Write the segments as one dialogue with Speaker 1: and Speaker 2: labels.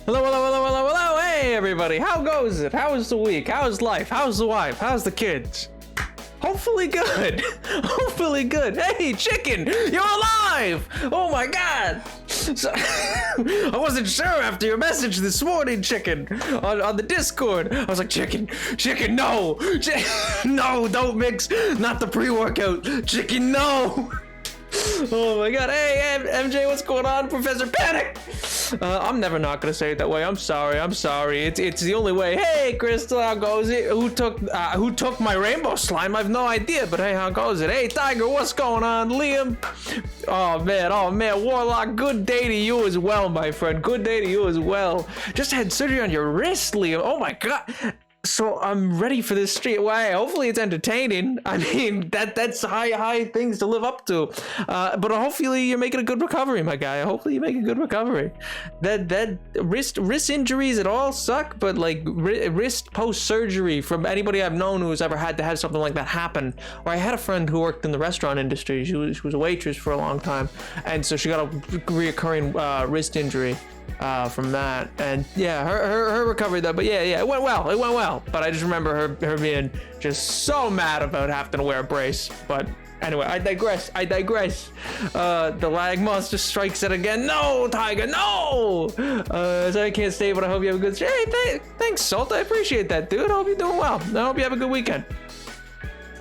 Speaker 1: Hello, hello, hello, hello, hello. Hey, everybody. How goes it? How's the week? How's life? How's the wife? How's the kids? Hopefully good. Hopefully good. Hey, chicken, you're alive. Oh, my God. So, I wasn't sure after your message this morning, chicken, on the Discord. I was like, chicken, no. No, don't mix. Not the pre-workout. Chicken, no. Oh my God. Hey, MJ, what's going on? Professor Panic. I'm never not gonna say it that way. I'm sorry. It's the only way. Hey, Crystal, how goes it? Who took my rainbow slime? I've no idea, but hey, how goes it? Hey, Tiger, what's going on? Liam. Oh man, Warlock, good day to you as well, my friend. Good day to you as well. Just had surgery on your wrist, Liam. Oh my God. So I'm ready for this stream. Well, hopefully it's entertaining. I mean, that's high things to live up to. But hopefully you're making a good recovery, my guy. Hopefully you make a good recovery. That wrist injuries at all suck, but like wrist post surgery from anybody I've known who's ever had to have something like that happen. Or I had a friend who worked in the restaurant industry. She was a waitress for a long time, and so she got a reoccurring wrist injury from that, and yeah, her recovery though, but yeah, it went well, but I just remember her being just so mad about having to wear a brace. But anyway, I digress. The lag monster strikes it again. No, Tiger, no. So I can't stay, but I hope you have a good stream. Hey, thanks, Salt, I appreciate that, dude. I hope you're doing well. I hope you have a good weekend.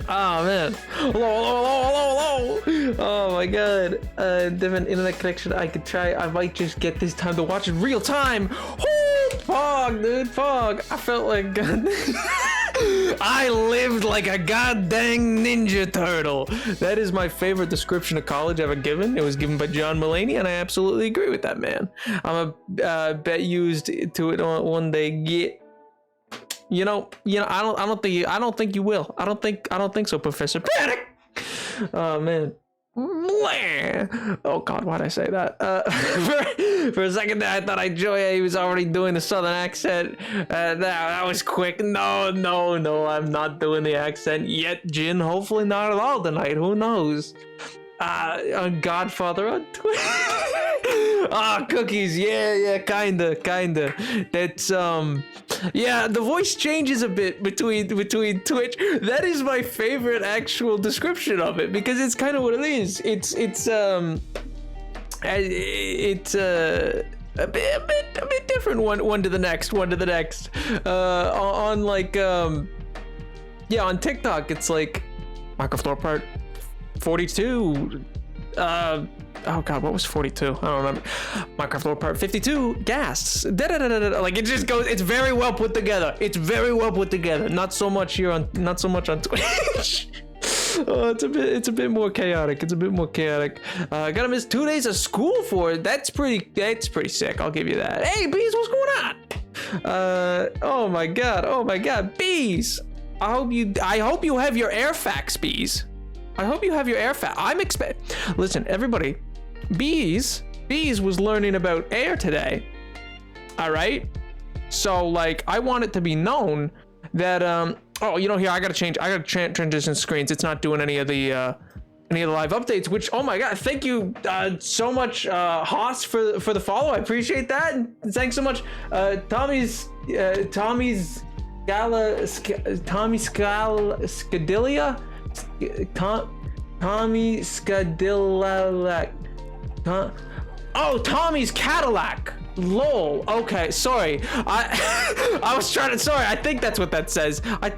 Speaker 1: Oh man, hello. Oh my God, different internet connection I could try. I might just get this time to watch it real time. Oh, fog, dude, fog. I felt like I lived like a goddamn ninja turtle. That is my favorite description of college ever given. It was given by John Mulaney, and I absolutely agree with that man. I'm a bet used to it one day. Get. You know, I don't think you will. I don't think so, Professor Panic. Oh man. Oh God, why'd I say that? For a second there, I thought he was already doing the southern accent. That was quick. No, I'm not doing the accent yet, Jin. Hopefully not at all tonight. Who knows? Godfather on Twitter. Cookies. Yeah, kinda. That's yeah, the voice changes a bit between Twitch. That is my favorite actual description of it, because it's kind of what it is. It's a bit different one to the next. On like Yeah, on TikTok, it's like microfloor part 42. Oh god, what was 42? I don't remember. Microfloor part 52. Ghasts. Like it just goes. It's very well put together. It's very well put together. Not so much here on. Not so much on Twitch. Oh, it's a bit more chaotic. It's a bit more chaotic. Gotta miss 2 days of school for it. That's pretty sick. I'll give you that. Hey, Bees, what's going on? Oh my god, Bees. I hope you have your air facts, Bees. I hope you have your air facts. Listen, everybody. Bees was learning about air today. All right. So like, I want it to be known that oh, you know, here I gotta transition screens. It's not doing any of the live updates. Which, oh my god, thank you so much, Haas, for the follow. I appreciate that. And thanks so much, Tommy Scadilia. Tommy Scadilla. Oh, Tommy's Cadillac. Lol. Okay, sorry. I was trying to. Sorry. I think that's what that says. I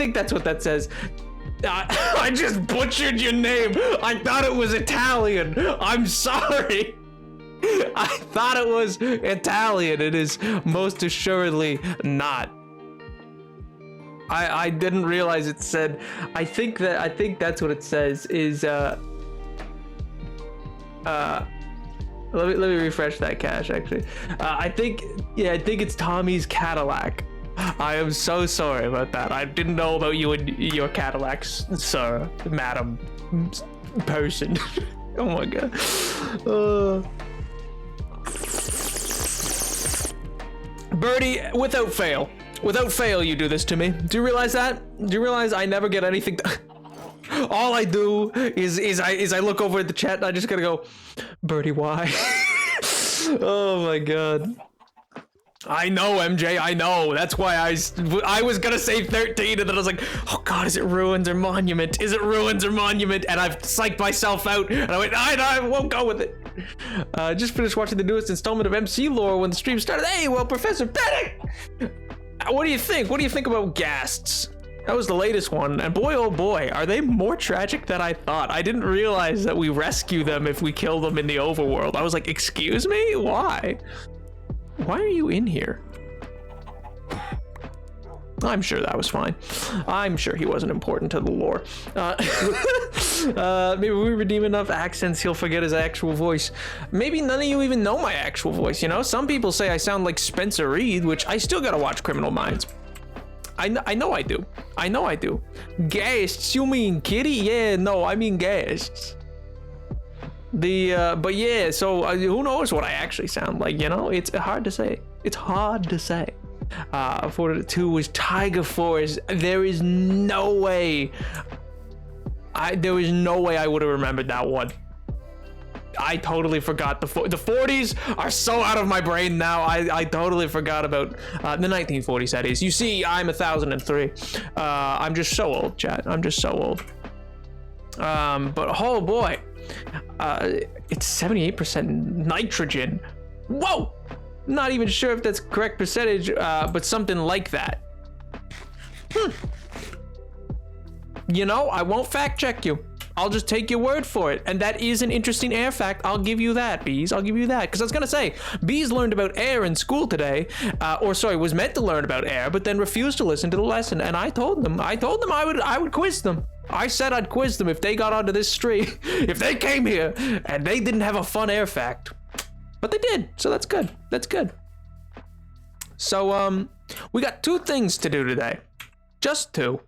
Speaker 1: just butchered your name. I thought it was Italian. I'm sorry. I thought it was Italian. It is most assuredly not. I didn't realize it said. I think that's what it says is let me refresh that cache actually. I think it's Tommy's Cadillac. I am so sorry about that. I didn't know about you and your Cadillacs, sir, madam, person. Oh my god. Birdie, without fail, you do this to me. Do you realize that? Do you realize I never get anything? All I do is I look over at the chat and I just gotta go, Birdie, why? Oh my god. I know, MJ, I know. That's why I was gonna say 13 and then I was like, oh god, is it ruins or monument? Is it ruins or monument? And I've psyched myself out and I went, I won't go with it. Just finished watching the newest installment of MC Lore when the stream started. Hey, well, Professor Panic! What do you think? What do you think about Ghasts? That was the latest one, and boy oh boy, are they more tragic than I thought. I didn't realize that we rescue them if we kill them in the overworld. I was like, excuse me? Why? Why are you in here? I'm sure that was fine. I'm sure he wasn't important to the lore. Maybe we redeem enough accents, he'll forget his actual voice. Maybe none of you even know my actual voice, you know? Some people say I sound like Spencer Reed, which I still gotta watch Criminal Minds. I know I do. Ghasts, you mean kitty? Yeah, no, I mean ghasts. But yeah, so who knows what I actually sound like, you know? It's hard to say. 42 was Tiger Force. There is no way I would have remembered that one. I totally forgot the 40s are so out of my brain now. I totally forgot about the 1940s, that is. You see, I'm 1003. I'm just so old, chat. I'm just so old. But oh boy, it's 78% nitrogen. Whoa! Not even sure if that's correct percentage, but something like that. You know, I won't fact check you. I'll just take your word for it. And that is an interesting air fact. I'll give you that, Bees. I'll give you that. Because I was going to say, Bees learned about air in school today. Was meant to learn about air, but then refused to listen to the lesson. And I told them I would quiz them. I said I'd quiz them if they got onto this stream. If they came here and they didn't have a fun air fact. But they did. So that's good. That's good. So, we got 2 things to do today. Just 2.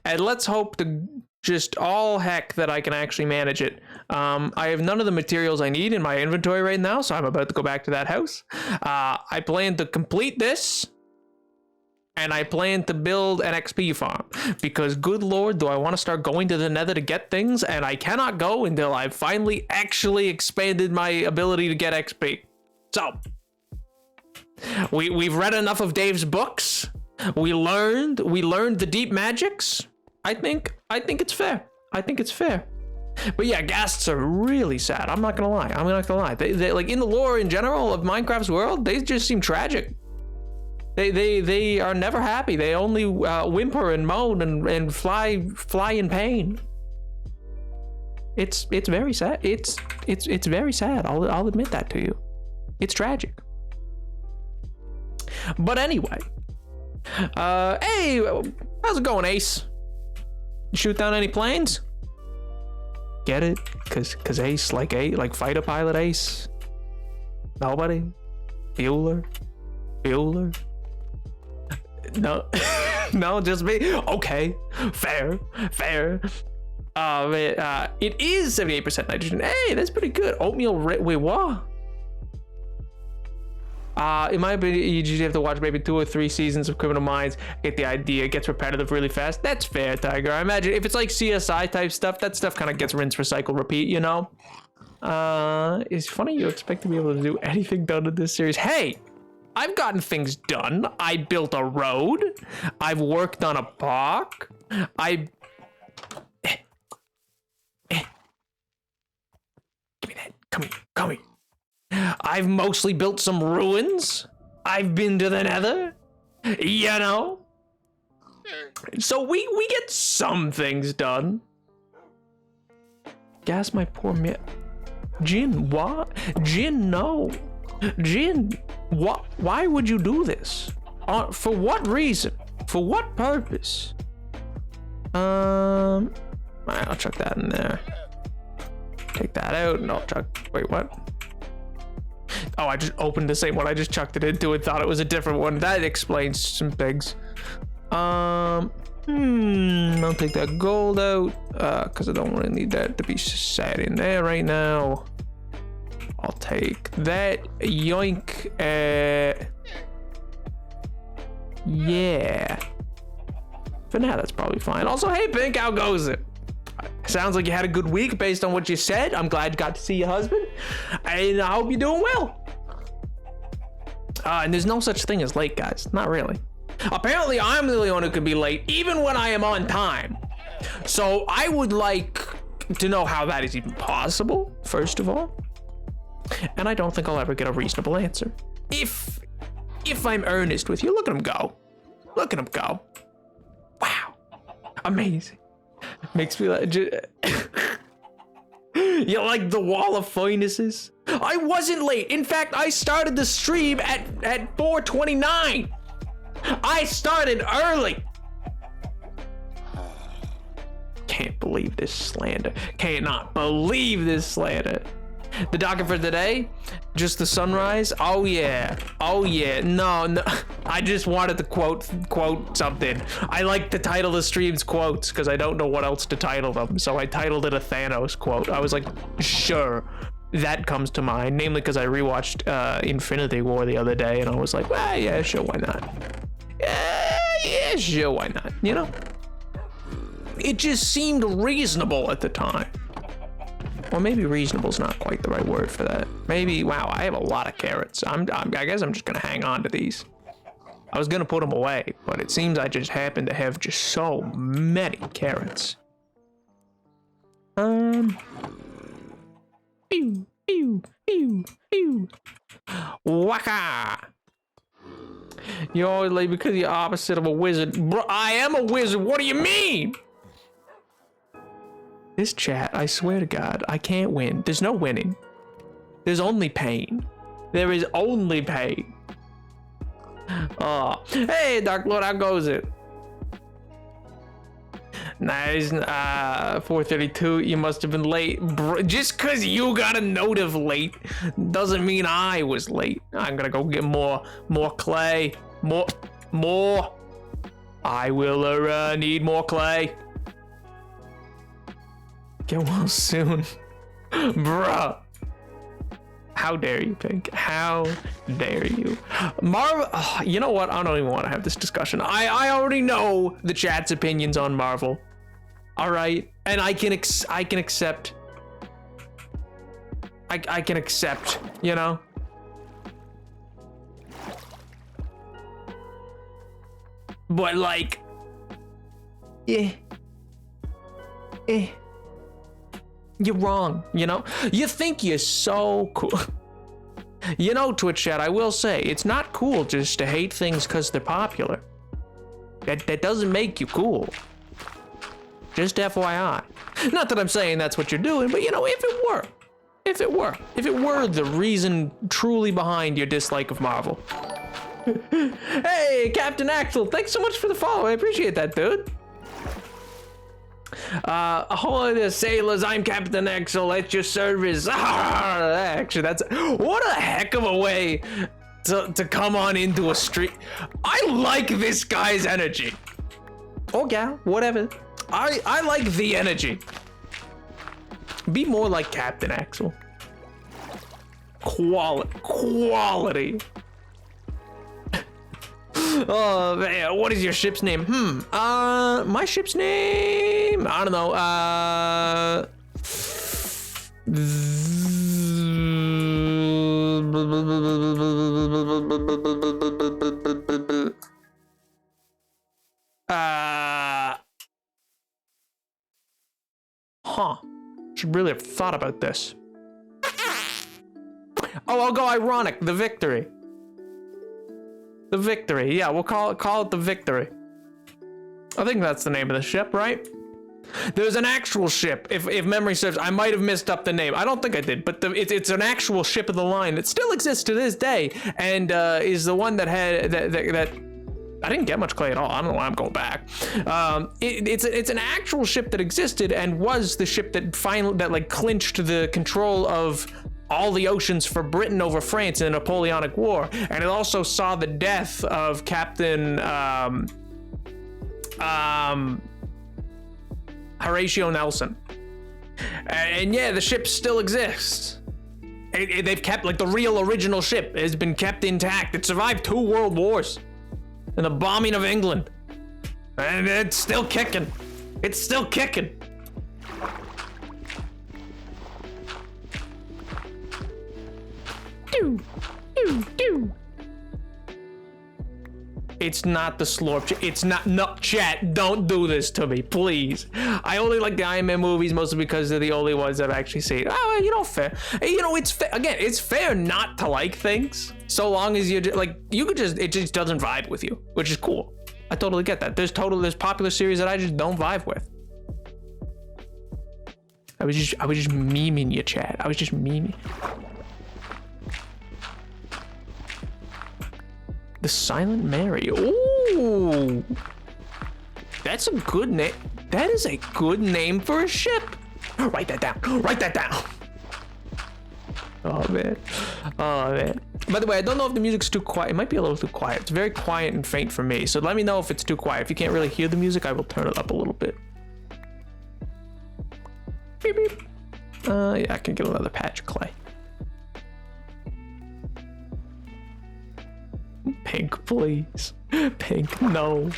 Speaker 1: And let's hope to just all heck that I can actually manage it. I have none of the materials I need in my inventory right now, so I'm about to go back to that house. I plan to complete this, and I plan to build an XP farm, because good lord, do I want to start going to the nether to get things, and I cannot go until I've finally actually expanded my ability to get XP. So, we've read enough of Dave's books. We learned the deep magics. I think it's fair. But yeah, ghasts are really sad. I'm not gonna lie. They like in the lore in general of Minecraft's world, they just seem tragic. They are never happy. They only whimper and moan and fly in pain. It's very sad. It's very sad. I'll admit that to you. It's tragic. But anyway, hey, how's it going, Ace? You shoot down any planes? Get it? Cause Ace, like fighter pilot Ace. Nobody? Bueller? No, no, just me. Okay, fair. It is 78% nitrogen. Hey, that's pretty good. Oatmeal. Wait, what? In my opinion, you just have to watch maybe 2 or 3 seasons of Criminal Minds, get the idea. It gets repetitive really fast. That's fair, Tiger. I imagine if it's like CSI type stuff, that stuff kind of gets rinse, recycle, repeat, you know? It's funny you expect to be able to do anything done in this series. Hey, I've gotten things done. I built a road. I've worked on a park. Give me that. Come here. I've mostly built some ruins. I've been to the Nether, you know. So we get some things done. Gas my poor man. Jin, what? Jin, no. Jin, what? Why would you do this? For what reason? For what purpose? Alright, I'll chuck that in there. Take that out and I'll chuck. Wait, what? Oh, I just opened the same one I just chucked it into and thought it was a different one. That explains some things. I'll take that gold out, because I don't really need that to be sat in there right now. I'll take that. Yoink. Yeah. For now, that's probably fine. Also, hey, Pink, how goes it? Sounds like you had a good week based on what you said. I'm glad you got to see your husband. And I hope you're doing well. And there's no such thing as late, guys. Not really. Apparently, I'm the only one who could be late, even when I am on time. So I would like to know how that is even possible, first of all. And I don't think I'll ever get a reasonable answer. If I'm earnest with you, look at him go. Look at him go. Wow. Amazing. Makes me like... You like the wall of furnaces? I wasn't late. In fact, I started the stream at 4:29. I started early. Can't believe this slander. Cannot believe this slander. The docket for today, just the sunrise. Oh yeah. No. I just wanted to quote something. I like to title the streams quotes because I don't know what else to title them. So I titled it a Thanos quote. I was like, sure, that comes to mind. Namely because I rewatched Infinity War the other day, and I was like, well, yeah, sure, why not? Yeah, sure, why not? You know, it just seemed reasonable at the time. Or maybe reasonable is not quite the right word for that. Maybe, wow, I have a lot of carrots. I guess I'm just gonna hang on to these. I was gonna put them away, but it seems I just happen to have just so many carrots. Waka! You're always late because you're opposite of a wizard. Bro, I am a wizard, what do you mean? This chat, I swear to God, I can't win. There's no winning. There's only pain. There is only pain. Oh, hey, Dark Lord, how goes it? Nice, 4:32, you must have been late. Bro, just cause you got a note of late doesn't mean I was late. I'm gonna go get more clay. More. I will need more clay. Get well soon. Bruh. How dare you, Pink? How dare you? Marvel, you know what? I don't even want to have this discussion. I already know the chat's opinions on Marvel. All right, and I can accept. I can accept, you know. But like, you're wrong, you know? You think you're so cool. You know, Twitch chat, I will say, it's not cool just to hate things because they're popular. That doesn't make you cool. Just FYI. Not that I'm saying that's what you're doing, but you know, if it were the reason truly behind your dislike of Marvel. Hey, Captain Axel, thanks so much for the follow. I appreciate that, dude. Ahoy there, sailors. I'm Captain Axel at your service. Actually, that's what a heck of a way to come on into a street. I like this guy's energy. Oh, gal, whatever. I like the energy. Be more like Captain Axel. Quality. Oh man, what is your ship's name? My ship's name, I don't know. Should really have thought about this. Oh, I'll go ironic. The Victory. The Victory. Yeah, we'll call it the Victory. I think that's the name of the ship, right? There's an actual ship. If memory serves, I might have messed up the name. I don't think I did, but it's an actual ship of the line that still exists to this day, and is the one that had that. I didn't get much clay at all. I don't know why I'm going back. It's an actual ship that existed and was the ship that like clinched the control of all the oceans for Britain over France in the Napoleonic War, and it also saw the death of Captain Horatio Nelson. And yeah, the ship still exists. They've kept, like, the real original ship has been kept intact. It survived 2 world wars and the bombing of England, and it's still kicking. It's still kicking. It's not the slurp. It's not. No, chat, don't do this to me, please. I only like the Iron Man movies mostly because they're the only ones I've actually seen. Oh, you know, fair. You know, it's fair. Again, it's fair not to like things so long as you like. You could just. It just doesn't vibe with you, which is cool. I totally get that. There's popular series that I just don't vibe with. I was just memeing you, chat. I was just memeing. The Silent Mary. Ooh, that's a good name. That is a good name for a ship. Write that down. Write that down. Oh man. Oh man. By the way, I don't know if the music's too quiet. It might be a little too quiet. It's very quiet and faint for me. So let me know if it's too quiet. If you can't really hear the music, I will turn it up a little bit. Beep beep. Yeah, I can get another patch of clay. Pink, please. Pink, no.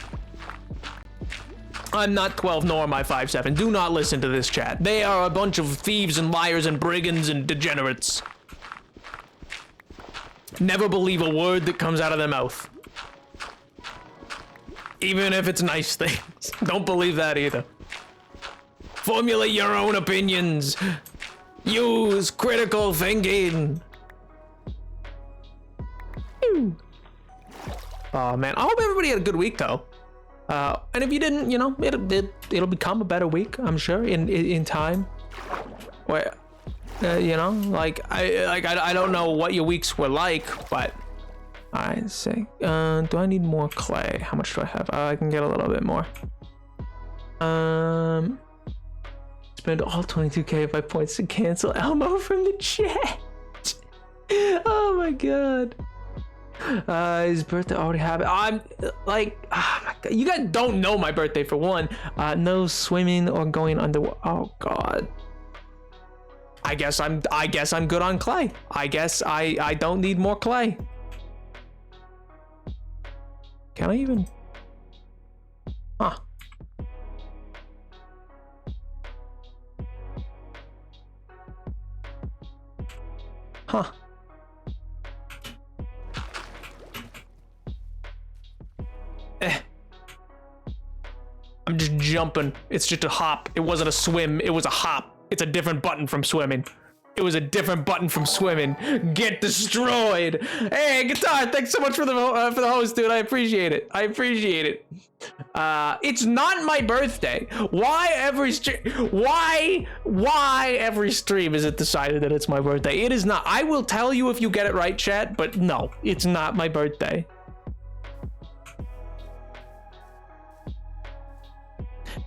Speaker 1: I'm not 12, nor am I 5'7". Do not listen to this chat. They are a bunch of thieves and liars and brigands and degenerates. Never believe a word that comes out of their mouth. Even if it's nice things. Don't believe that either. Formulate your own opinions. Use critical thinking. Oh man, I hope everybody had a good week though. And if you didn't, you know, it'll become a better week, I'm sure, in time. Where, you know, like I don't know what your weeks were like, but I say, do I need more clay? How much do I have? I can get a little bit more. Spend all 22k of my points to cancel Elmo from the chat. Oh my god. His birthday already happened. I'm like, oh my god, you guys don't know my birthday for one. No swimming or going underwater. Oh god. I guess I'm good on clay. I guess I don't need more clay. Can I even? Huh. Huh. I'm just jumping. It's just a hop. It wasn't a swim. It was a hop. It's a different button from swimming. It was a different button from swimming. Get destroyed. Hey, Guitar, thanks so much for the host, dude. I appreciate it. I appreciate it. It's not my birthday. Why every stream is it decided that it's my birthday? It is not. I will tell you if you get it right, chat, but no, it's not my birthday.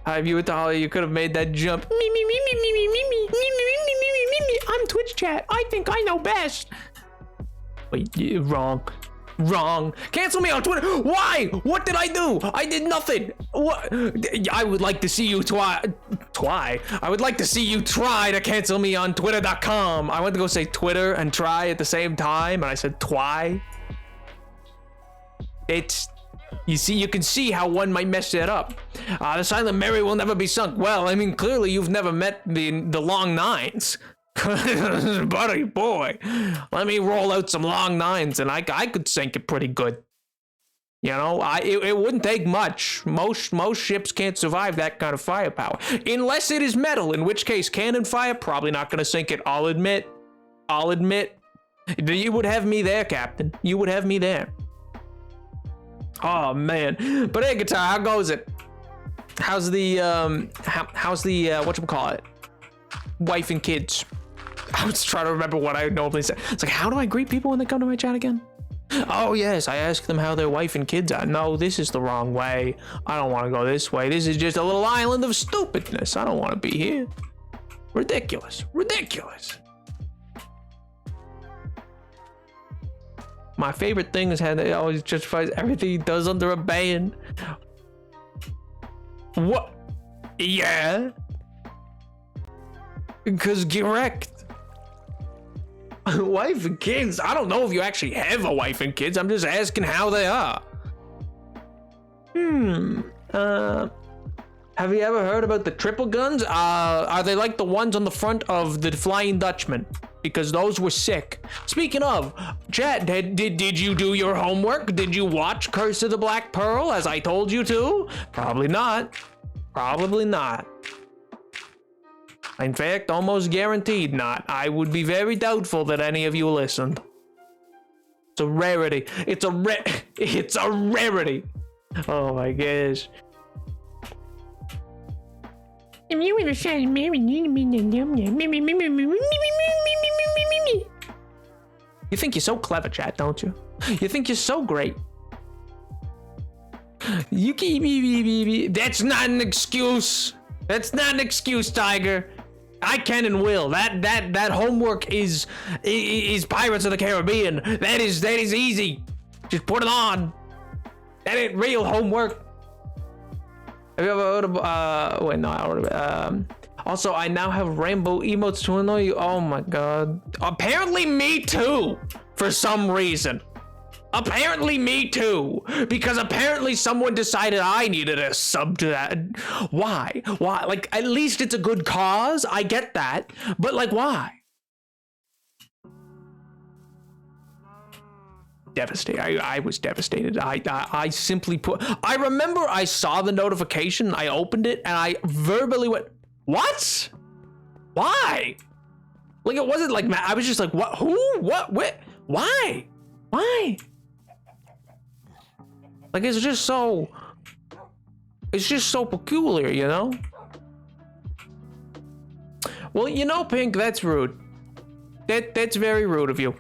Speaker 1: If you were Talia, you could have made that jump. I'm Twitch chat. I think I know best. Wait, wrong. Wrong. Cancel me on Twitter. Why? What did I do? I did nothing. What? I would like to see you I would like to see you try to cancel me on twitter.com. I went to go say Twitter and try at the same time, and I said twy. You see, you can see how one might mess that up. The Silent Mary will never be sunk. Well, I mean, clearly you've never met the long nines. Buddy boy, let me roll out some long nines and I could sink it pretty good. You know, it wouldn't take much. Most ships can't survive that kind of firepower. Unless it is metal, in which case cannon fire, probably not gonna sink it. I'll admit. You would have me there, Captain. You would have me there. Oh man. But hey, Guitar, how goes it? How's the whatchamacallit? Wife and kids. I was trying to remember what I normally say. It's like, how do I greet people when they come to my chat again? Oh yes, I ask them how their wife and kids are. No, this is the wrong way. I don't want to go this way. This is just a little island of stupidness. I don't want to be here. Ridiculous. Ridiculous. My favorite thing is how they always justifies everything he does under a ban. What? Yeah. Because correct. Wife and kids? I don't know if you actually have a wife and kids. I'm just asking how they are. Have you ever heard about the triple guns? Are they like the ones on the front of the Flying Dutchman? Because those were sick. Speaking of, chat, did you do your homework? Did you watch Curse of the Black Pearl as I told you to? Probably not. Probably not. In fact, almost guaranteed not. I would be very doubtful that any of you listened. It's a rarity. It's a rarity. Oh my gosh. If you were to say you think you're so clever, chat, don't you? You think you're so great. You keep that's not an excuse. That's not an excuse, Tiger. I can and will. That homework is Pirates of the Caribbean. That is easy. Just put it on. That ain't real homework. Have you ever heard of wait, no, I already also I now have rainbow emotes to annoy you. Oh my god. Apparently me too, for some reason. Apparently me too, because apparently someone decided I needed a sub to that. Why? Like, at least it's a good cause, I get that, but like, why? Devastated. I was devastated. I simply put, I remember I saw the notification, I opened it, and I verbally went, what? Why? Like, it wasn't like, I was just like, what, who, what, why? Like, it's just so peculiar, you know? Well, you know, Pink, that's rude. That's very rude of you.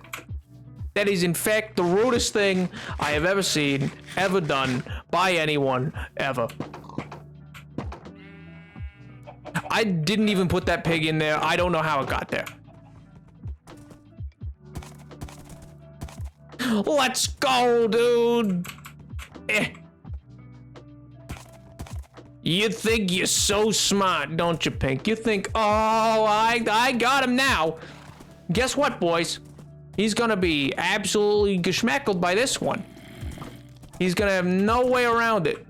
Speaker 1: That is, in fact, the rudest thing I have ever seen, ever done by anyone, ever. I didn't even put that pig in there. I don't know how it got there. Let's go, dude. You think you're so smart, don't you, Pink? You think, oh, I got him now. Guess what, boys? He's gonna be absolutely geschmackled by this one. He's gonna have no way around it.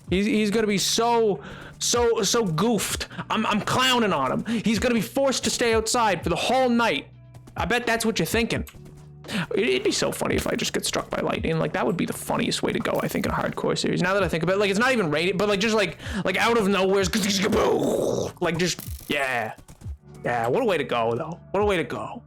Speaker 1: He's gonna be so goofed. I'm clowning on him. He's gonna be forced to stay outside for the whole night. I bet that's what you're thinking. It'd be so funny if I just get struck by lightning. Like, that would be the funniest way to go, I think, in a hardcore series. Now that I think about it, like, it's not even rated, but like just like out of nowhere, like just yeah, what a way to go, though. What a way to go.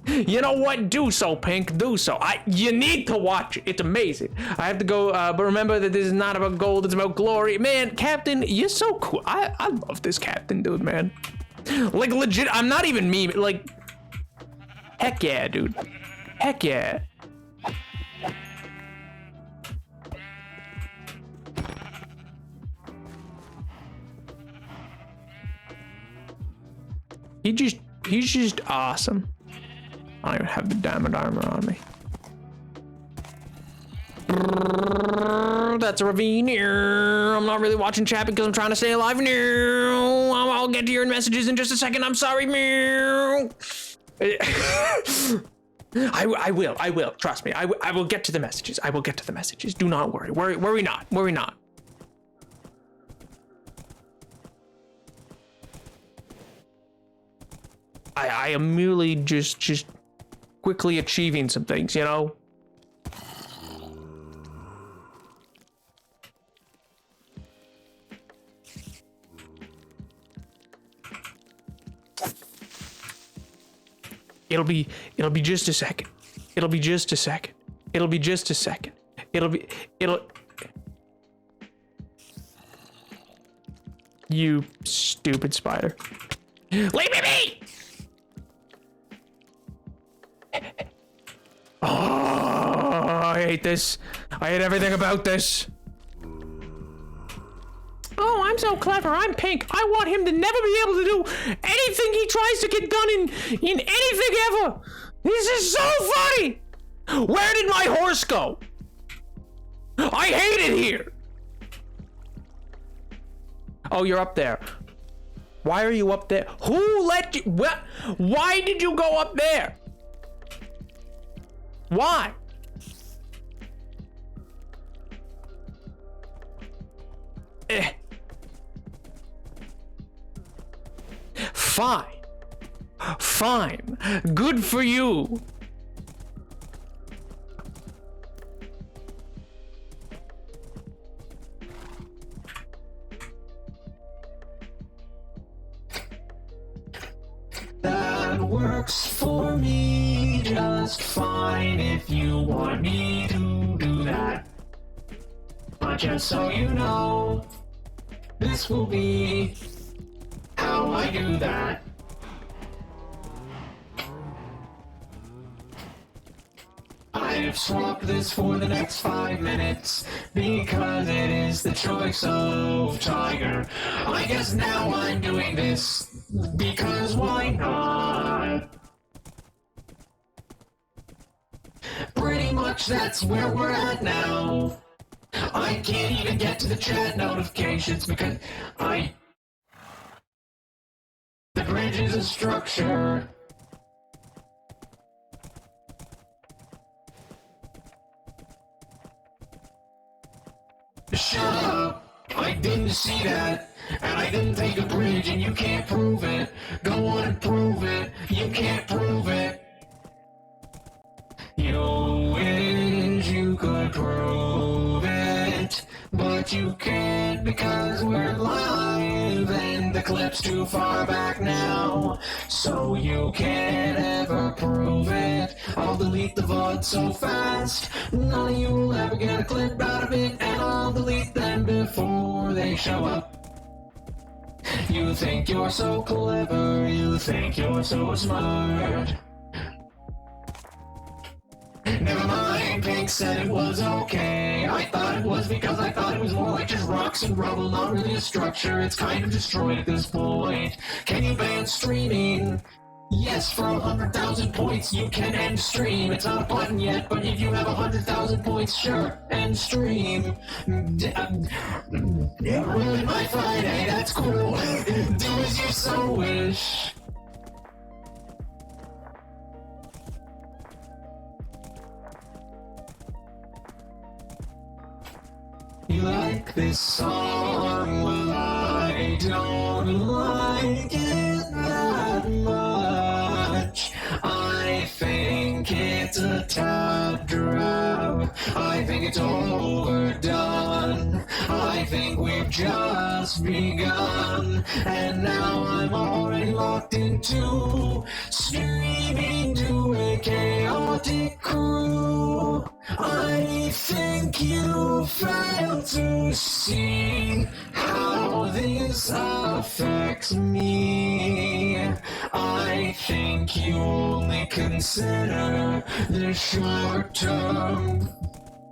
Speaker 1: You know what? Do so, Pink. Do so. You need to watch it. It's amazing. I have to go, but remember that this is not about gold. It's about glory. Man, Captain, you're so cool. I love this Captain, dude, man. Like, legit, I'm not even meme. Like, heck yeah, dude. Heck yeah. He's just awesome. I don't even have the diamond armor on me. That's a ravine. I'm not really watching chat because I'm trying to stay alive. I'll get to your messages in just a second. I'm sorry. I will. Trust me. I will get to the messages. I will get to the messages. Do not worry. Worry not. Worry not. I am merely just quickly achieving some things, you know? It'll be just a second. It'll be just a second. It'll be just a second. You stupid spider. Leave me be! Oh, I hate this. I hate everything about this. Oh, I'm so clever. I'm Pink. I want him to never be able to do anything he tries to get done in anything ever. This is so funny. Where did my horse go? I hate it here. Oh, you're up there. Why are you up there? Who let you? What? Why did you go up there? Why? Fine. Good for you.
Speaker 2: That works for me just fine if you want me to do that. But just so you know, this will be how I do that. I've swapped this for the next 5 minutes because it is the choice of Tiger. I guess now I'm doing this because why not? Pretty much that's where we're at now. I can't even get to the chat notifications because the bridge is a structure. Shut up! I didn't see that, and I didn't take a bridge, and you can't prove it. Go on and prove it. You can't prove it. You wish you could prove it, but you can't because we're live, and the clip's too far back now, so you can't ever prove it. I'll delete the VOD so fast, none of you will ever get a clip out of it, and I'll delete them before they show up. You think you're so clever, you think you're so smart. Never mind, Pink said it was okay. I thought it was because I thought it was more like just rocks and rubble, not really a structure. It's kind of destroyed at this point. Can you ban streaming? Yes, for 100,000 points you can end stream. It's not a button yet, but if you have 100,000 points, sure, end stream. Ruin my Friday, that's cool. Do as you so wish. You like this song? Well, I don't like it that much. I it's a tad drab. I think it's overdone. I think we've just begun. And now I'm already locked into screaming to a chaotic crew. I think you failed to see how this affects me. I think you only consider the short term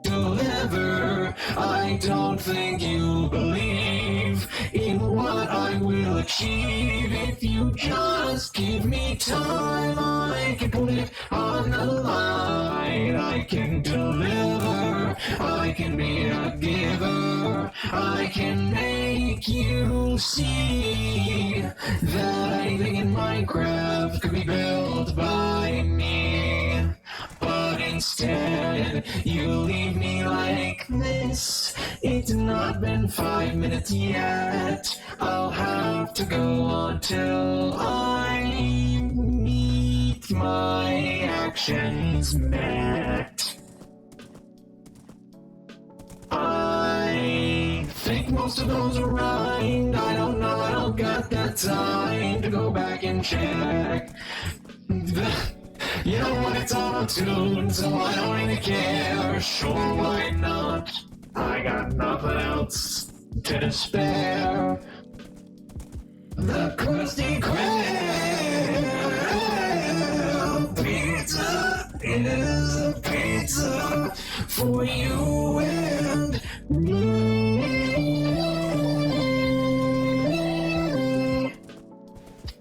Speaker 2: deliver. I don't think you believe in what I will achieve. If you just give me time, I can put it on the line. I can deliver. I can be a giver. I can make you see that anything in Minecraft could be built by me. But instead, you leave me like this. It's not been 5 minutes yet. I'll have to go until I meet my actions met. I think most of those are right. I don't know, I don't got that time to go back and check. You know what, it's auto-tuned, so I don't really care. Sure, why not? I got nothing else to spare. The Krusty Krab pizza is a pizza for you and me.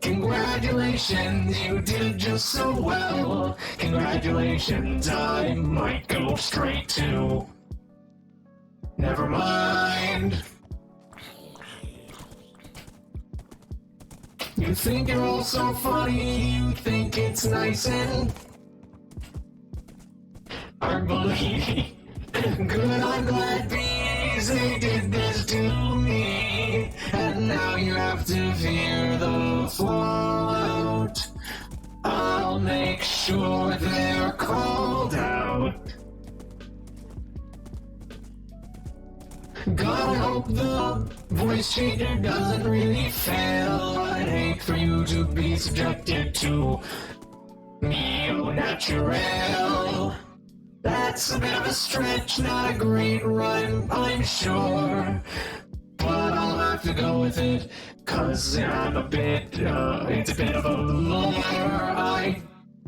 Speaker 2: Congratulations, you did just so well. Congratulations, I might go straight to... Never mind. You think you're all so funny, you think it's nice and... ugly. Good, I'm glad bees, they did this to me. And now you have to fear the fallout. I'll make sure they're called out. God, I hope the voice changer doesn't really fail. I'd hate for you to be subjected to neo-natural. That's a bit of a stretch, not a great rhyme, I'm sure. But I'll have to go with it, cause I'm a bit, it's a bit of a lure. I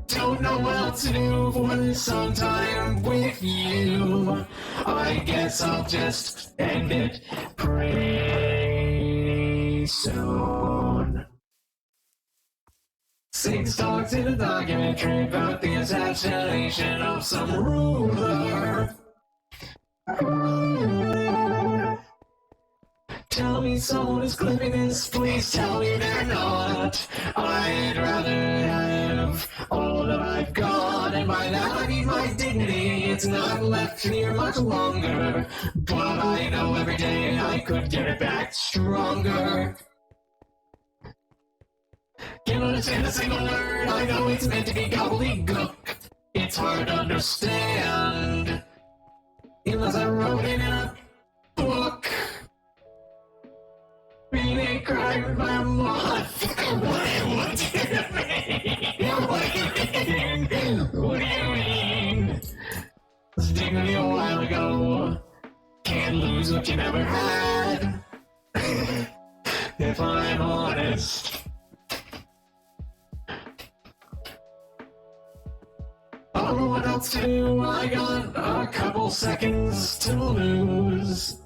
Speaker 2: don't know what else to do for some time with you. I guess I'll just end it pretty soon. Six talks in a documentary about the assassination of some ruler. Tell me someone is clipping this, please tell me they're not. I'd rather have all that I've got, and by that I mean my dignity. It's not left here much longer, but I know every day I could get it back stronger. Can't understand a single word, I know it's meant to be gobbledygook. It's hard to understand, unless I wrote it in a book. Being a crime by a moth. What do you mean? What do you mean? It's dignity a while ago. Can't lose what you never had. If I'm honest. I don't know what else to do. I got a couple seconds to lose.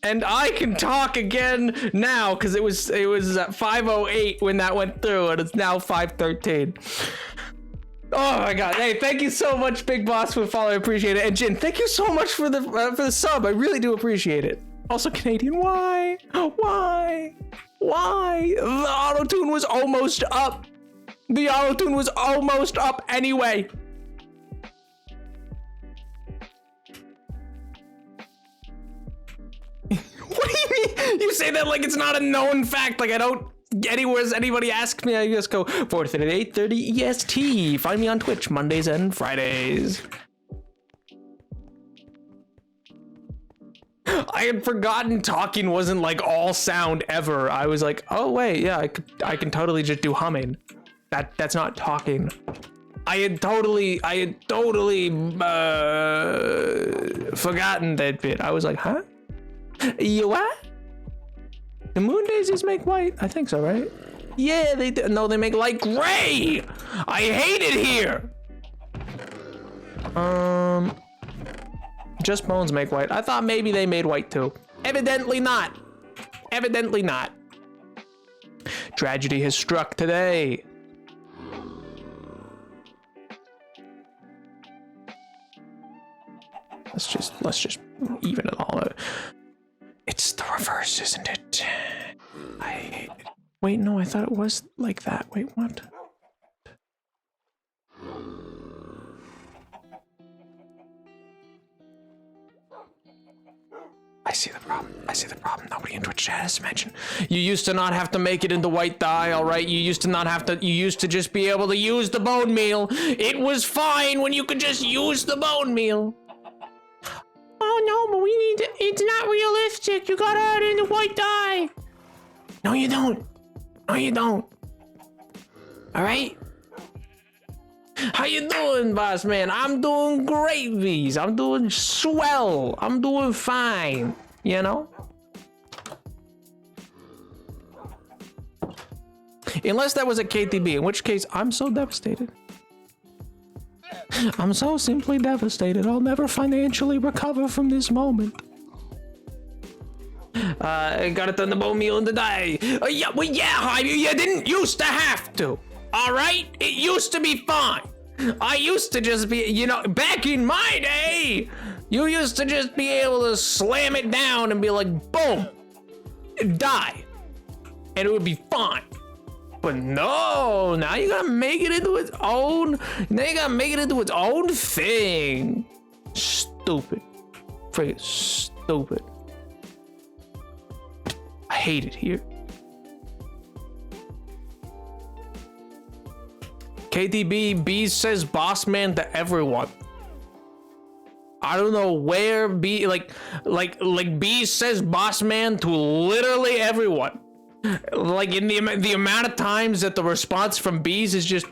Speaker 1: And I can talk again now because it was at 5:08 when that went through, and it's now 5:13. Oh my god! Hey, thank you so much, Big Boss, for the follow. I appreciate it. And Jin, thank you so much for the sub. I really do appreciate it. Also, Canadian, why? Why? The auto-tune was almost up. The auto-tune was almost up anyway. You say that like it's not a known fact. Like I don't. Anybody asks me, I just go 4:30 to 8:30 EST. Find me on Twitch Mondays and Fridays. I had forgotten talking wasn't like all sound ever. I was like, oh wait, yeah, I can totally just do humming. That's not talking. I had totally forgotten that bit. I was like, huh? You what? The moon daisies make white? I think so, right? Yeah, they do. No, they make light gray. I hate it here. Just bones make white. I thought maybe they made white too. Evidently not. Evidently not. Tragedy has struck today. Let's just even it all out. It's the reverse, isn't it? Wait, no, I thought it was like that. Wait, what? I see the problem. I see the problem. Nobody in Twitch chat has mentioned. You used to not have to make it into white dye, all right? You used to not have to. You used to just be able to use the bone meal. It was fine when you could just use the bone meal. Oh no, but we need to. It's not realistic. You gotta add in the white dye. No, you don't. No, you don't. All right. How you doing, boss man? I'm doing great, V's. I'm doing swell. I'm doing fine. You know? Unless that was a KTB, in which case I'm so devastated. I'm so simply devastated. I'll never financially recover from this moment. I gotta turn the bone meal into dye. Yeah, well, yeah, you didn't used to have to. All right? It used to be fine. I used to just be, you know, back in my day, you used to just be able to slam it down and be like, boom, die. And it would be fine. But no, now you gotta make it into its own, now you gotta make it into its own thing. Stupid. Friggin' stupid. I hate it here. KTB, B says boss man to everyone. I don't know where B, like B says boss man to literally everyone. Like in the amount of times that the response from Bees is just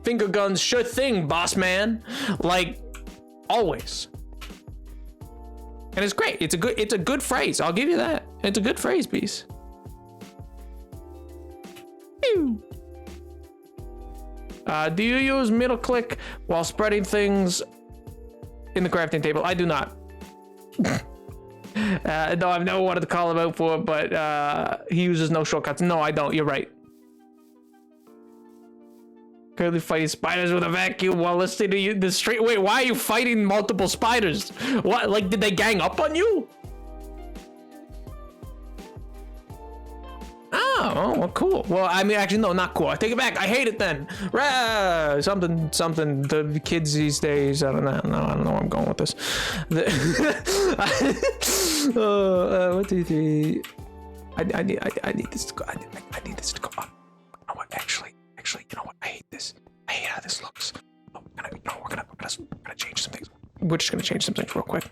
Speaker 1: finger guns, sure thing, boss man. Like always. And it's great. It's a good phrase. I'll give you that. It's a good phrase, Bees. Ew. Do you use middle click while spreading things in the crafting table? I do not. No, I've never wanted to call him out for it, but he uses no shortcuts. No, I don't. You're right. Currently fighting spiders with a vacuum while listening to you the street. Wait, why are you fighting multiple spiders? What? Like, did they gang up on you? Oh, well, cool. Well, I mean, actually, no, not cool. I take it back. I hate it then. Rah! Something. The kids these days. I don't know. I don't know where I'm going with this. 1, 2, 3. I need this to go. I need this to go up. You know what? Actually, you know what? I hate this. I hate how this looks. Oh, we're gonna change some things. We're just gonna change some things real quick.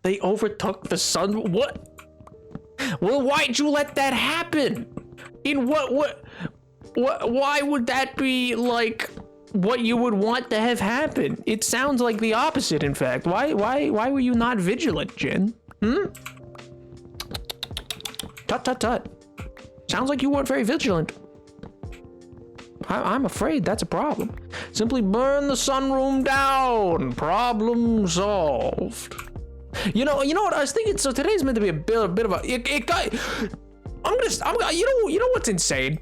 Speaker 1: They overtook the sun. What? Well, why'd you let that happen? In what? Why would that be like what you would want to have happen? It sounds like the opposite, in fact. Why were you not vigilant, Jin? Tut. Sounds like you weren't very vigilant. I'm afraid that's a problem. Simply burn the sunroom down. Problem solved. You know what I was thinking? So today's meant to be a bit of a. You know what's insane?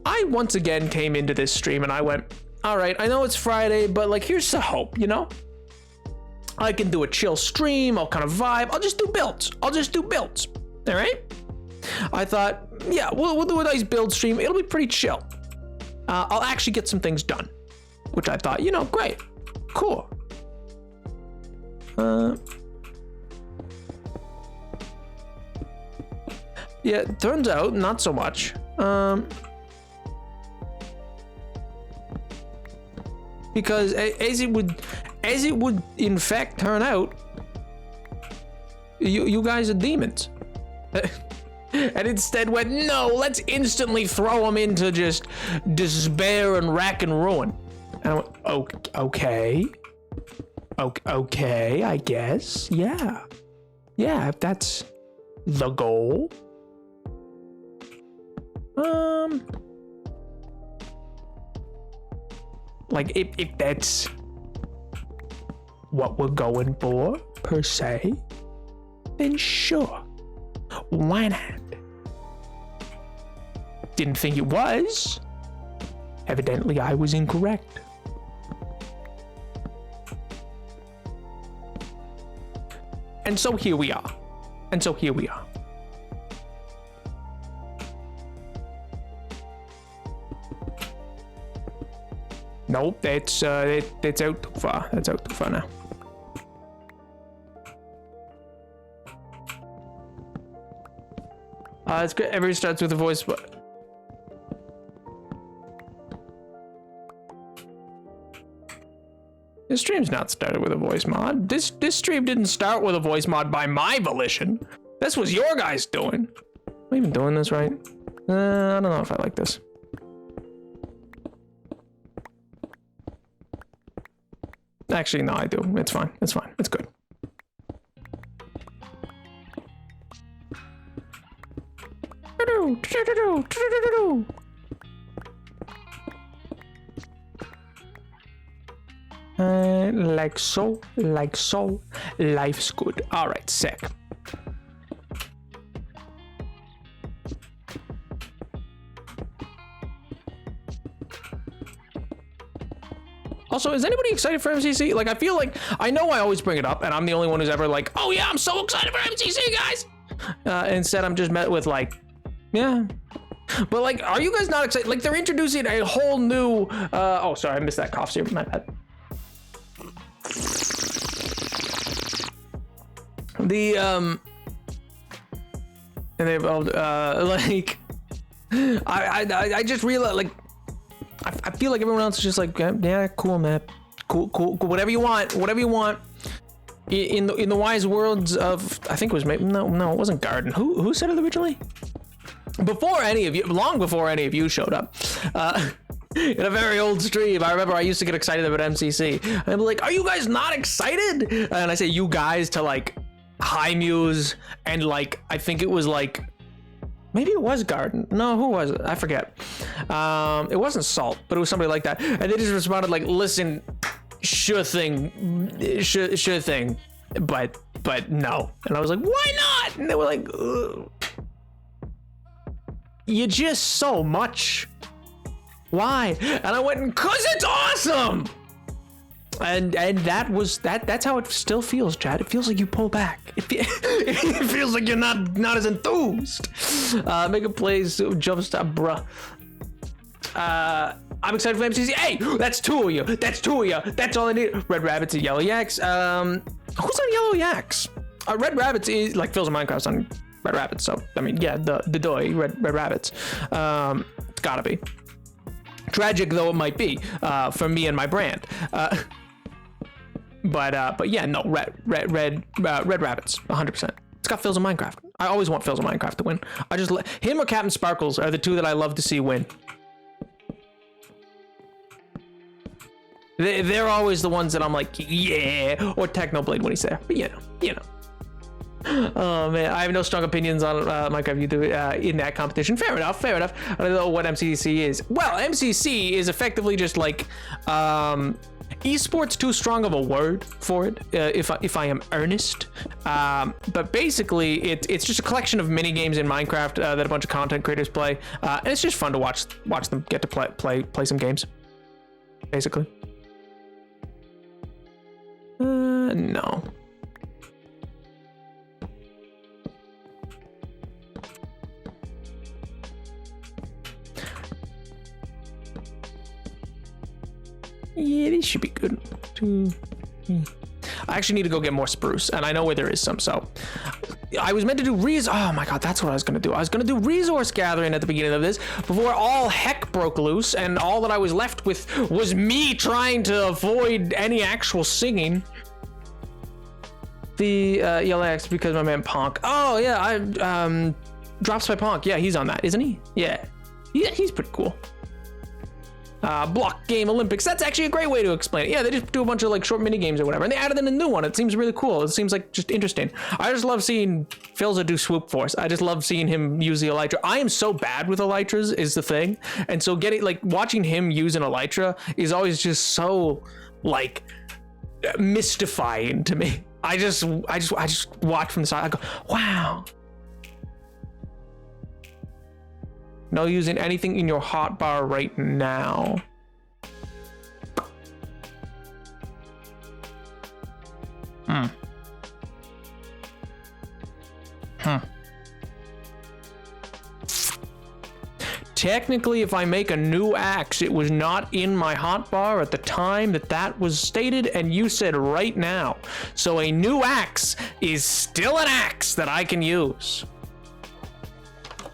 Speaker 1: I once again came into this stream and I went, all right, I know it's Friday, but like, here's the hope, you know? I can do a chill stream. I'll kind of vibe. I'll just do builds. All right? I thought, yeah, we'll do a nice build stream. It'll be pretty chill. I'll actually get some things done. which I thought, you know, great, cool. Yeah, turns out not so much. Because as it would in fact turn out, you guys are demons. And instead went, no, let's instantly throw them into just despair and rack and ruin. And I went, okay, I guess, yeah, if that's the goal. Like if that's what we're going for per se, then sure, why not? Didn't think it was. Evidently I was incorrect. And so here we are. Nope, that's out too far. That's out too far now. It's good. Everybody starts with a voice, but this stream's not started with a voice mod. This stream didn't start with a voice mod by my volition. This was your guys doing. Am I even doing this right? I don't know if I like this. Actually, no, I do. It's fine. It's fine. It's good. Like so. Life's good. All right, sick. Also, is anybody excited for MCC? Like, I feel like, I know I always bring it up, and I'm the only one who's ever like, oh yeah, I'm so excited for MCC, guys! Instead, I'm just met with like, yeah. But like, are you guys not excited? Like, they're introducing a whole new, oh, sorry, I missed that cough syrup, my bad. And they've, like, I just realized, like, I feel like everyone else is just like, yeah, cool, man, cool, whatever you want. In the wise words of, I think it was maybe no, it wasn't Garden. Who said it originally? Before any of you, long before any of you showed up, in a very old stream, I remember I used to get excited about MCC. And I'd be like, are you guys not excited? And I say you guys to like High Muse and like I think it was like. Maybe it was Garden. No, who was it? I forget. It wasn't Salt, but it was somebody like that. And they just responded like, listen, sure thing, but no. And I was like, why not? And they were like, ugh. You're just so much. Why? And I went, cause it's awesome. And that's how it still feels, Chad. It feels like you pull back. It feels like you're not as enthused. Mega plays jumpstop, bruh. I'm excited for MCC. Hey, that's two of you. That's all I need. Red Rabbits and Yellow Yaks. Who's on Yellow Yaks? Red Rabbits is like Phil's and Minecraft's on Red Rabbits. So I mean, yeah, the doy Red Rabbits. It's gotta be. Tragic though it might be for me and my brand. But yeah, no, Red Rabbits, 100%. It's got Phil's in Minecraft. I always want Phil's in Minecraft to win. I just him or Captain Sparkles are the two that I love to see win. They're always the ones that I'm like, yeah, or Technoblade when he's there. But you know. Oh man, I have no strong opinions on Minecraft YouTube in that competition. Fair enough. I don't know what MCC is. Well, MCC is effectively just like esports, too strong of a word for it, if I am earnest. But basically, it's just a collection of mini games in Minecraft that a bunch of content creators play, and it's just fun to watch them get to play some games. Basically, no. Yeah, these should be good. 2, 3. I actually need to go get more spruce, and I know where there is some, so. I was meant to do oh my god, that's what I was gonna do. I was gonna do resource gathering at the beginning of this before all heck broke loose, and all that I was left with was me trying to avoid any actual singing. The yellow X because my man Ponk. Oh yeah, I drops by Ponk. Yeah, he's on that, isn't he? Yeah, he's pretty cool. Block game Olympics. That's actually a great way to explain it. Yeah, they just do a bunch of like short mini games or whatever, and they added in a new one. It seems really cool. It seems like just interesting. I just love seeing Philza do swoop force. I just love seeing him use the elytra. I am so bad with elytras is the thing, and so watching him use an elytra is always just so like mystifying to me. I just watch from the side. I go, wow. No using anything in your hotbar right now. Technically, if I make a new axe, it was not in my hotbar at the time that was stated, and you said right now. So a new axe is still an axe that I can use.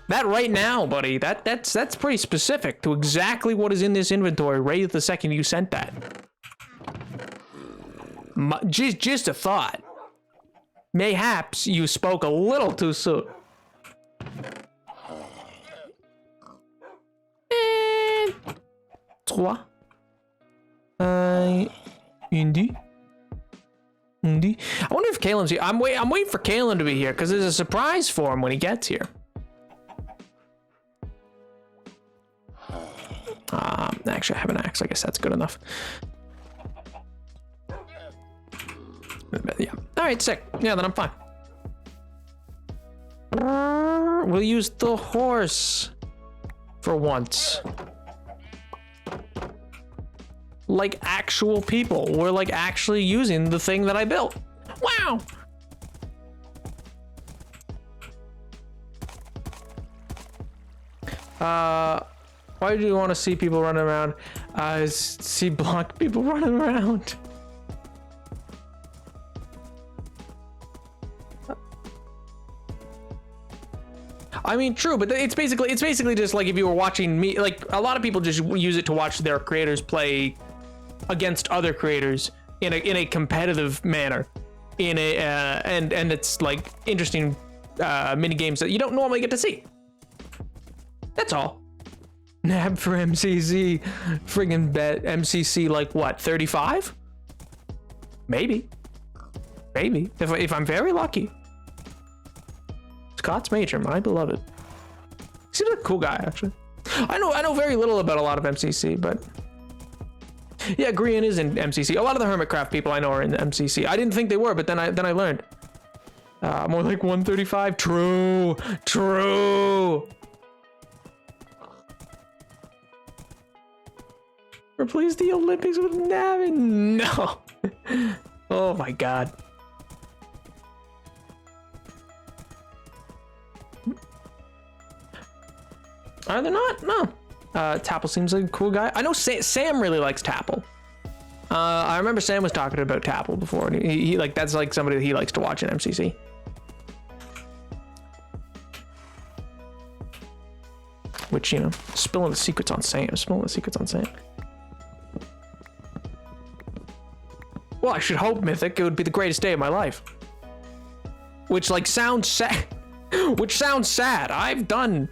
Speaker 1: That right now, buddy, that's pretty specific to exactly what is in this inventory right at the second you sent that. Just a thought. Mayhaps you spoke a little too soon. And 3. Indy. I wonder if Kalen's here. I'm waiting for Kalen to be here because there's a surprise for him when he gets here. Actually, I have an axe. I guess that's good enough. Yeah. All right, sick. Yeah, then I'm fine. We'll use the horse for once. Like actual people. We're like actually using the thing that I built. Wow. Why do you want to see people running around? See blocked people running around. I mean, true, but it's basically just like if you were watching me. Like a lot of people just use it to watch their creators play against other creators in a competitive manner. And it's like interesting mini games that you don't normally get to see. That's all. Nab for MCC, friggin' bet MCC like what, 35? Maybe if I'm very lucky. Scott's Major, my beloved. Seems like a cool guy actually. I know very little about a lot of MCC, but yeah, Grian is in MCC. A lot of the Hermitcraft people I know are in the MCC. I didn't think they were, but then I learned. More like 135. True. Replace the Olympics with Navin. No. Oh my god. Are they not? No. Tapple seems like a cool guy. I know Sam really likes Tapple. I remember Sam was talking about Tapple before, and he like that's like somebody that he likes to watch in MCC. Which, you know, spilling the secrets on Sam. Well, I should hope, Mythic, it would be the greatest day of my life. Which like sounds sad. Which sounds sad. I've done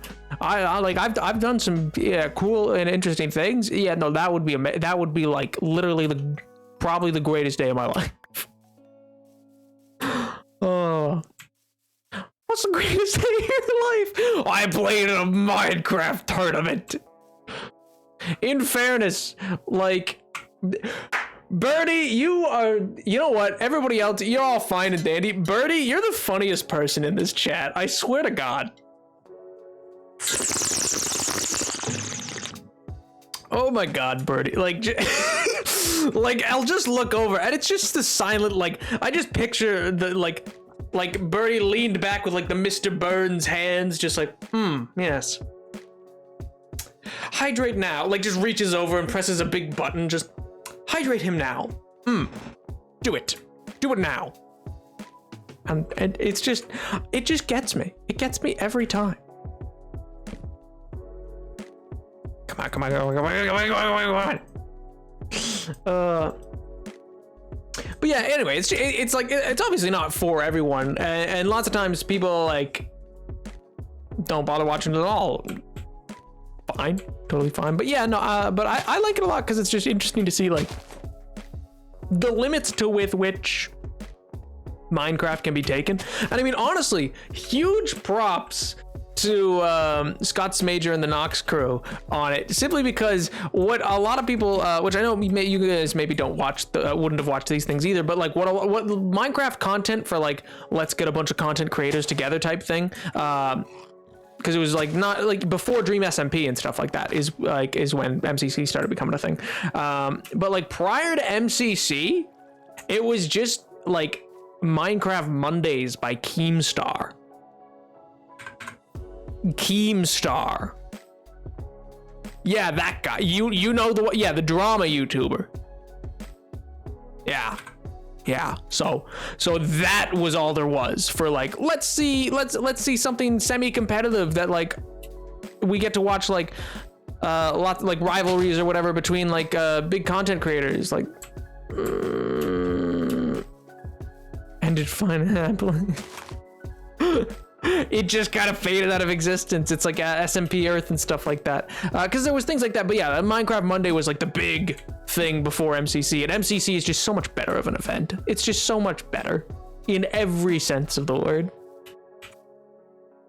Speaker 1: some cool and interesting things. Yeah, no, that would be like literally probably the greatest day of my life. Oh. What's the greatest day of your life? I played in a Minecraft tournament. In fairness, like Birdie, you know what? Everybody else, you're all fine and dandy. Birdie, you're the funniest person in this chat. I swear to God. Oh my God, Birdie. Like, like I'll just look over and it's just the silent, like, I just picture the, like Birdie leaned back with like the Mr. Burns hands, just like, yes. Hydrate now. Like just reaches over and presses a big button, just Hydrate him now. Do it. Do it now. And it just gets me. It gets me every time. Come on. But yeah, anyway, it's like, it's obviously not for everyone. And lots of times people like don't bother watching it at all. Fine, totally fine. But yeah, no, but I like it a lot because it's just interesting to see like the limits to with which Minecraft can be taken. And I mean, honestly, huge props to Scott Smager and the Nox crew on it, simply because what a lot of people, which I know you guys maybe don't watch, wouldn't have watched these things either, but like what Minecraft content for like, let's get a bunch of content creators together type thing, because it was like not like before Dream SMP and stuff like that is when MCC started becoming a thing. But like prior to MCC, it was just like Minecraft Mondays by Keemstar. Yeah, that guy. You know the drama YouTuber. Yeah. So that was all there was for like, let's see something semi-competitive that like we get to watch like lots like rivalries or whatever between like big content creators like ended fine happily. It just kind of faded out of existence. It's like SMP Earth and stuff like that. Because there was things like that. But yeah, Minecraft Monday was like the big thing before MCC. And MCC is just so much better of an event. It's just so much better in every sense of the word.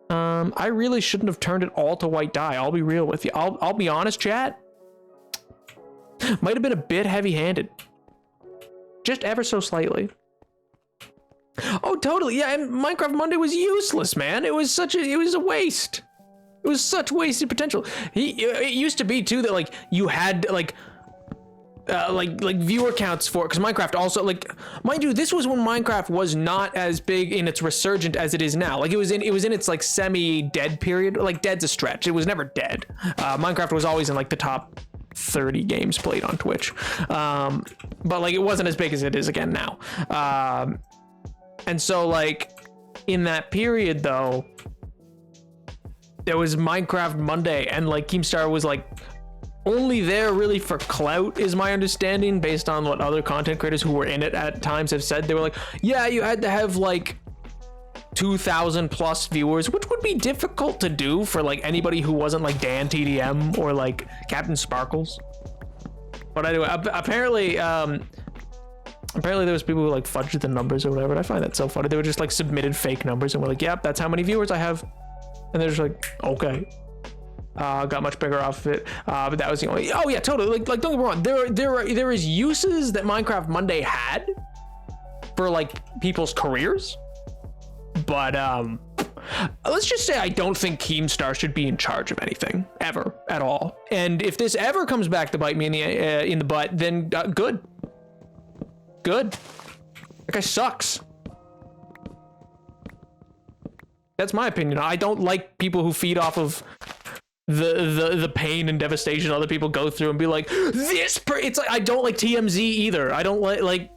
Speaker 1: I really shouldn't have turned it all to white dye. I'll be real with you. I'll be honest, chat. Might have been a bit heavy-handed. Just ever so slightly. Oh, totally. Yeah, and Minecraft Monday was useless, man. It was a waste. It was such wasted potential. It used to be too that like you had like viewer counts for, because Minecraft also, like, mind you, this was when Minecraft was not as big in its resurgent as it is now. Like it was in its like semi-dead period. Like dead's a stretch. It was never dead. Minecraft was always in like the top 30 games played on Twitch. But like it wasn't as big as it is again now. And so like in that period though, there was Minecraft Monday, and like Keemstar was like only there really for clout, is my understanding, based on what other content creators who were in it at times have said. They were like, yeah, you had to have like 2,000 plus viewers, which would be difficult to do for like anybody who wasn't like Dan TDM or like Captain Sparkles. But anyway, apparently there was people who like fudged the numbers or whatever, and I find that so funny. They were just like submitted fake numbers and were like, yep, that's how many viewers I have. And they're just like, okay. Got much bigger off of it. But that was the only, oh yeah, totally. Like don't get me wrong. There is uses that Minecraft Monday had for like people's careers. But let's just say I don't think Keemstar should be in charge of anything ever at all. And if this ever comes back to bite me in the butt, then good. That guy sucks. That's my opinion. I don't like people who feed off of the pain and devastation other people go through and be like, it's like, I don't like TMZ either. I don't like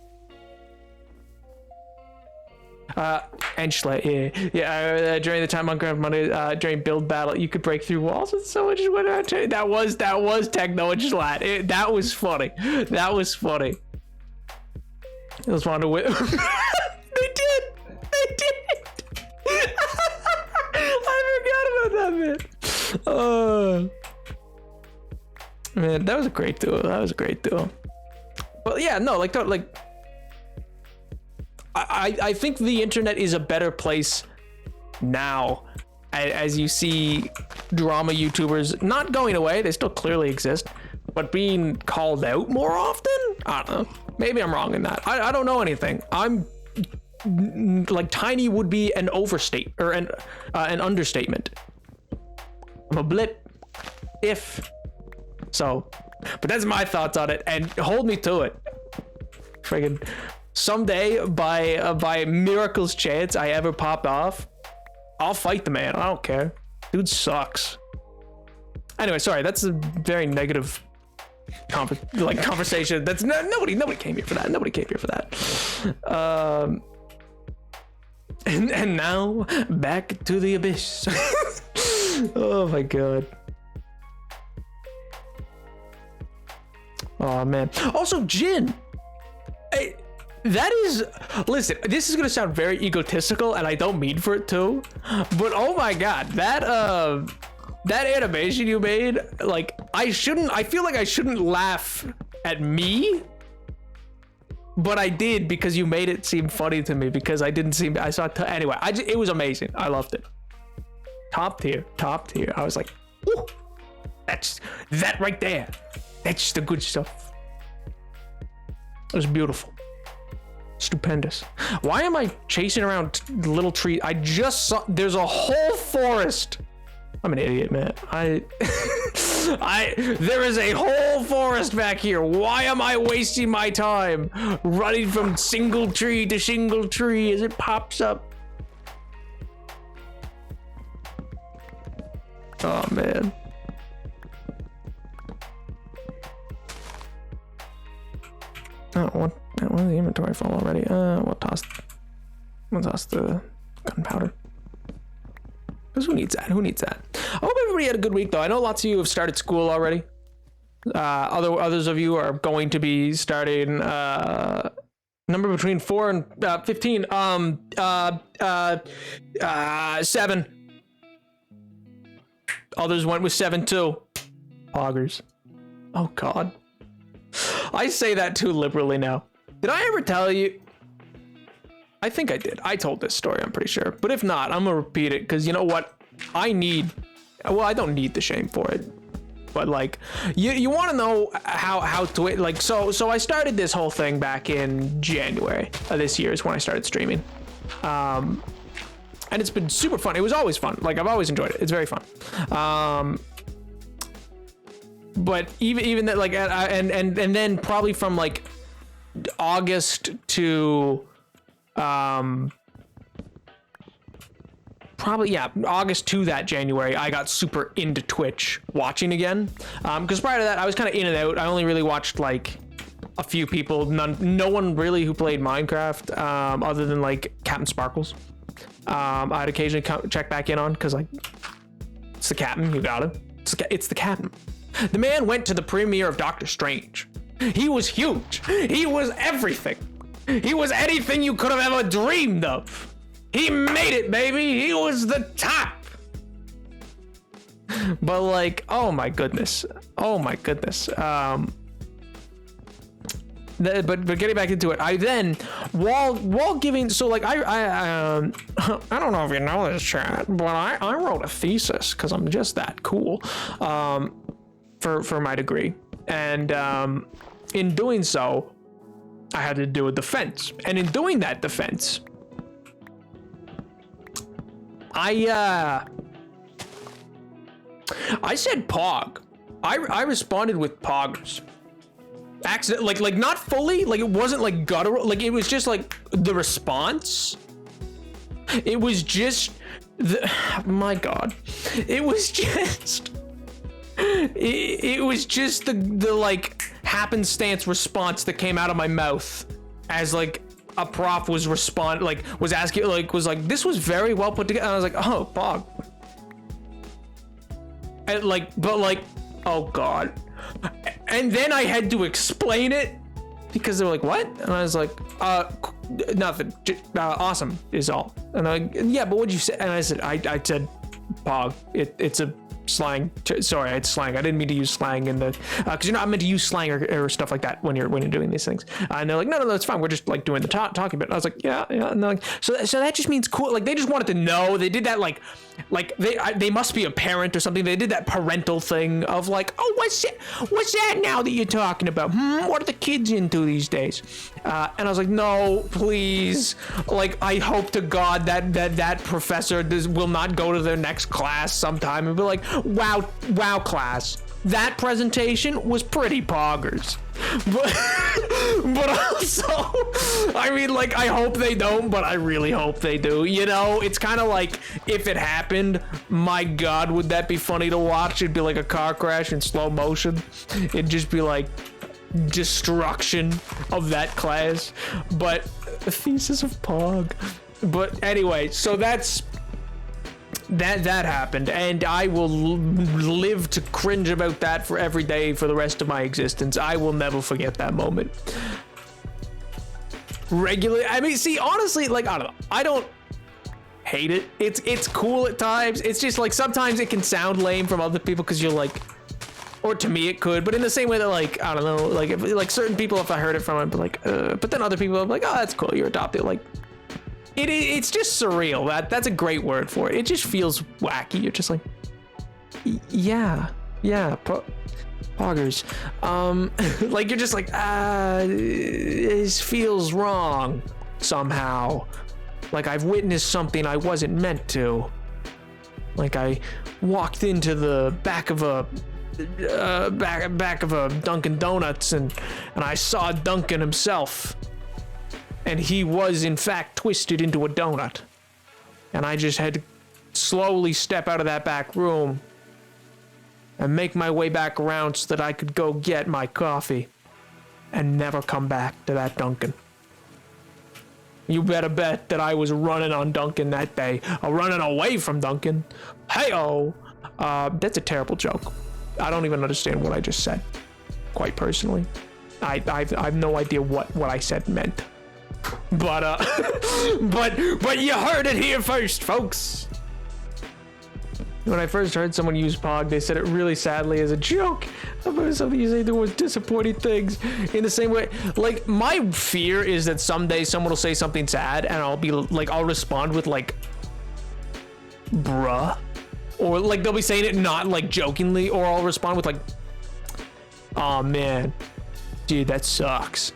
Speaker 1: Enschle, yeah. During the time on Minecraft Monday, during build battle, you could break through walls with so much. That was Techno and Schlatt. That was funny. I just wanted to win. They did. I forgot about that, man. That was a great duo. But yeah, no, like I think the internet is a better place now, as you see drama YouTubers not going away. They still clearly exist, but being called out more often. I don't know. Maybe I'm wrong in that. I don't know anything. I'm like, tiny would be an overstate or an understatement. I'm a blip, if so. But that's my thoughts on it, and hold me to it. Friggin' someday, by miracle's chance, I ever pop off, I'll fight the man. I don't care. Dude sucks. Anyway, sorry, that's a very negative conversation. That's nobody came here for that. Nobody came here for that. And now back to the abyss. Oh my god. Oh man. Also, Jin. That is, listen, this is gonna sound very egotistical, and I don't mean for it to, but oh my god, that animation you made, like, I feel like I shouldn't laugh at me, but I did because you made it seem funny to me, because I saw it, anyway, it was amazing. I loved it. Top tier. I was like, ooh, that right there. That's the good stuff. It was beautiful. Stupendous. Why am I chasing around little trees? I just saw there's a whole forest. I'm an idiot, man. There is a whole forest back here. Why am I wasting my time running from single tree to single tree as it pops up? Oh man. Oh, what was the inventory full already? We'll toss the gunpowder. Because who needs that? I hope everybody had a good week, though. I know lots of you have started school already. Others of you are going to be starting number between 4 and 15. 7. Others went with 7 too. Poggers. Oh God. I say that too liberally now. Did I ever tell you? I think I did. I told this story, I'm pretty sure. But if not, I'm gonna repeat it, because you know what? I don't need the shame for it. But like, you want to know how to, like, so I started this whole thing back in January of this year is when I started streaming. And it's been super fun. It was always fun. Like, I've always enjoyed it. It's very fun. But even that, like, and then probably from like August to August to that January, I got super into Twitch watching again. Because prior to that, I was kind of in and out. I only really watched like a few people. No one really who played Minecraft, other than like Captain Sparkles. I'd occasionally check back in on, because like, it's the captain. You got it. It's the captain. The man went to the premiere of Doctor Strange. He was huge. He was everything. He was anything you could have ever dreamed of. He made it, baby. He was the top. But like, oh my goodness. But getting back into it, I then, while giving, so like, I don't know if you know this, chat, but I wrote a thesis, because I'm just that cool, for my degree. And in doing so, I had to do a defense. And in doing that defense, I said pog. I responded with poggers. Accident, like not fully, like it wasn't like guttural, like it was just like the response. It was just my God. It was just the like happenstance response that came out of my mouth as like a prof was asking, like, was like, this was very well put together. And I was like, oh, pog. And like, but like, oh God. And then I had to explain it, because they were like, what? And I was like, nothing. Awesome is all. And I'm like, yeah, but what'd you say? And I said, I said pog. It's a slang. Sorry, it's slang. I didn't mean to use slang in the, because you're not meant to use slang or stuff like that when you're doing these things. And they're like, no, it's fine. We're just like doing the talking bit. And I was like, yeah. And they're like, so that just means cool. Like, they just wanted to know. They did that like they must be a parent or something. They did that parental thing of like, oh, what's that now that you're talking about? What are the kids into these days? And I was like, no, please. Like, I hope to God that professor will not go to their next class sometime and be like, wow, class. that presentation was pretty poggers. But also, I mean, like, I hope they don't, but I really hope they do. You know, it's kind of like, if it happened, my God, would that be funny to watch? It'd be like a car crash in slow motion. It'd just be like destruction of that class. But the thesis of Pog. But anyway, so that happened, and I will live to cringe about that for every day for the rest of my existence. I will never forget that moment. Regularly, I mean, see, honestly, like, I don't know, I don't hate it. It's cool at times. It's just like sometimes it can sound lame from other people because you're like, or to me it could, but in the same way that, like, I don't know, like, if, like, certain people, if I heard it from them, but like, but then other people are like, oh, that's cool, you're adopted. Like, it's just surreal. That's a great word for it. It just feels wacky. You're just like, yeah, poggers. Like, you're just like, this feels wrong somehow. Like, I've witnessed something I wasn't meant to. Like, I walked into the back of a Dunkin' Donuts and I saw Dunkin' himself. And he was, in fact, twisted into a donut. And I just had to slowly step out of that back room and make my way back around so that I could go get my coffee and never come back to that Dunkin'. You better bet that I was running on Dunkin' that day, or running away from Dunkin'. Hey-oh! That's a terrible joke. I don't even understand what I just said, quite personally. I've no idea what I said meant. But but you heard it here first, folks. When I first heard someone use Pog, they said it really sadly as a joke about something you say there was disappointing things. In the same way, like, my fear is that someday someone will say something sad and I'll be like, I'll respond with like, bruh, or like they'll be saying it not like jokingly, or I'll respond with like, oh man, dude, that sucks.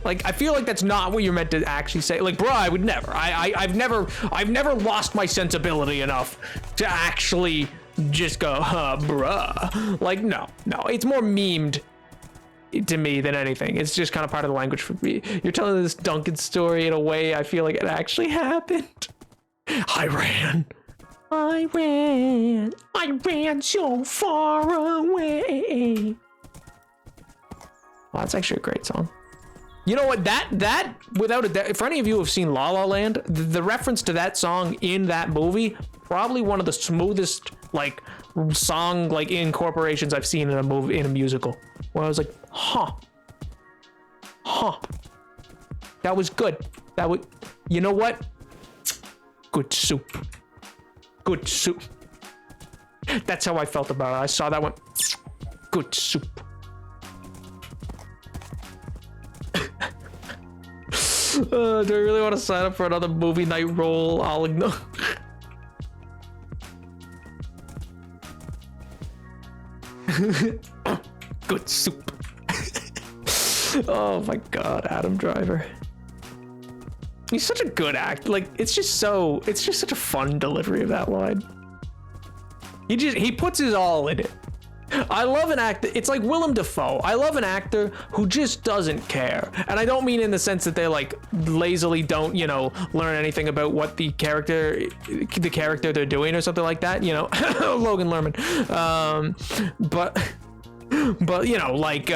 Speaker 1: Like, I feel like that's not what you're meant to actually say. Like, bruh, I would never. I've never lost my sensibility enough to actually just go, bruh. Like, no. It's more memed to me than anything. It's just kind of part of the language for me. You're telling this Dunkin' story in a way I feel like it actually happened. I ran so far away. Well, that's actually a great song. You know what, that without a doubt, for any of you who have seen La La Land, the reference to that song in that movie, probably one of the smoothest like song like incorporations I've seen in a movie, in a musical. Where I was like, huh, that was good. That would, you know what? Good soup. That's how I felt about it. I saw that one. Good soup. Do I really want to sign up for another movie night role? I'll ignore. Good soup. Oh my God, Adam Driver. He's such a good act. Like, it's just such a fun delivery of that line. He puts his all in it. I love an actor. It's like Willem Dafoe. I love an actor who just doesn't care. And I don't mean in the sense that they like lazily don't, you know, learn anything about what the character they're doing or something like that, you know. Logan Lerman. But you know, like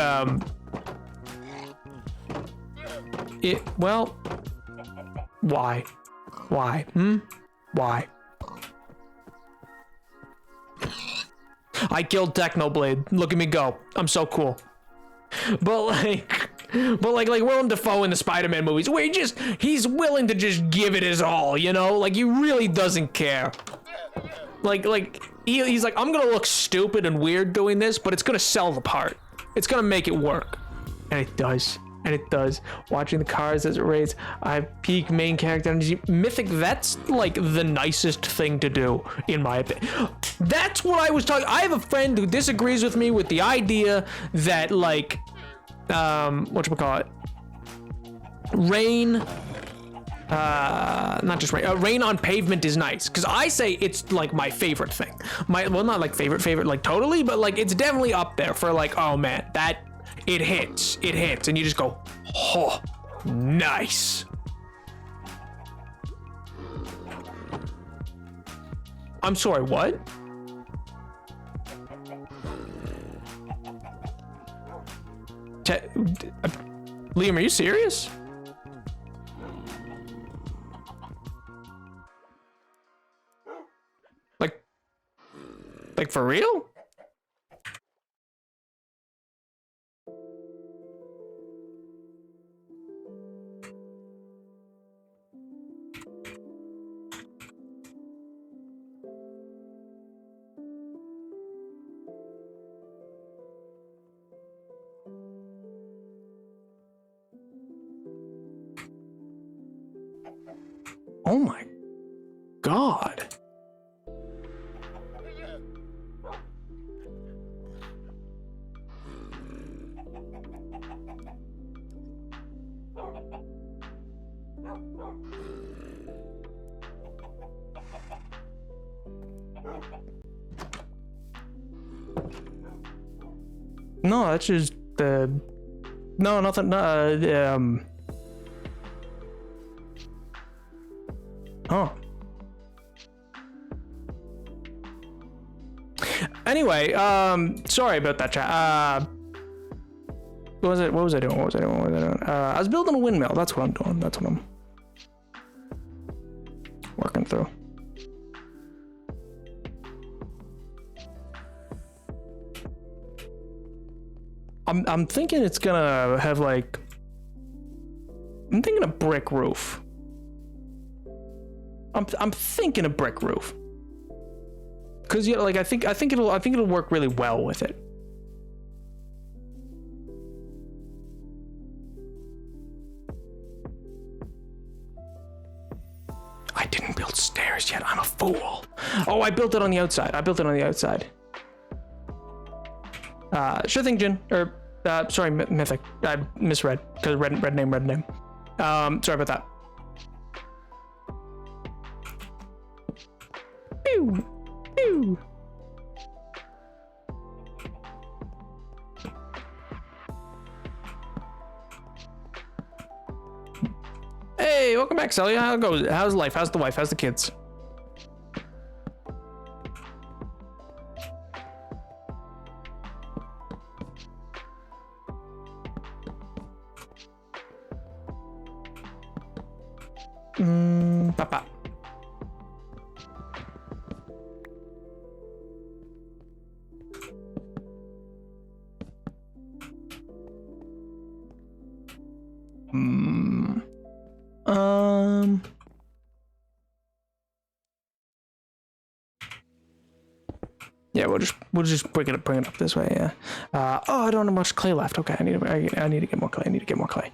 Speaker 1: well, why? Why? I killed Technoblade. Look at me go. I'm so cool. But like Willem Dafoe in the Spider-Man movies, where he's willing to just give it his all, you know? Like, he really doesn't care. Like he's like, I'm gonna look stupid and weird doing this, but it's gonna sell the part. It's gonna make it work. And it does. And it does. Watching the cars as it races, I have peak main character energy. Mythic, that's like the nicest thing to do, in my opinion. That's what I was talking. I have a friend who disagrees with me with the idea that, like, whatchamacallit, Rain, not just rain. Rain on pavement is nice because I say it's like my favorite thing. Well, not like favorite, like totally, but like it's definitely up there for like, oh man, that it hits, and you just go, oh, nice. I'm sorry, what? Liam, are you serious? Like for real? Oh my God. No, that's just no, nothing. Oh. Anyway, sorry about that, chat. What was it? What was I doing? I was building a windmill. That's what I'm doing. That's what I'm working through. I'm thinking it's gonna have like, I'm thinking a brick roof. I'm thinking a brick roof. Cause you know, like I think it'll work really well with it. I didn't build stairs yet. I'm a fool. Oh, I built it on the outside. Sure thing, Jin. Or sorry, Mythic. I misread because red name. Sorry about that. Pew, pew. Hey, welcome back, Celia. How it goes? How's life? How's the wife? How's the kids? Papa. Yeah, we'll just bring it up this way. Yeah. Oh, I don't have much clay left. Okay, I need to get more clay.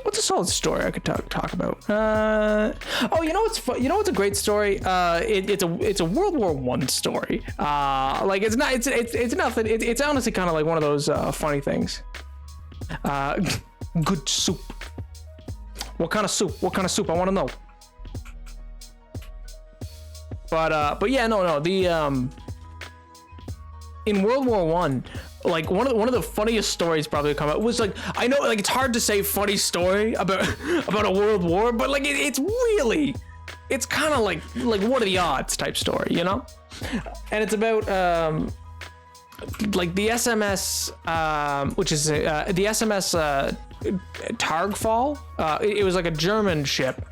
Speaker 1: What's a solid story I could talk about? Oh, you know what's fun? You know what's a great story? It's a World War I story. Like it's nothing. It's honestly kind of like one of those funny things. Good soup. What kind of soup? I want to know. But yeah, no. The in World War I, like one of the funniest stories probably to come out was like, I know like it's hard to say funny story about a world war, but like it's kind of like what are the odds type story, you know? And it's about like the SMS which is the SMS Targfall. It was like a German ship.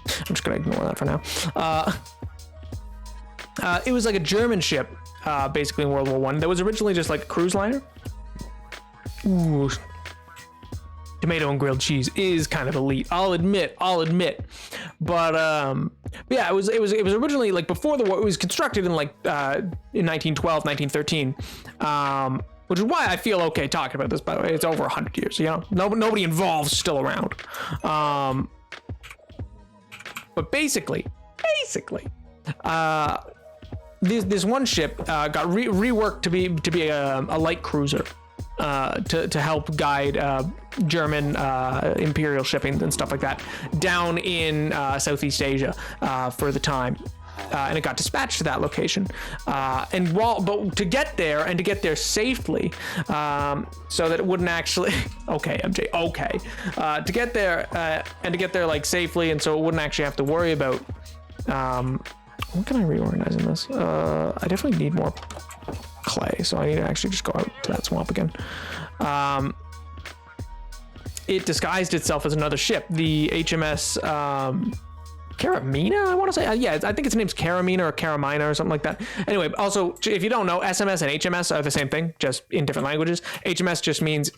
Speaker 1: I'm just gonna ignore that for now. It was like a German ship, basically in World War I. That was originally just like a cruise liner. Ooh, tomato and grilled cheese is kind of elite. I'll admit. But yeah, it was originally like before the war. It was constructed in like in 1912, 1913. Which is why I feel okay talking about this. By the way, it's over 100 years. You know, nobody involved still around. But basically, this one ship got reworked to be a light cruiser. to help guide German imperial shipping and stuff like that down in Southeast Asia for the time. And it got dispatched to that location. But to get there safely, so that it wouldn't actually, okay, MJ, okay, to get there like safely, and so it wouldn't actually have to worry about, what can I reorganize in this? I definitely need more clay, so I need to actually just go out to that swamp again. It disguised itself as another ship, the HMS, Karamina, I want to say. Yeah, I think its name's Karamina or Karamina or something like that. Anyway, also, if you don't know, SMS and HMS are the same thing, just in different languages. HMS just means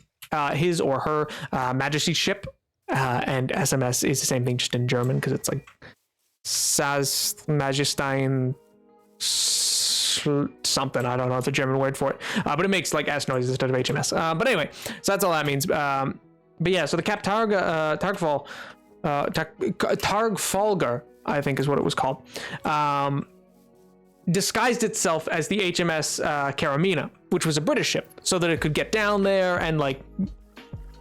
Speaker 1: his or her Majesty's ship, and SMS is the same thing, just in German, because it's like Sas Majestein something. I don't know. It's a German word for it, but it makes like S noises instead of HMS. But anyway, so that's all that means. But yeah, so the Cap Targfall. Targfalgar, I think is what it was called, disguised itself as the HMS Karamina, which was a British ship, so that it could get down there and like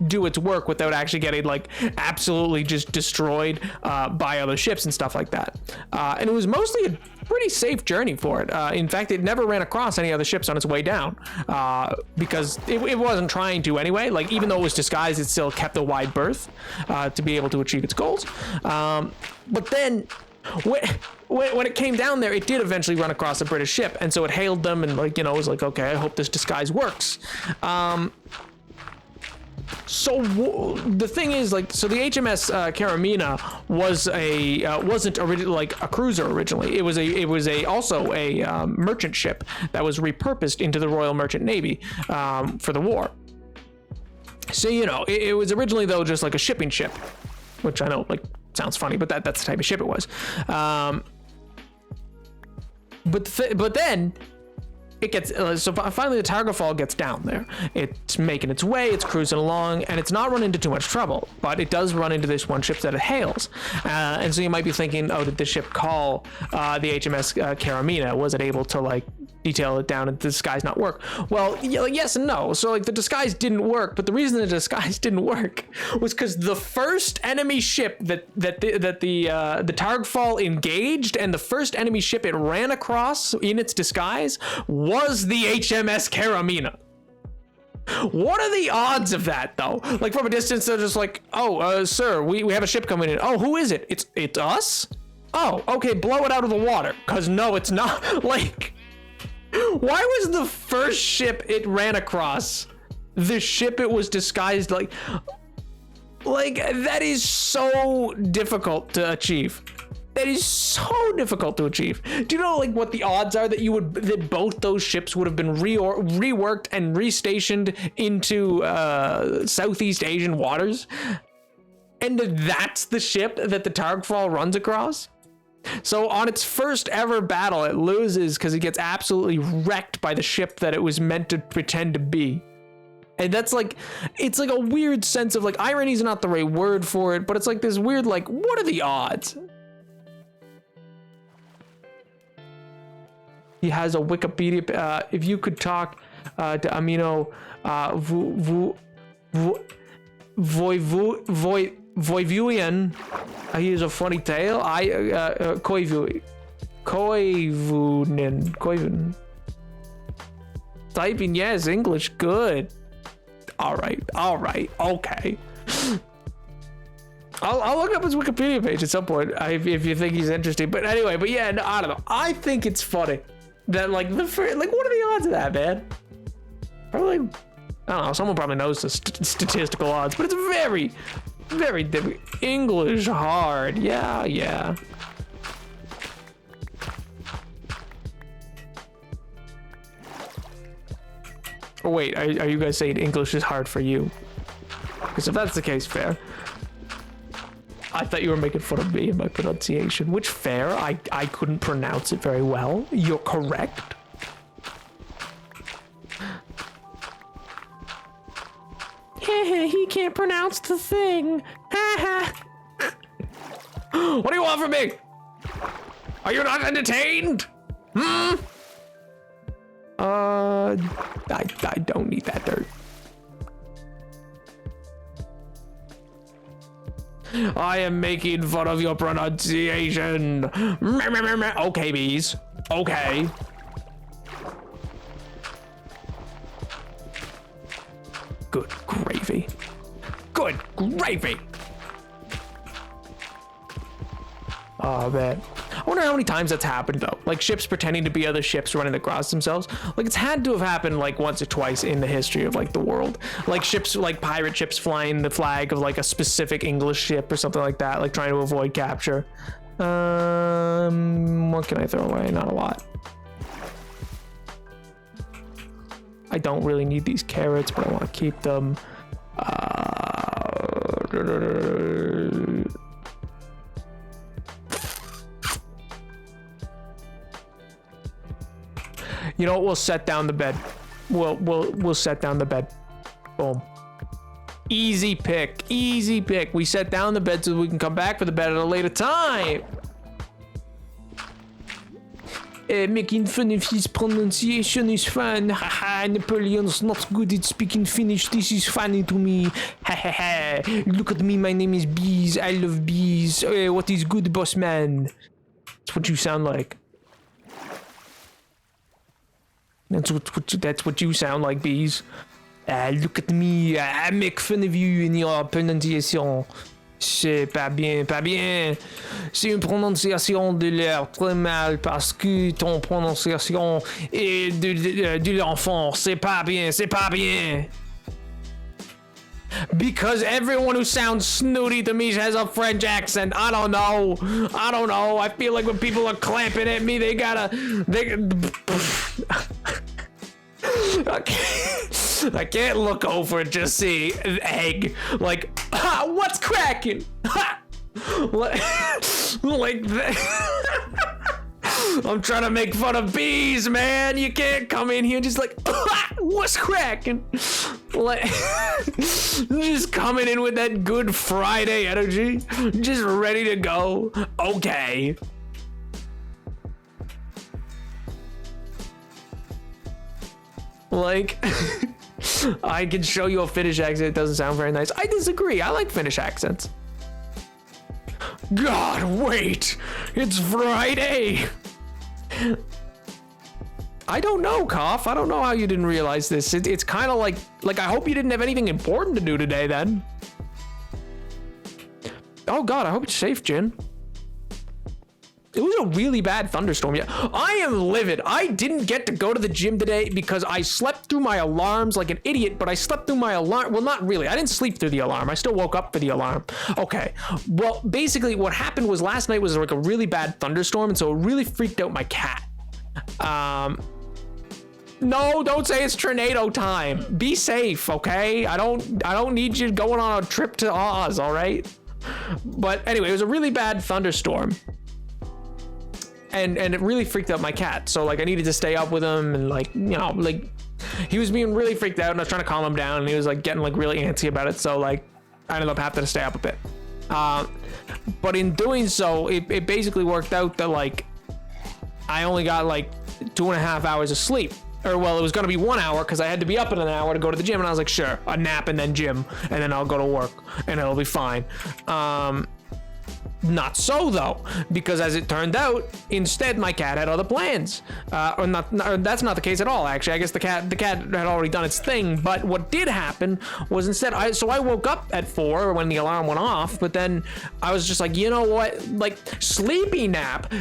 Speaker 1: do its work without actually getting like absolutely just destroyed by other ships and stuff like that. And it was mostly a pretty safe journey for it. In fact, it never ran across any other ships on its way down, because it wasn't trying to anyway. Like, even though it was disguised, it still kept a wide berth to be able to achieve its goals. But then when it came down there, it did eventually run across a British ship, and so it hailed them and, like, you know, was like, okay, I hope this disguise works. So the thing is, like, so the HMS Karamina was wasn't originally like a cruiser originally. It was also a merchant ship that was repurposed into the Royal Merchant Navy for the war. So, you know, it was originally, though, just like a shipping ship, which I know, like, sounds funny, but that's the type of ship it was. But then it gets so finally the Targfall gets down there. It's making its way, it's cruising along, and it's not run into too much trouble, but it does run into this one ship that it hails. And so you might be thinking, oh, did the ship call the HMS Karamina? Was it able to, like, detail it down and the disguise not work? Well, yes and no. So, like, the disguise didn't work, but the reason the disguise didn't work was because the first enemy ship that the Targfall engaged, and the first enemy ship it ran across in its disguise, was the HMS Karamina. What are the odds of that, though? Like, from a distance, they're just like, oh, sir, we have a ship coming in. Oh, who is it? It's us? Oh, okay, blow it out of the water. Because no, it's not. Like, why was the first ship it ran across the ship it was disguised like that is so difficult to achieve. That is so difficult to achieve. Do you know, like, what the odds are that both those ships would have been reworked and restationed into Southeast Asian waters? And that's the ship that the Targfall runs across? So on its first ever battle, it loses because it gets absolutely wrecked by the ship that it was meant to pretend to be. And that's like, it's like a weird sense of, like, irony is not the right word for it, but it's like this weird, like, what are the odds? He has a Wikipedia, if you could talk to Amino Voivuyan, he has a funny tale. Koivunen. Typing, yes, English, good. All right, okay. I'll look up his Wikipedia page at some point if you think he's interesting. But anyway, yeah, no, I don't know. I think it's funny that, like, what are the odds of that, man? Probably, I don't know. Someone probably knows the statistical odds, but it's very, very difficult. English hard, yeah. Oh wait, are you guys saying English is hard for you? Because if that's the case, fair. I thought you were making fun of me and my pronunciation, which fair, I couldn't pronounce it very well. You're correct. He can't pronounce the thing. What do you want from me? Are you not entertained? I don't need that dirt. I am making fun of your pronunciation. Okay, bees. Okay. Good gravy. Good gravy. Oh, man. I wonder how many times that's happened, though. Like, ships pretending to be other ships running across themselves. Like, it's had to have happened, like, once or twice in the history of, like, the world. Like, ships, like, pirate ships flying the flag of, like, a specific English ship or something like that. Like, trying to avoid capture. What can I throw away? Not a lot. I don't really need these carrots, but I want to keep them. You know what? We'll set down the bed. We'll set down the bed. Boom. Easy pick. Easy pick. We set down the bed so we can come back for the bed at a later time. Making fun of his pronunciation is fun. Haha, Napoleon's not good at speaking Finnish. This is funny to me. Hahaha. Look at me, my name is Bees. I love bees. What is good, boss man? That's what you sound like. That's what you sound like, Bees. Look at me. I make fun of you and your pronunciation. C'est pas bien, pas bien. C'est une prononciation de l'air très mal parce que ton prononciation est de l'enfant. C'est pas bien, c'est pas bien. Because everyone who sounds snooty to me has a French accent. I don't know. I don't know. I feel like when people are clamping at me, they I can't look over and just see an egg. Like, what's cracking? Like that. I'm trying to make fun of bees, man. You can't come in here just like, what's cracking? Like, just coming in with that Good Friday energy, just ready to go. Okay. Like, I can show you a Finnish accent. It doesn't sound very nice. I disagree. I like Finnish accents. God, wait. It's Friday. I don't know, Koff. I don't know how you didn't realize this. It's kind of like I hope you didn't have anything important to do today then. Oh God, I hope it's safe, Jin. It was a really bad thunderstorm. Yeah, I am livid. I didn't get to go to the gym today because I slept through my alarms like an idiot, but I slept through my alarm. Well, not really. I didn't sleep through the alarm. I still woke up for the alarm. Okay. Well, basically what happened was last night was like a really bad thunderstorm, and so it really freaked out my cat. No, don't say it's tornado time. Be safe, okay? I don't need you going on a trip to Oz, all right? But anyway, it was a really bad thunderstorm. And it really freaked out my cat. So like I needed to stay up with him, and like, you know, like he was being really freaked out, and I was trying to calm him down, and he was like getting like really antsy about it. So like I ended up having to stay up a bit. But in doing so, it basically worked out that like I only got like 2.5 hours of sleep. Or well, it was gonna be 1 hour because I had to be up in an hour to go to the gym, and I was like, sure, a nap and then gym, and then I'll go to work and it'll be fine. Not so though, because as it turned out, instead my cat had other plans. Or that's not the case at all. Actually, I guess the cat had already done its thing. But what did happen was instead, I woke up at 4 when the alarm went off. But then I was just like, you know what? Like Sleepy Nap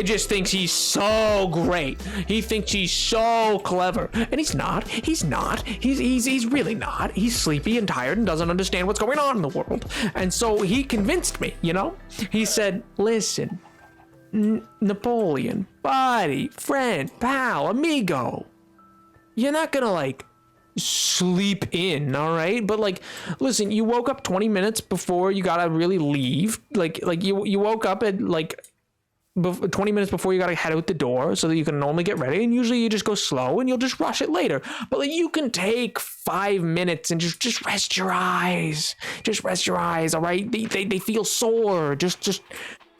Speaker 1: just thinks he's so great. He thinks he's so clever, and he's not. He's not. He's really not. He's sleepy and tired and doesn't understand what's going on in the world. And so he convinced me. You know. He said, listen, Napoleon, buddy, friend, pal, amigo, you're not gonna like sleep in, all right? But like, listen, you woke up 20 minutes before you gotta really leave. Like you woke up at like 20 minutes before you gotta head out the door so that you can normally get ready, and usually you just go slow and you'll just rush it later. But like you can take 5 minutes and just rest your eyes. Just rest your eyes, all right? They feel sore. Just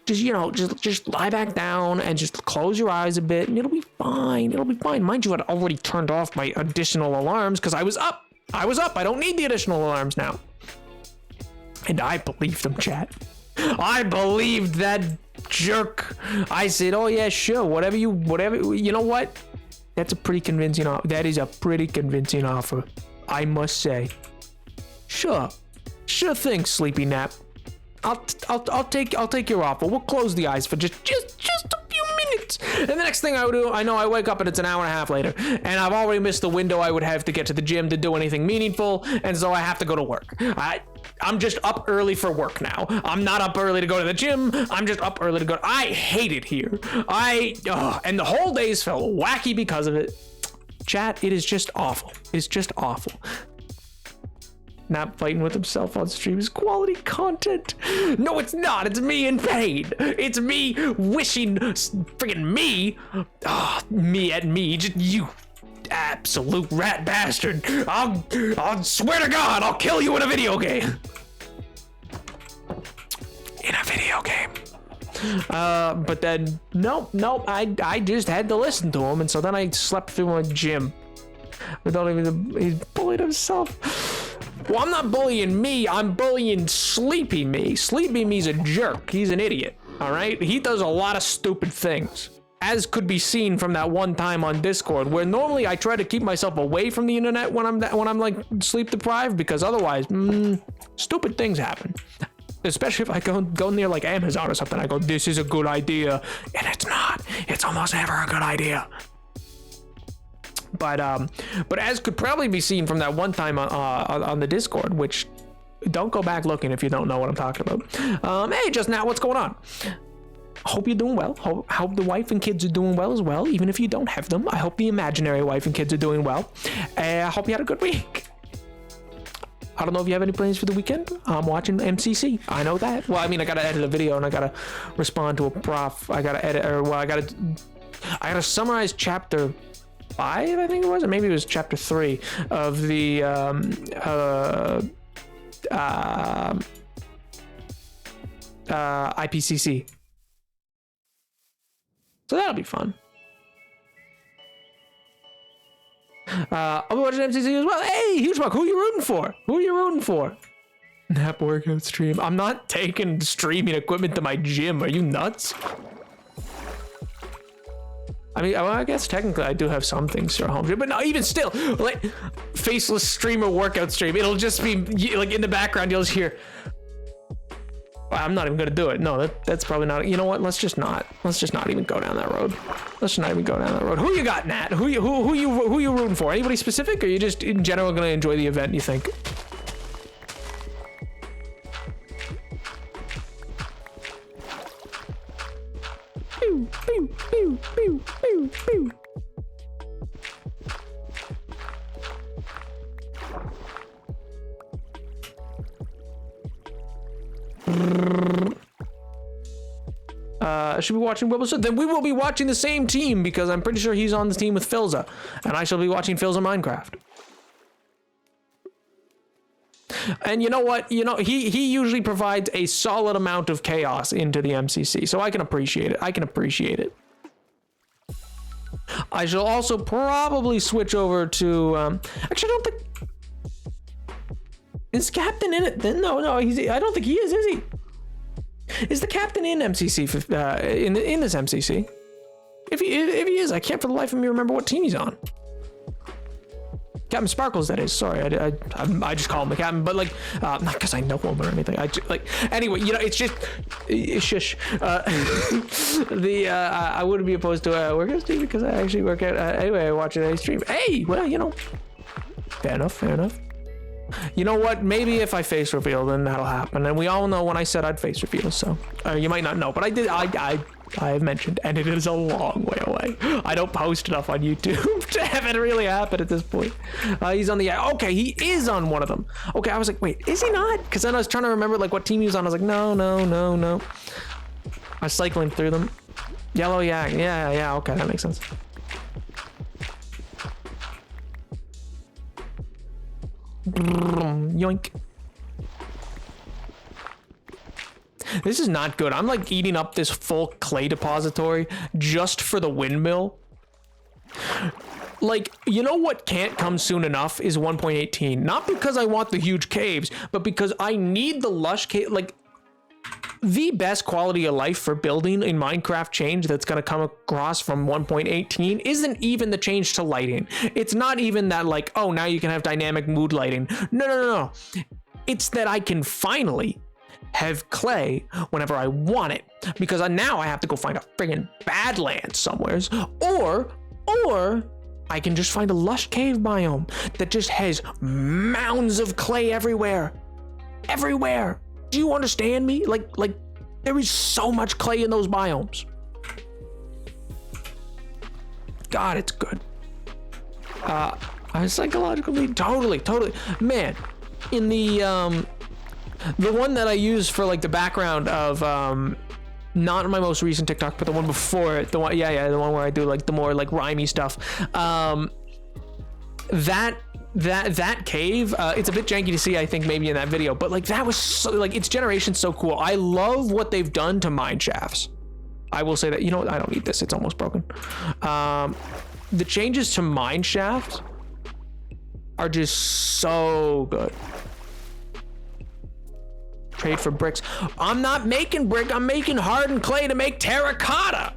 Speaker 1: you know, just lie back down and just close your eyes a bit, and it'll be fine. It'll be fine. Mind you, I'd already turned off my additional alarms because I was up. I don't need the additional alarms now. And I believed him, chat. I believed that jerk. I said, oh yeah, sure, whatever, you know what? That's a pretty convincing offer. That is a pretty convincing offer, I must say. Sure thing, Sleepy Nap. I'll take your offer. We'll close the eyes for just a few minutes. And the next thing I know, I wake up and it's an hour and a half later, and I've already missed the window I would have to get to the gym to do anything meaningful, and so I have to go to work. I'm just up early for work now. I'm not up early to go to the gym. I'm just up early to go. I hate it here. And the whole days felt wacky because of it. Chat, it is just awful. It's just awful. Nap fighting with himself on stream is quality content. No, it's not. It's me in pain. It's me wishing, freaking me. Me at me. Just you, absolute rat bastard. I'll swear to God, I'll kill you in a video game. In a video game. But then nope. I just had to listen to him, and so then I slept through my gym. He bullied himself. Well, I'm not bullying me, I'm bullying Sleepy Me. Sleepy Me's a jerk. He's an idiot, all right? He does a lot of stupid things, as could be seen from that one time on Discord, where normally I try to keep myself away from the internet when I'm like sleep deprived, because otherwise, stupid things happen. Especially if I go near like Amazon or something, I go, this is a good idea, and it's not. It's almost never a good idea. But as could probably be seen from that one time on the Discord, which don't go back looking if you don't know what I'm talking about. Hey, just now, what's going on? Hope you're doing well. Hope the wife and kids are doing well as well, even if you don't have them. I hope the imaginary wife and kids are doing well. I hope you had a good week. I don't know if you have any plans for the weekend. I'm watching MCC. I know that. Well, I mean, I gotta edit a video and I gotta respond to a prof. I gotta edit, or well, I gotta summarize chapter 5, I think it was, or maybe it was chapter 3 of the IPCC. So that'll be fun. I'll be watching MCC as well. Hey, Huge Buck, who are you rooting for? Nap workout stream. I'm not taking streaming equipment to my gym. Are you nuts? I mean, I guess technically I do have some things for home gym, but no, even still, like, faceless streamer workout stream, it'll just be like in the background, you'll just hear, I'm not even gonna do it. No, that's probably not. You know what? Let's just not even go down that road. Who you got, Nat? Who you rooting for? Anybody specific, or are you just in general gonna enjoy the event, you think? Pew, pew, pew, pew, pew, pew. Should be watching Wimbledon. Then we will be watching the same team, because I'm pretty sure he's on the team with Filza, and I shall be watching Filza Minecraft. And you know what? You know, he usually provides a solid amount of chaos into the MCC, so I can appreciate it. I shall also probably switch over to actually, I don't think is Captain in it. No, I don't think he is he? Is the captain in MCC in this MCC? If he is, I can't for the life of me remember what team he's on. Captain Sparkles, that is. Sorry, I just call him the captain, but like, not because I know him or anything. I just, like, anyway, you know, it's just shush. I wouldn't be opposed to a workout stream, because I actually work out. Anyway, I watch a stream. Hey, well, you know, fair enough. You know what? Maybe if I face reveal, then that'll happen. And we all know when I said I'd face reveal, so you might not know, but I did. I have mentioned, and it is a long way away. I don't post enough on YouTube to have it really happen at this point. He's on the, okay, he is on one of them. Okay, I was like, wait, is he not? Because then I was trying to remember like what team he was on. I was like, no. I was cycling through them. Yellow Yak, yeah, okay, that makes sense. Yoink. This is not good. I'm like eating up this full clay depository just for the windmill. Like, you know what can't come soon enough is 1.18. Not because I want the huge caves, but because I need the lush cave. Like, the best quality of life for building in Minecraft change that's going to come across from 1.18 isn't even the change to lighting. It's not even that like, oh, now you can have dynamic mood lighting. No. It's that I can finally have clay whenever I want it, because now I have to go find a friggin' badlands somewheres, or I can just find a lush cave biome that just has mounds of clay everywhere. Do you understand me? Like there is so much clay in those biomes. God, it's good. Psychologically, totally, man. In the one that I use for like the background of not my most recent TikTok, but the one before it, the one where I do like the more like rhymey stuff. That cave, it's a bit janky to see, I think, maybe in that video, but like that was so, like, its generation's so cool. I love what they've done to mine shafts. I will say that, you know what, I don't need this, it's almost broken. The changes to mine shafts are just so good. Trade for bricks. I'm not making brick, I'm making hardened clay to make terracotta.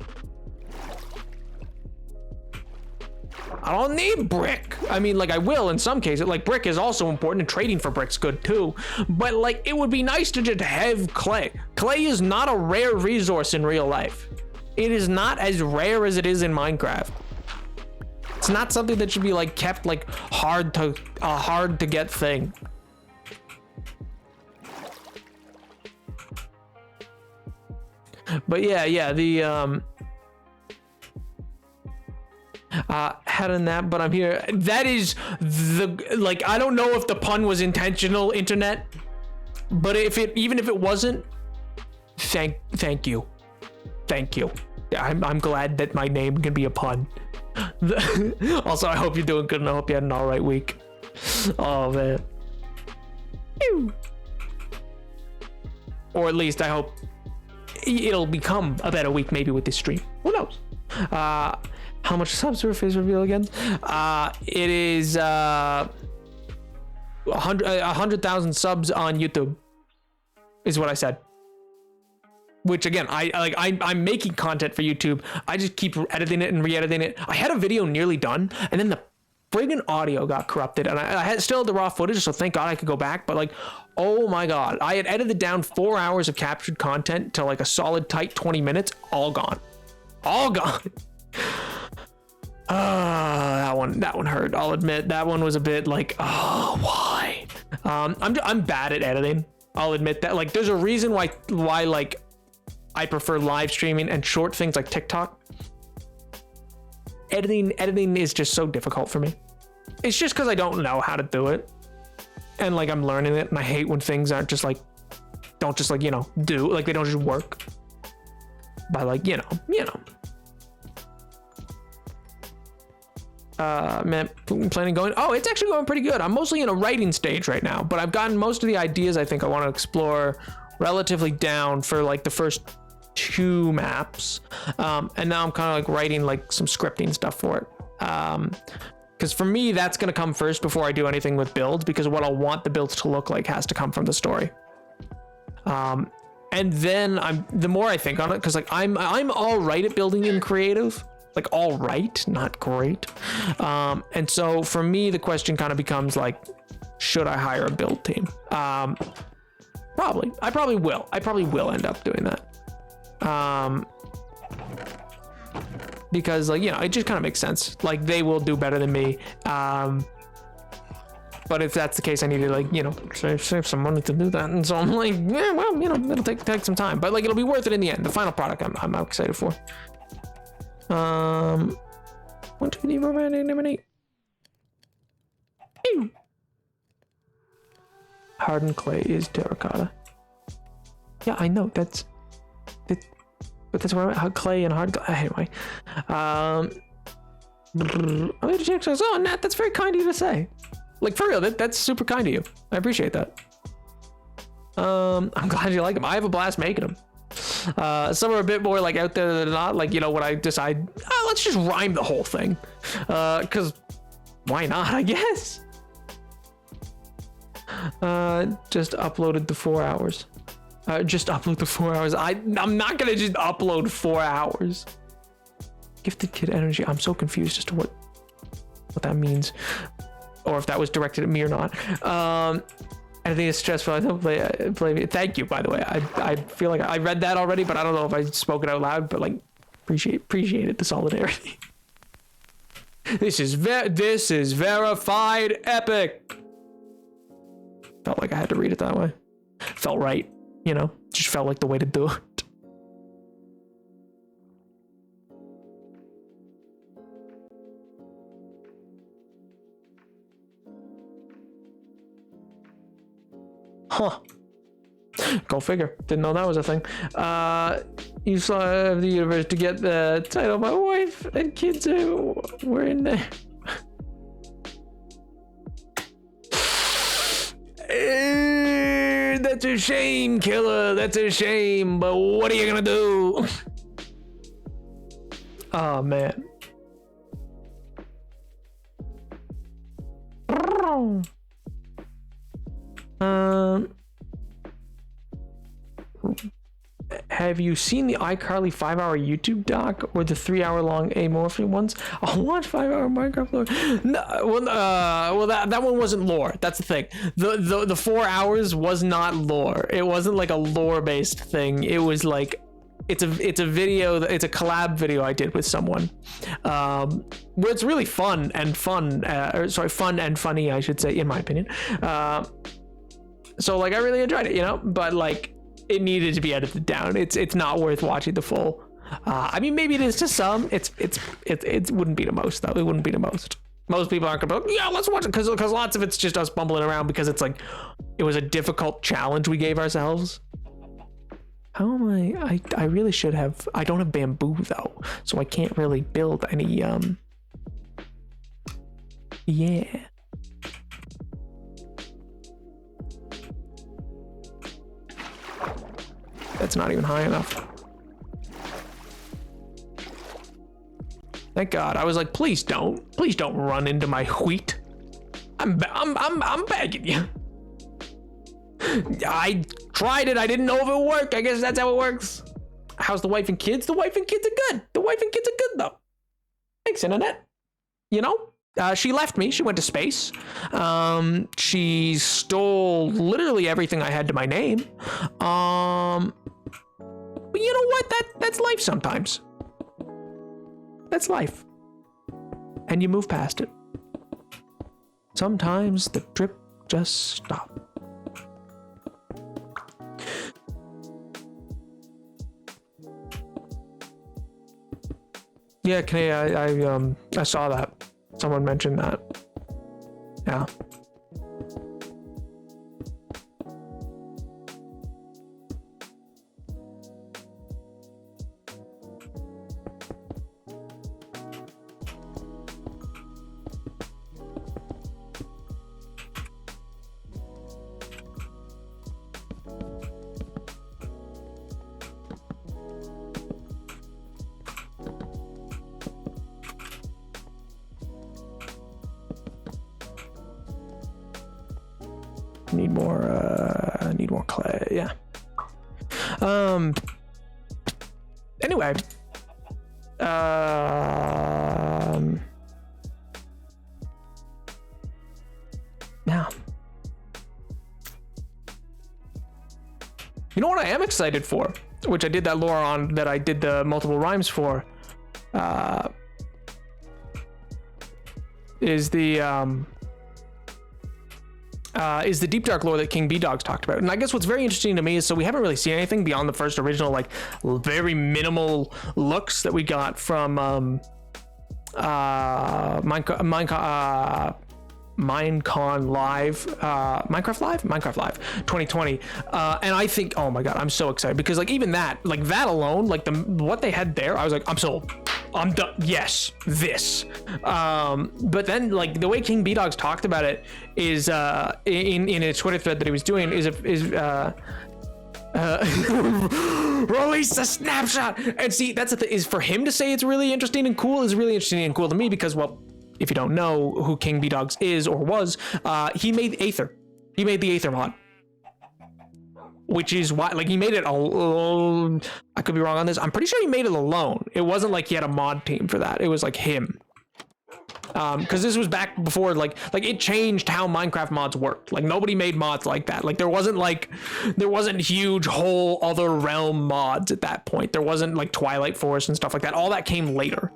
Speaker 1: I don't need brick. I mean, like, I will in some cases. Like, brick is also important, and trading for brick's good too. But like, it would be nice to just have clay. Clay is not a rare resource in real life. It is not as rare as it is in Minecraft. It's not something that should be like kept like hard to get thing. But yeah, the had in that, but I'm here. That is the, like, I don't know if the pun was intentional, internet, but even if it wasn't, thank you. I'm glad that my name can be a pun. Also, I hope you're doing good, and I hope you had an all right week. Oh man. Or at least I hope it'll become a better week, maybe, with this stream. Who knows? How much subs for face reveal again? It is 100,000 subs on YouTube, is what I said. Which again, I'm making content for YouTube. I just keep editing it and re-editing it. I had a video nearly done, and then the friggin' audio got corrupted, and I still had the raw footage, so thank God I could go back. But like, oh my God, I had edited down 4 hours of captured content to like a solid tight 20 minutes, all gone. That one hurt. I'll admit that one was a bit like, oh, why? I'm bad at editing. I'll admit that. Like, there's a reason why like I prefer live streaming and short things like TikTok. Editing is just so difficult for me. It's just because I don't know how to do it, and like I'm learning it, and I hate when things aren't just like, don't just like, you know, do like, they don't just work. By like, you know. Man, planning going. Oh, it's actually going pretty good. I'm mostly in a writing stage right now, but I've gotten most of the ideas I think I want to explore relatively down for like the first 2 maps, and now I'm kind of like writing like some scripting stuff for it, because for me that's going to come first before I do anything with builds, because what I want the builds to look like has to come from the story. And then the more I think on it, because like I'm all right at building in creative, like all right, not great, and so for me the question kind of becomes like, should I hire a build team? I probably will end up doing that, because like, you know, it just kind of makes sense. Like, they will do better than me, but if that's the case, I need to like, you know, save some money to do that. And so I'm like, yeah, well, you know, it'll take some time, but like, it'll be worth it in the end. The final product I'm excited for. 1, 2, 3, 4, 5, 6, 7, 8. Ew. Hardened clay is terracotta. Yeah, I know, but that's where I'm at. Clay and hard clay. Anyway, I'm gonna check. Oh, Nat, that's very kind of you to say. Like, for real, that's super kind of you. I appreciate that. I'm glad you like them. I have a blast making them. Some are a bit more like out there than not. Like, you know, when I decide, oh, let's just rhyme the whole thing. Because why not, I guess? Just uploaded the 4 hours. Just upload the 4 hours. I'm not gonna just upload 4 hours. Gifted kid energy. I'm so confused as to what that means, or if that was directed at me or not. I think it's stressful. I don't blame you. Thank you, by the way. I feel like I read that already, but I don't know if I spoke it out loud. But like, appreciate it. The solidarity. This is verified epic. Felt like I had to read it that way. Felt right, you know. Just felt like the way to do it. Huh. Go figure. Didn't know that was a thing. You saw the universe to get the title. My wife and kids were in there. That's a shame, killer. That's a shame. But what are you gonna do? Oh man. Have you seen the iCarly 5-hour YouTube doc or the 3-hour long Amorphy ones? I'll watch 5-hour Minecraft lore. No, well, that one wasn't lore. That's the thing. The 4 hours was not lore. It wasn't like a lore based thing. It was like it's a video. It's a collab video I did with someone. Where it's really fun and fun and funny, I should say, in my opinion. So like I really enjoyed it, you know, but like it needed to be edited down. It's not worth watching the full. I mean, maybe it is to some. It wouldn't be to most though. It wouldn't be to most. Most people aren't gonna be like, yeah, let's watch it, because lots of it's just us bumbling around because it's like it was a difficult challenge we gave ourselves. How am I really should have. I don't have bamboo though, so I can't really build any yeah. That's not even high enough. Thank God. I was like, please don't run into my wheat. I'm begging you. I tried it. I didn't know if it would work. I guess that's how it works. How's the wife and kids? The wife and kids are good. The wife and kids are good though. Thanks, internet. You know, she left me. She went to space. She stole literally everything I had to my name. But you know what? That's life sometimes. That's life. And you move past it. Sometimes the trip just stops. Yeah, I saw that. Someone mentioned that. Yeah. Need more clay, yeah. Anyway. Yeah. You know what I am excited for? Which I did that lore on, that I did the multiple rhymes for. Is the Deep Dark lore that King B-Dogs talked about. And I guess what's very interesting to me is, so we haven't really seen anything beyond the first original, like, very minimal looks that we got from Minecon Live, Minecraft Live 2020. And I think, oh my God, I'm so excited, because like even that alone, like what they had there, I was like, I'm sold. I'm done. Yes, this. But then like the way King B-Dogs talked about it is in a Twitter thread that he was doing is Release the snapshot. And see, that's the thing, is for him to say it's really interesting and cool is really interesting and cool to me because, well, if you don't know who King B-Dogs is or was, he made Aether. He made the Aether mod. Which is why, like, he made it I could be wrong on this. I'm pretty sure he made it alone. It wasn't like he had a mod team for that. It was like him. Because this was back before, like it changed how Minecraft mods worked. Like, nobody made mods like that. Like, there wasn't huge whole other realm mods at that point. There wasn't like Twilight Forest and stuff like that. All that came later.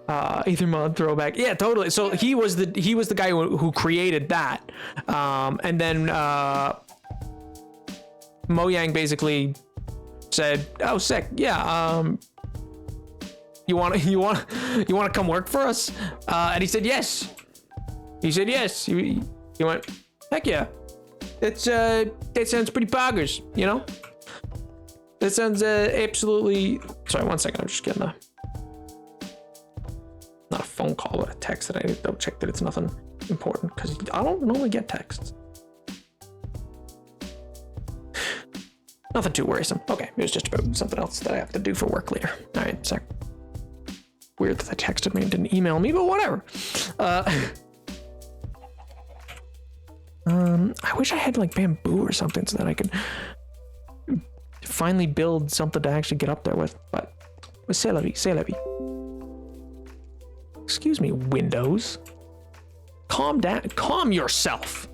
Speaker 1: Aether mod throwback. Yeah, totally. So he was the guy who created that. And then Mojang basically said, "Oh, sick. Yeah. You want to come work for us?" And he said yes. He said yes. You went, heck yeah. That sounds pretty poggers, you know? That sounds absolutely. Sorry, 1 second. I'm just getting not a phone call, but a text that I need to double check that it's nothing important because I don't normally get texts. Nothing too worrisome. Okay, it was just about something else that I have to do for work later. All right, sec. Weird that they texted me and didn't email me, but whatever. I wish I had like bamboo or something so that I could finally build something to actually get up there with. But c'est la vie, c'est la vie. Excuse me, Windows. Calm down. Calm yourself.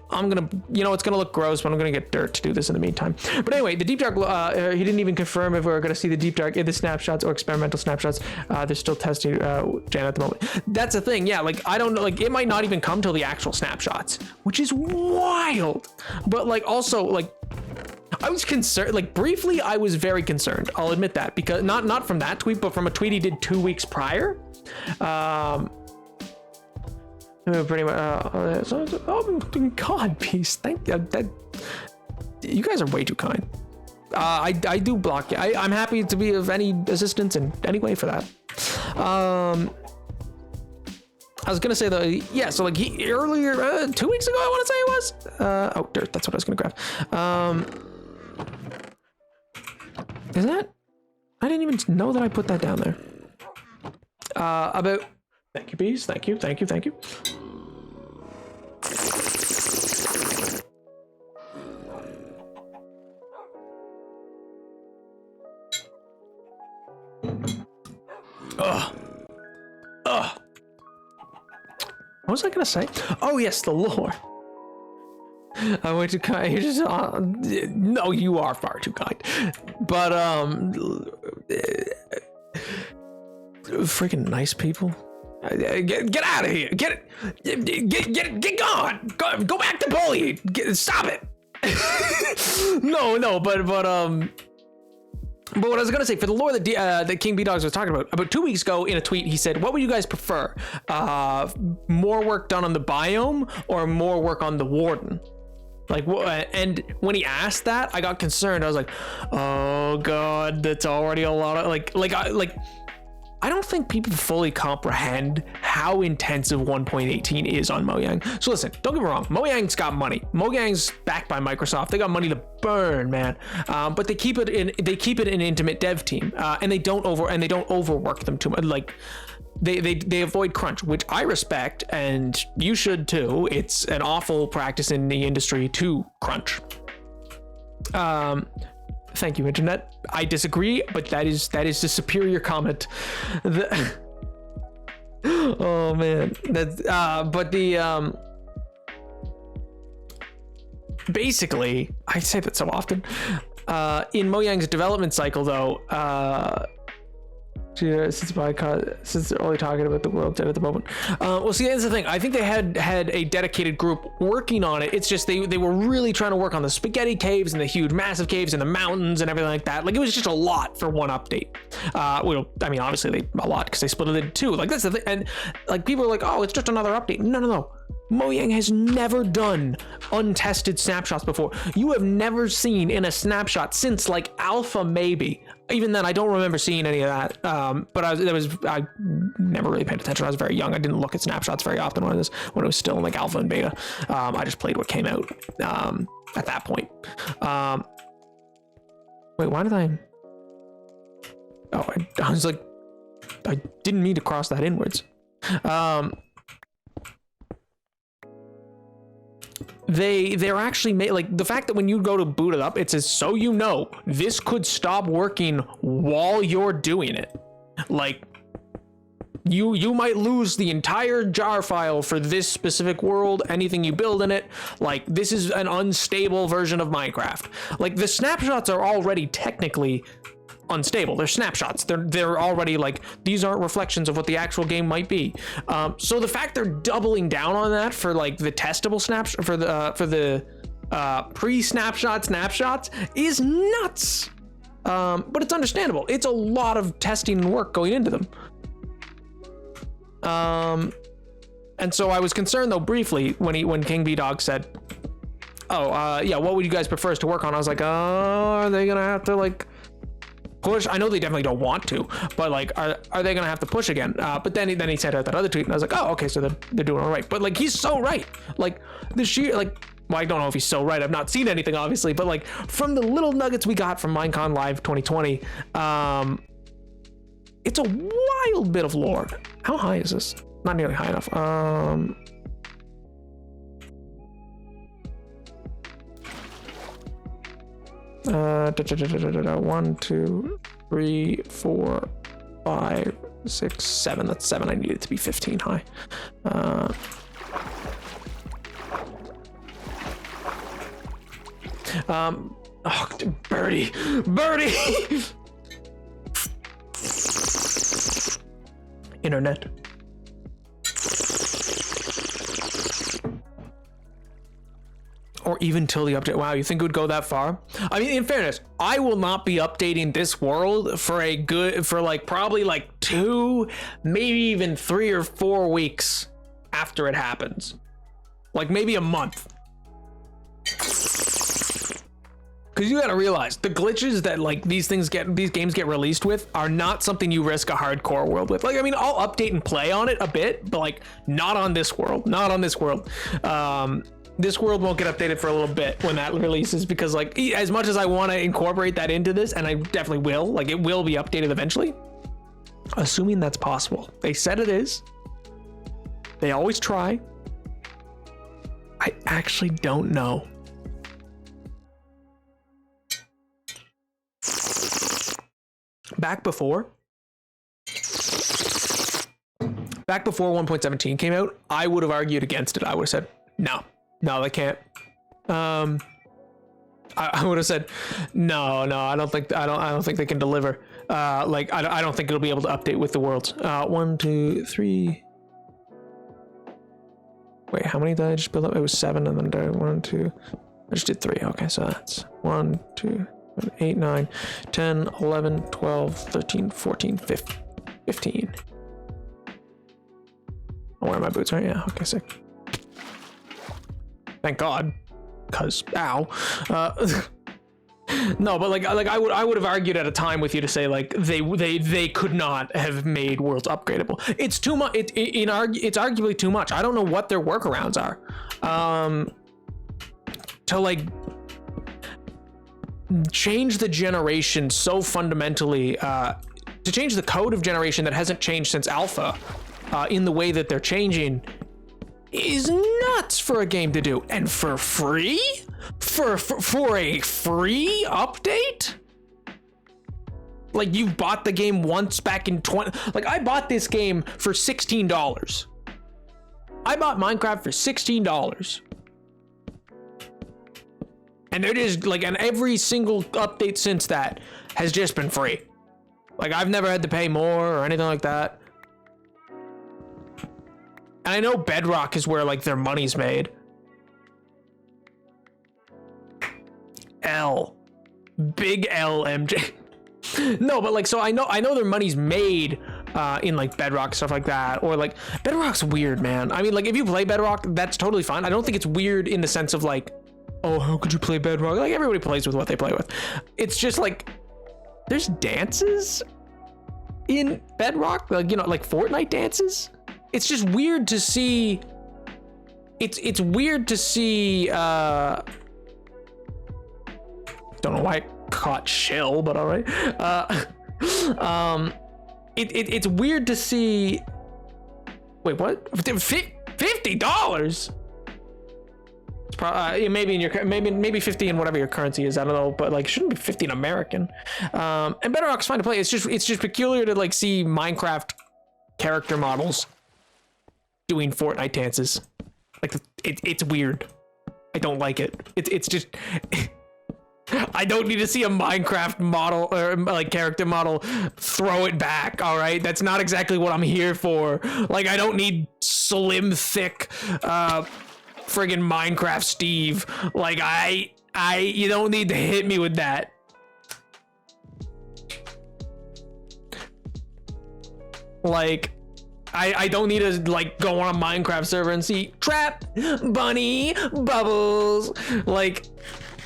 Speaker 1: I'm gonna, it's gonna look gross, but I'm gonna get dirt to do this in the meantime. But anyway, the deep dark, he didn't even confirm if we're gonna see the deep dark in the snapshots or experimental snapshots. They're still testing Jan at the moment. That's the thing, yeah, like, I don't know, like, it might not even come till the actual snapshots, which is wild. But like, also, like, I was concerned, like, briefly, I was very concerned. I'll admit that, because not from that tweet, but from a tweet he did 2 weeks prior. Pretty much. Oh God, peace. Thank you. You guys are way too kind. I do block you. I'm happy to be of any assistance in any way for that. I was gonna say though, yeah. So like he earlier, 2 weeks ago, I want to say it was. Oh, dirt. That's what I was gonna grab. Is that? I didn't even know that I put that down there. About. Thank you, bees. Thank you. Thank you. Thank you. What was I gonna say? Oh yes, the lore. I went to kind. You're just no, you are far too kind. But freaking nice people. Get out of here! Get gone! Go back to bullying! Stop it! No, but what I was gonna say for the lore that King B-Dogs was talking about 2 weeks ago in a tweet, he said, "What would you guys prefer? More work done on the biome or more work on the warden?" Like, and when he asked that, I got concerned. I was like, "Oh God, that's already a lot of like." I don't think people fully comprehend how intensive 1.18 is on Mojang. So listen, don't get me wrong. Mojang's got money. Mojang's backed by Microsoft. They got money to burn, man. But they keep it in. They keep it an intimate dev team, and they don't overwork them too much. Like they avoid crunch, which I respect, and you should too. It's an awful practice in the industry to crunch. Thank you, internet. I disagree, but that is the superior comment. Oh man, that's but the basically, I say that so often. In Mojang's development cycle, though, since they're only talking about the world dead at the moment. Well, see, that's the thing. I think they had a dedicated group working on it. It's just they were really trying to work on the spaghetti caves and the huge massive caves and the mountains and everything like that. Like, it was just a lot for one update. Well, I mean, obviously a lot because they split it in two. Like, that's the thing. And like, people are like, oh, it's just another update. No. Mojang has never done untested snapshots before. You have never seen in a snapshot since like alpha, maybe, even then, I don't remember seeing any of that. But I never really paid attention. I was very young. I didn't look at snapshots very often when it was still in like alpha and beta. I just played what came out at that point. Wait, why did I? Oh, I was like, I didn't mean to cross that inwards. They're actually made, like, the fact that when you go to boot it up, it says, so you know, this could stop working while you're doing it. Like, you might lose the entire jar file for this specific world, anything you build in it. Like, this is an unstable version of Minecraft. Like, the snapshots are already technically unstable. They're snapshots. They're already like, these aren't reflections of what the actual game might be. So the fact they're doubling down on that for like the testable snapshot for the pre-snapshot snapshots is nuts. But it's understandable. It's a lot of testing and work going into them. And so I was concerned though briefly when King B Dog said, "Oh, yeah, what would you guys prefer us to work on?" I was like, "Oh, are they gonna have to like push?" I know they definitely don't want to, but like, are they gonna have to push again? But then he said that other tweet, and I was like, "Oh, okay, so they're doing all right." But like, he's so right. Like the sheer like. Well, I don't know if he's so right. I've not seen anything, obviously, but like from the little nuggets we got from Minecon Live 2020, it's a wild bit of lore. How high is this? Not nearly high enough. 1, 2, 3, 4, 5, 6, 7. That's 7. I need it to be 15 high. Oh, birdie. Internet. Or even till the update. Wow, you think it would go that far? I mean, in fairness, I will not be updating this world for like probably like 2, maybe even 3 or 4 weeks after it happens. Like maybe a month. Because you gotta realize the glitches that like these games get released with are not something you risk a hardcore world with. Like, I mean, I'll update and play on it a bit, but like not on this world. This world won't get updated for a little bit when that releases, because like as much as I want to incorporate that into this, and I definitely will, like it will be updated eventually, assuming that's possible. They said it is. They always try. I actually don't know. Back before 1.17 came out, I would have argued against it. I would have said, no, they can't. I would have said, no, I don't think they can deliver. Like, I don't think it'll be able to update with the worlds. 1, 2, 3. Wait, how many did I just build up? It was 7, and then 1, 2. I just did 3. Okay, so that's 1, 2, 8, 9, 10, 11, 12, 13, 14, 15. I'm wearing my boots, right? Yeah, okay, sick. Thank God, cause ow. No, but like I would have argued at a time with you to say like they could not have made worlds upgradable. It's too much. It's arguably too much. I don't know what their workarounds are. To like change the generation so fundamentally, to change the code of generation that hasn't changed since alpha, in the way that they're changing, is nuts for a game to do. And for free? For a free update? Like, you bought the game once back in like, I bought this game for $16. I bought Minecraft for $16. And it is like, and every single update since that has just been free. Like, I've never had to pay more or anything like that. And I know Bedrock is where like their money's made. Big L MJ. No, but like, so I know their money's made in like Bedrock, stuff like that, or like Bedrock's weird, man. I mean, like, if you play Bedrock, that's totally fine. I don't think it's weird in the sense of like, oh, how could you play Bedrock? Like, everybody plays with what they play with. It's just like, there's dances in Bedrock, like, you know, like Fortnite dances. It's just weird to see. It's weird to see. Don't know why I caught shell, but all right. It's weird to see. Wait, what? $50? It's probably maybe in your maybe 50 in whatever your currency is. I don't know, but like it shouldn't be 50 in American. And Bedrock's fine to play. It's just peculiar to like see Minecraft character models doing Fortnite dances. Like it's weird. I don't like it. It's just. I don't need to see a Minecraft model or like character model throw it back. All right, that's not exactly what I'm here for. Like, I don't need slim, thick, friggin' Minecraft Steve. Like, you don't need to hit me with that. Like, I don't need to like go on a Minecraft server and see trap, bunny, bubbles. Like,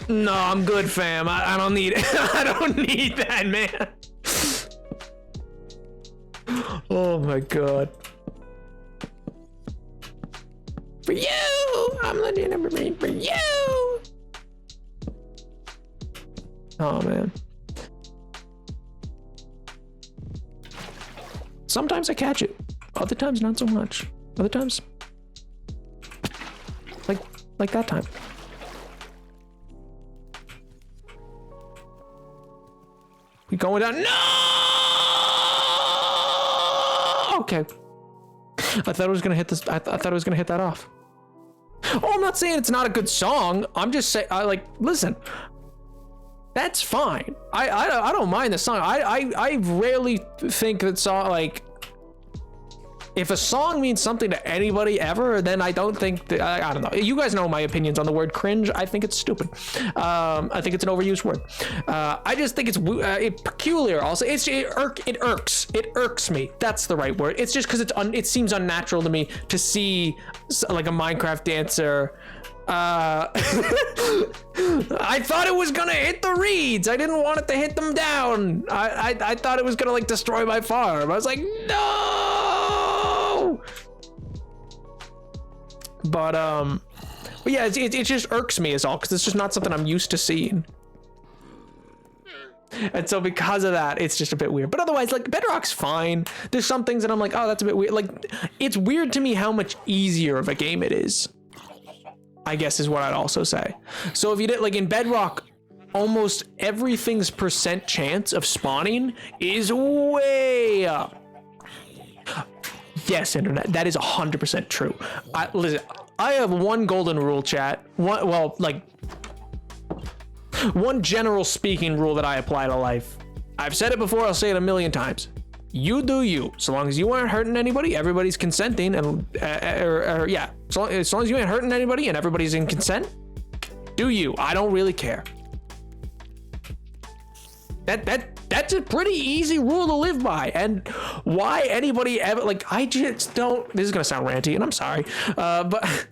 Speaker 1: no, I'm good, fam. I don't need it. I don't need that, man. Oh my god. For you, I'm letting number me for you. Oh man. Sometimes I catch it. Other times not so much. Other times like that time. We going down. No! Okay. I thought it was gonna hit this. I thought it was gonna hit that off. Oh, I'm not saying it's not a good song. I'm just saying, listen. That's fine. I don't mind the song. I rarely think that song, like, if a song means something to anybody ever, then I don't think that, I don't know. You guys know my opinions on the word cringe. I think it's stupid. I think it's an overused word. I just think it's peculiar. Also, it irks me. That's the right word. It's just because it seems unnatural to me to see like a Minecraft dancer. I thought it was gonna hit the reeds. I didn't want it to hit them down. I thought it was gonna like destroy my farm. I was like, no. But yeah, it just irks me is all, because it's just not something I'm used to seeing. And so because of that, it's just a bit weird. But otherwise, like, Bedrock's fine. There's some things that I'm like, oh, that's a bit weird. Like, it's weird to me how much easier of a game it is, I guess is what I'd also say. So if you did, like, in Bedrock, almost everything's percent chance of spawning is way up. Yes, internet, that is 100% true. Listen, I have one golden rule, chat. One general speaking rule that I apply to life. I've said it before, I'll say it a million times. You do you. So long as you aren't hurting anybody, everybody's consenting, and yeah. So as long as you ain't hurting anybody and everybody's in consent, do you. I don't really care. That's a pretty easy rule to live by. And why anybody ever, like, I just don't, this is gonna sound ranty and I'm sorry, but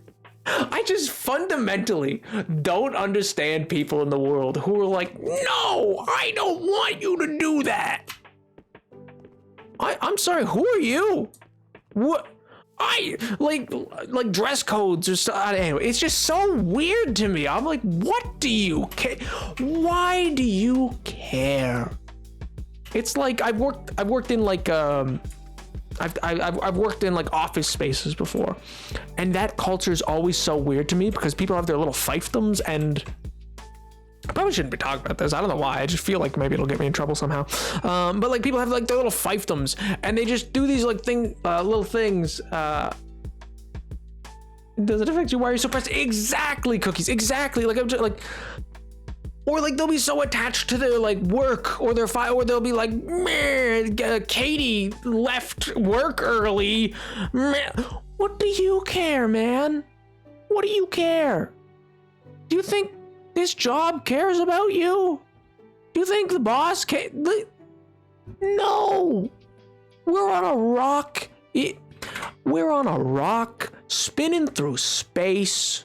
Speaker 1: I just fundamentally don't understand people in the world who are like, no, I don't want you to do that. I'm sorry, who are you? What? I like dress codes or so. Anyway, it's just so weird to me. I'm like, what do you care? Why do you care? It's like I've worked in like I've worked in like office spaces before, and that culture is always so weird to me because people have their little fiefdoms, and I probably shouldn't be talking about this. I don't know why. I just feel like maybe it'll get me in trouble somehow. But like people have like their little fiefdoms, and they just do these like little things. Does it affect you? Why are you so pressed? Exactly, cookies. Exactly. Like I'm just like, or like they'll be so attached to their like work or their or they'll be like, man, Katie left work early. Man, what do you care, man? What do you care? Do you think this job cares about you? Do you think the boss No. We're on a rock. We're on a rock spinning through space.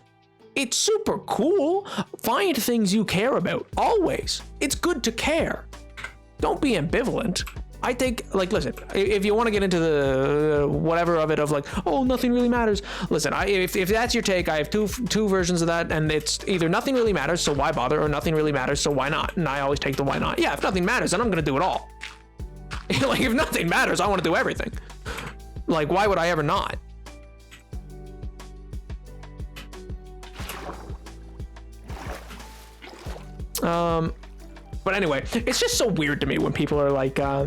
Speaker 1: It's super cool. Find things you care about. Always. It's good to care. don't be ambivalent. I think, like, listen, if you want to get into the whatever of it of like, oh, nothing really matters. Listen, if that's your take, I have two versions of that, and it's either nothing really matters, so why bother, or nothing really matters, so why not? And I always take the why not. Yeah, if nothing matters, then I'm going to do it all. Like, if nothing matters, I want to do everything. Like, why would I ever not? But anyway, it's just so weird to me when people are like I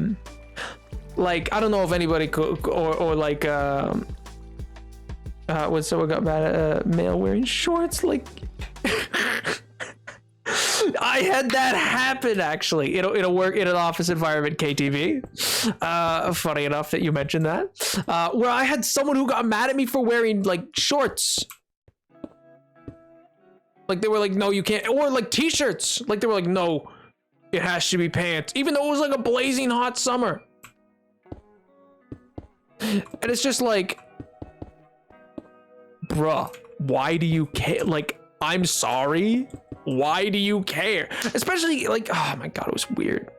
Speaker 1: don't know if anybody could, or like, when someone got mad at a male wearing shorts, like, I had that happen actually in a work in an office environment, KTV. Funny enough that you mentioned that, where I had someone who got mad at me for wearing like shorts. Like they were like, no, you can't, or like t-shirts. Like they were like, no, it has to be pants, even though it was like a blazing hot summer. And it's just like, bruh, why do you care? Like, I'm sorry. Why do you care? Especially like, oh my God, it was weird.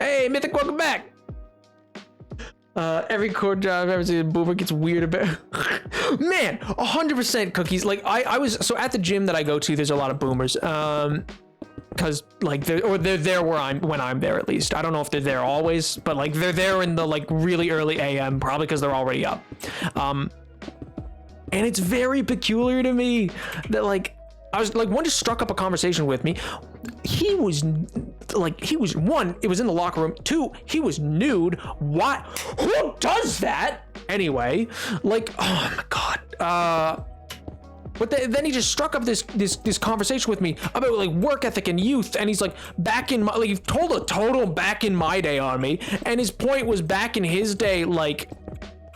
Speaker 1: Hey, Mythic, welcome back. Every court job I've ever seen, Boomer gets weird about. Man, 100% cookies. Like I was, so at the gym that I go to, there's a lot of boomers. Cause like they're there when I'm there, at least. I don't know if they're there always, but like they're there in the like really early AM, probably because they're already up. And it's very peculiar to me that like, I was like, one just struck up a conversation with me. He was one, it was in the locker room. Two, he was nude. What? Who does that? Anyway, like, oh my God. But then he just struck up this conversation with me about like work ethic and youth. And he's like, back in my, like, he told a total back in my day on me. And his point was, back in his day, like,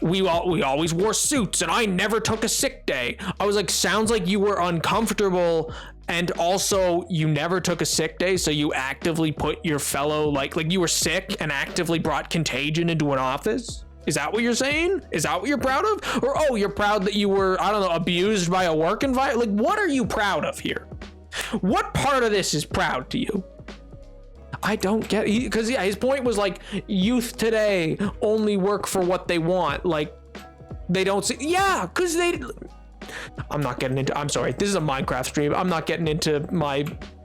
Speaker 1: we always wore suits and I never took a sick day. I was like, sounds like you were uncomfortable, and also you never took a sick day, so you actively put your fellow, like you were sick and actively brought contagion into an office? Is that what you're saying? Is that what you're proud of? Or, oh, you're proud that you were, I don't know, abused by a work environment? Like, what are you proud of here? What part of this is proud to you? I don't get it, because yeah, his point was like, youth today only work for what they want. Like, they don't see, yeah, because they, I'm not getting into, I'm sorry, this is a Minecraft stream. I'm not getting into my,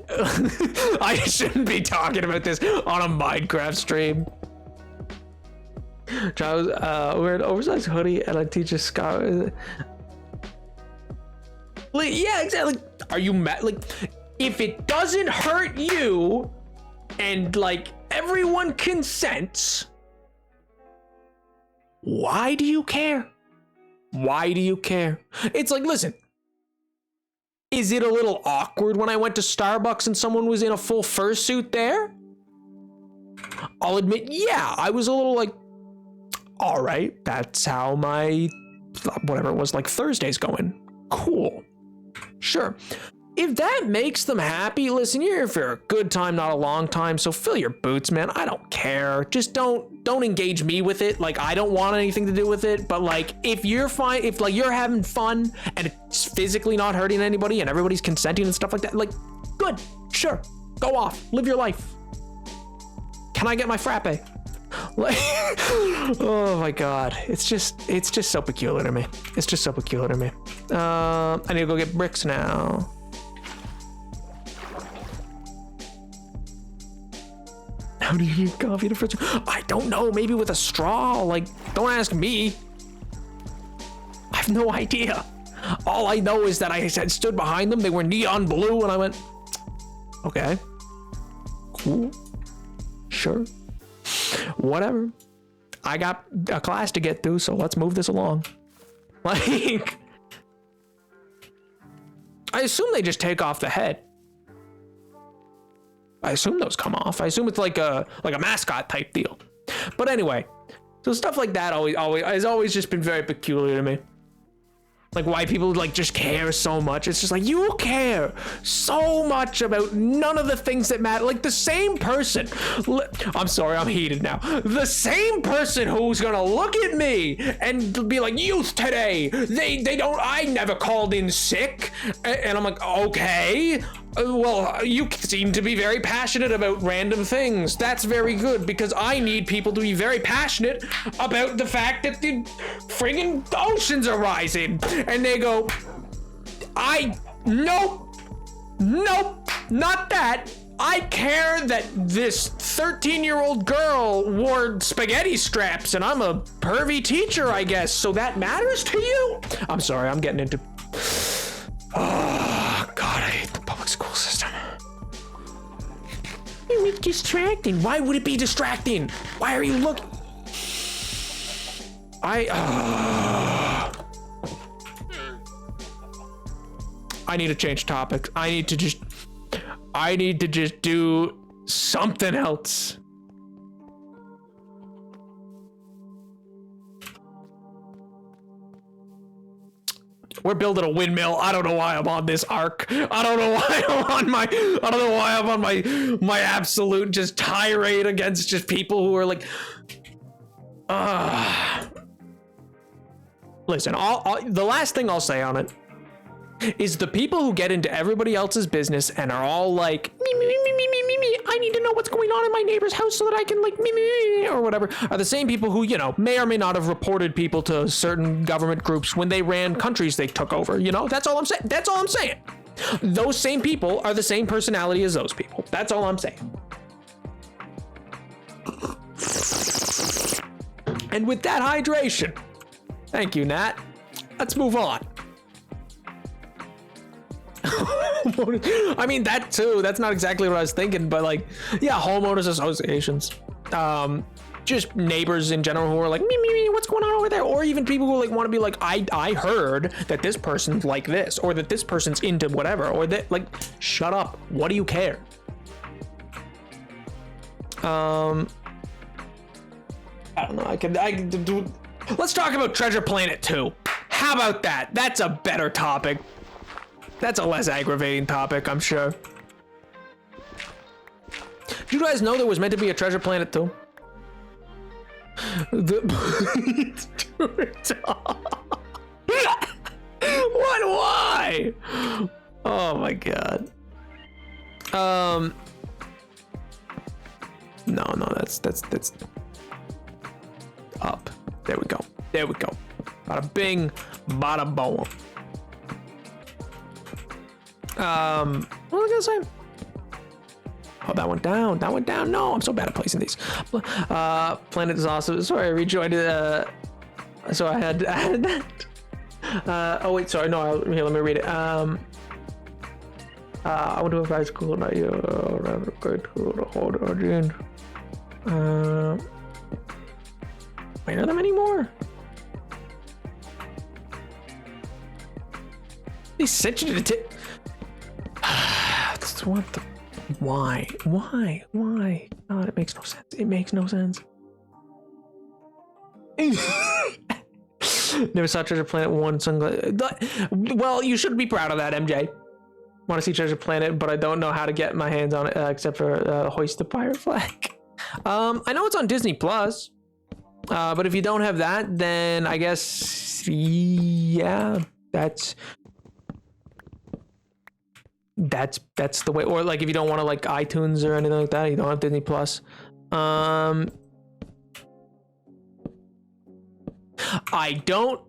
Speaker 1: I shouldn't be talking about this on a Minecraft stream. Charles, wear an oversized hoodie and I teach a scout. Like, yeah, exactly. Are you mad? Like, if it doesn't hurt you, and like everyone consents, why do you care? Why do you care? It's like, listen, is it a little awkward when I went to Starbucks and someone was in a full fursuit there? I'll admit, yeah, I was a little like, all right, that's how my, whatever it was, like Thursday's going. Cool. Sure. If that makes them happy, listen, you're here for a good time, not a long time, so fill your boots, man. I don't care. Just don't engage me with it. Like, I don't want anything to do with it, but like, if you're fine, if like you're having fun and it's physically not hurting anybody and everybody's consenting and stuff like that, like, good, sure, go off, live your life. Can I get my frappe? Like, oh my God, it's just so peculiar to me. It's just so peculiar to me. I need to go get bricks now. How do you eat coffee in a fridge? I don't know, maybe with a straw. Like, don't ask me. I have no idea. All I know is that I stood behind them. They were neon blue and I went, okay, cool, sure, whatever. I got a class to get through, so let's move this along. Like, I assume they just take off the head. I assume those come off. I assume it's like a mascot type deal. But anyway, so stuff like that has always just been very peculiar to me. Like, why people like just care so much. It's just like, you care so much about none of the things that matter. Like, the same person, I'm sorry, I'm heated now. The same person who's gonna look at me and be like, youth today, they don't, I never called in sick. And I'm like, okay, Well, you seem to be very passionate about random things. That's very good, because I need people to be very passionate about the fact that the friggin' oceans are rising. And they go, nope, not that. I care that this 13-year-old girl wore spaghetti straps, and I'm a pervy teacher, I guess, so that matters to you? I'm sorry, I'm getting into... Oh, God, I hate the public school system. It's distracting. Why would it be distracting? Why are you looking? I need to change topics. I need to just do something else. We're building a windmill. I don't know why I'm on this arc. I don't know why I'm on my absolute just tirade against just people who are like, listen, the last thing I'll say on it is the people who get into everybody else's business and are all like, me, I need to know what's going on in my neighbor's house so that I can like, me, or whatever, are the same people who, you know, may or may not have reported people to certain government groups when they ran countries they took over, you know? That's all I'm saying. That's all I'm saying. Those same people are the same personality as those people. That's all I'm saying. And with that hydration, thank you, Nat. Let's move on. I mean, that too, that's not exactly what I was thinking, but like, yeah, homeowners associations, just neighbors in general who are like, me, what's going on over there? Or even people who like want to be like, I heard that this person's like this, or that this person's into whatever, or that, like, shut up. What do you care? I don't know. I could do. Let's talk about Treasure Planet 2. How about that? That's a better topic. That's a less aggravating topic, I'm sure. Did you guys know there was meant to be a Treasure Planet 2? What? Why? Oh my god. No, that's up. There we go. Bada bing, bada boom. What was I gonna say? Oh, that went down. No, I'm so bad at placing these. Planet is awesome. Sorry, I rejoined it. So I had that. Oh wait, sorry. No, here, let me read it. I went to a high school. Not you. Grade school. The whole audience. Wait, are there many more? They sent you to what the? Why? God, it makes no sense. Never saw Treasure Planet 1 sunglasses. Well, you should be proud of that, MJ. Want to see Treasure Planet, but I don't know how to get my hands on it except for hoist the pirate flag. I know it's on Disney Plus, but if you don't have that, then I guess, yeah, that's the way. Or like if you don't want to like iTunes or anything like that, you don't have Disney Plus. I don't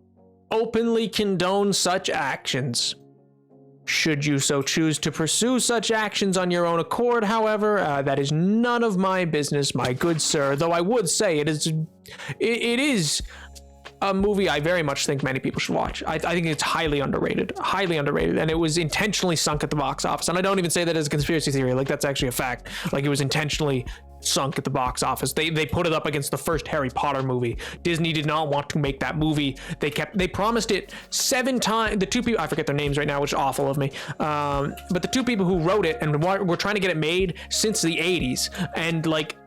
Speaker 1: openly condone such actions. Should you so choose to pursue such actions on your own accord, however, that is none of my business, my good sir. Though I would say it is a movie I very much think many people should watch. I think it's highly underrated, and it was intentionally sunk at the box office. And I don't even say that as a conspiracy theory, like that's actually a fact. Like it was intentionally sunk at the box office. They put it up against the first Harry Potter movie. Disney did not want to make that movie. They promised it 7 times. The two people, I forget their names right now, which is awful of me. But the two people who wrote it and were trying to get it made since the 80s, and like,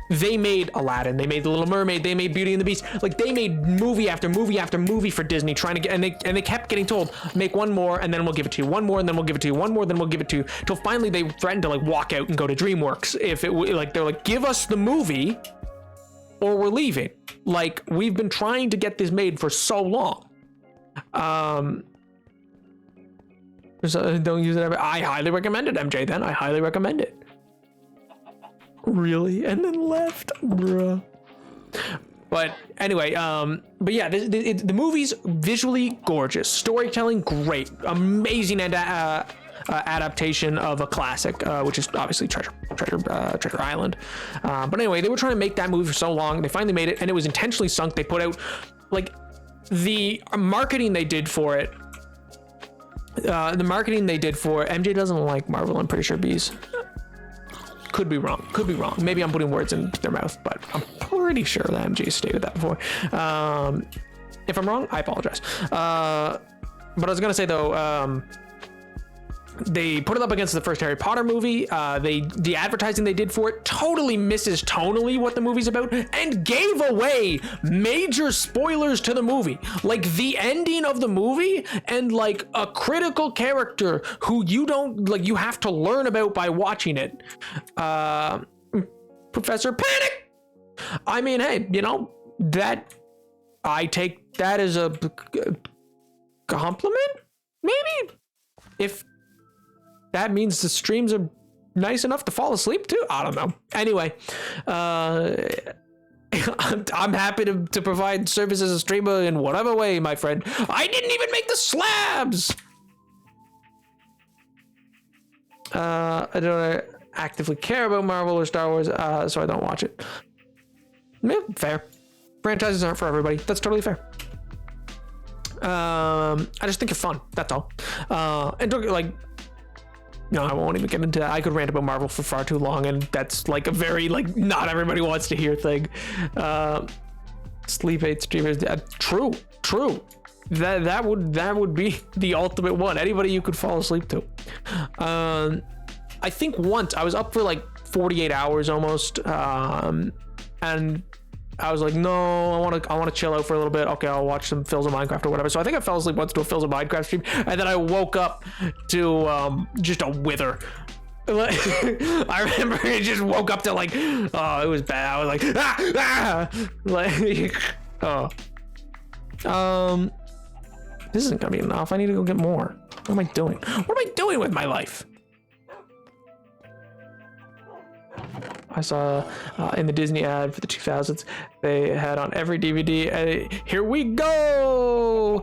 Speaker 1: they made Aladdin, they made The Little Mermaid, they made Beauty and the Beast. Like they made movie after movie after movie for Disney, trying to get, and they kept getting told, make one more and then we'll give it to you, one more and then we'll give it to you, one more then we'll give it to you, till finally they threatened to like walk out and go to DreamWorks if it like, they're like, give us the movie or we're leaving. Like we've been trying to get this made for so long. Don't use it. I highly recommend it, MJ. Then I highly recommend it. Really? And then left, bruh. But anyway, but yeah, the movie's visually gorgeous, storytelling great, amazing, and adaptation of a classic, which is obviously Treasure Island. But anyway, they were trying to make that movie for so long. They finally made it, and it was intentionally sunk. They put out like the marketing they did for it. MJ doesn't like Marvel. I'm pretty sure bees. Could be wrong. Maybe I'm putting words in their mouth, but I'm pretty sure that MJ stated that before. If I'm wrong, I apologize. But I was gonna say though, they put it up against the first Harry Potter movie. The advertising they did for it totally misses tonally what the movie's about, and gave away major spoilers to the movie, like the ending of the movie and like a critical character who you don't like. You have to learn about by watching it. Professor Panic. I mean, hey, you know that I take that as a compliment, maybe, if that means the streams are nice enough to fall asleep to. I don't know. Anyway, I'm happy to provide service as a streamer in whatever way, my friend. I didn't even make the slabs. I don't actively care about Marvel or Star Wars, so I don't watch it. Yeah, fair. Franchises aren't for everybody. That's totally fair. I just think it's fun. That's all. And don't like. No, I won't even get into that. I could rant about Marvel for far too long, and that's like a very like not everybody wants to hear thing. Sleep 8 streamers. True. That would be the ultimate one. Anybody you could fall asleep to. I think once I was up for like 48 hours almost, and I was like, no, I want to chill out for a little bit. Okay, I'll watch some Phils of Minecraft or whatever. So I think I fell asleep once to a Phils of Minecraft stream, and then I woke up to just a wither. I remember it just woke up to like, oh, it was bad. I was like, like, oh, this isn't gonna be enough. I need to go get more. What am I doing? What am I doing with my life? I saw in the Disney ad for the 2000s, they had on every DVD, here we go!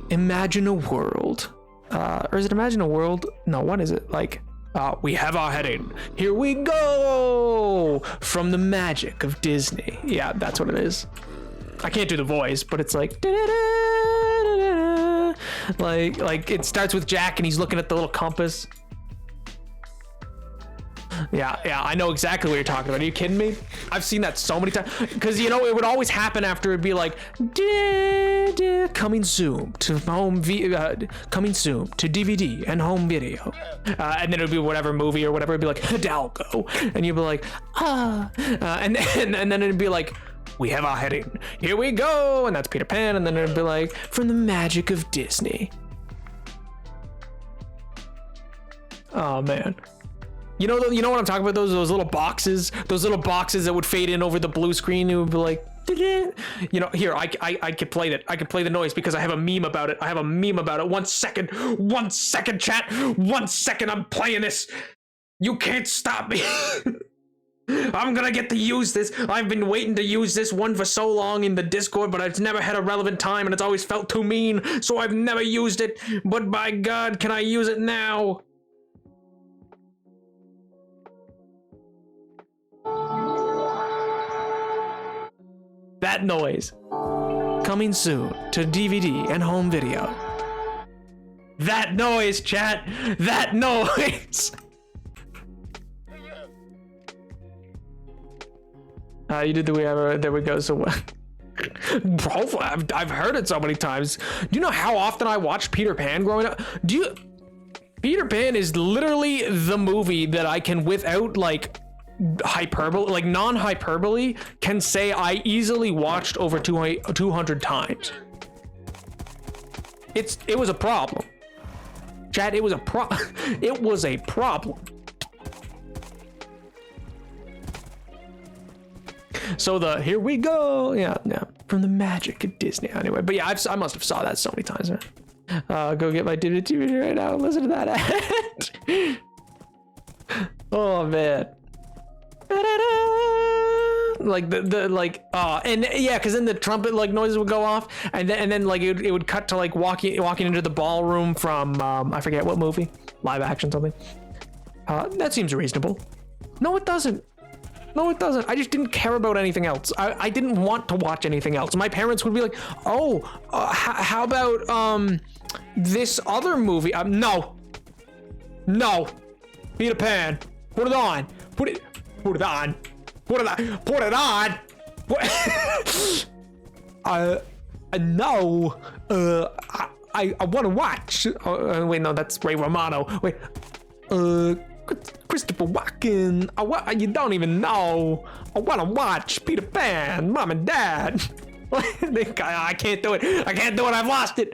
Speaker 1: Imagine a world. Or is it Imagine a World? No, what is it? Like, we have our heading. Here we go! From the magic of Disney. Yeah, that's what it is. I can't do the voice, but it's like... Like it starts with Jack and he's looking at the little compass. Yeah, I know exactly what you're talking about. Are you kidding me? I've seen that so many times. Because, you know, it would always happen after it'd be like, coming soon to coming soon to DVD and home video. And then it would be whatever movie or whatever. It'd be like, Hidalgo. And you'd be like, and then it'd be like, we have our heading. Here we go. And that's Peter Pan. And then it'd be like, from the magic of Disney. Oh, man. You know what I'm talking about? Those little boxes that would fade in over the blue screen. It would be like, you know, here I could play that. I could play the noise because I have a meme about it. 1 second, chat. 1 second, I'm playing this. You can't stop me. I'm gonna get to use this. I've been waiting to use this one for so long in the Discord, but it's never had a relevant time and it's always felt too mean, so I've never used it. But by God, can I use it now? That noise. Coming soon to DVD and home video. That noise, chat. That noise. You did the way ever. There we go. So hopefully I've heard it so many times. Do you know how often I watched Peter Pan growing up? Peter Pan is literally the movie that I can, without like hyperbole, like non-hyperbole, can say I easily watched over 200 times. It was a problem. Chat, it was a problem. So here we go. Yeah. From the magic of Disney. Anyway, but yeah, I must have saw that so many times, man. Go get my TV right now and listen to that ad. Oh man. Like the like and yeah, because then the trumpet like noises would go off, and then like it would cut to like walking into the ballroom from I forget what movie, live action something. That seems reasonable. No, it doesn't. No, it doesn't. I just didn't care about anything else. I didn't want to watch anything else. My parents would be like, oh, how about this other movie? No. Peter Pan. Put it on. Put it on. Put it on. No. I want to watch. Wait, no, that's Ray Romano. Wait. Christopher Walken. You don't even know. I want to watch Peter Pan. Mom and Dad. I can't do it. I've lost it.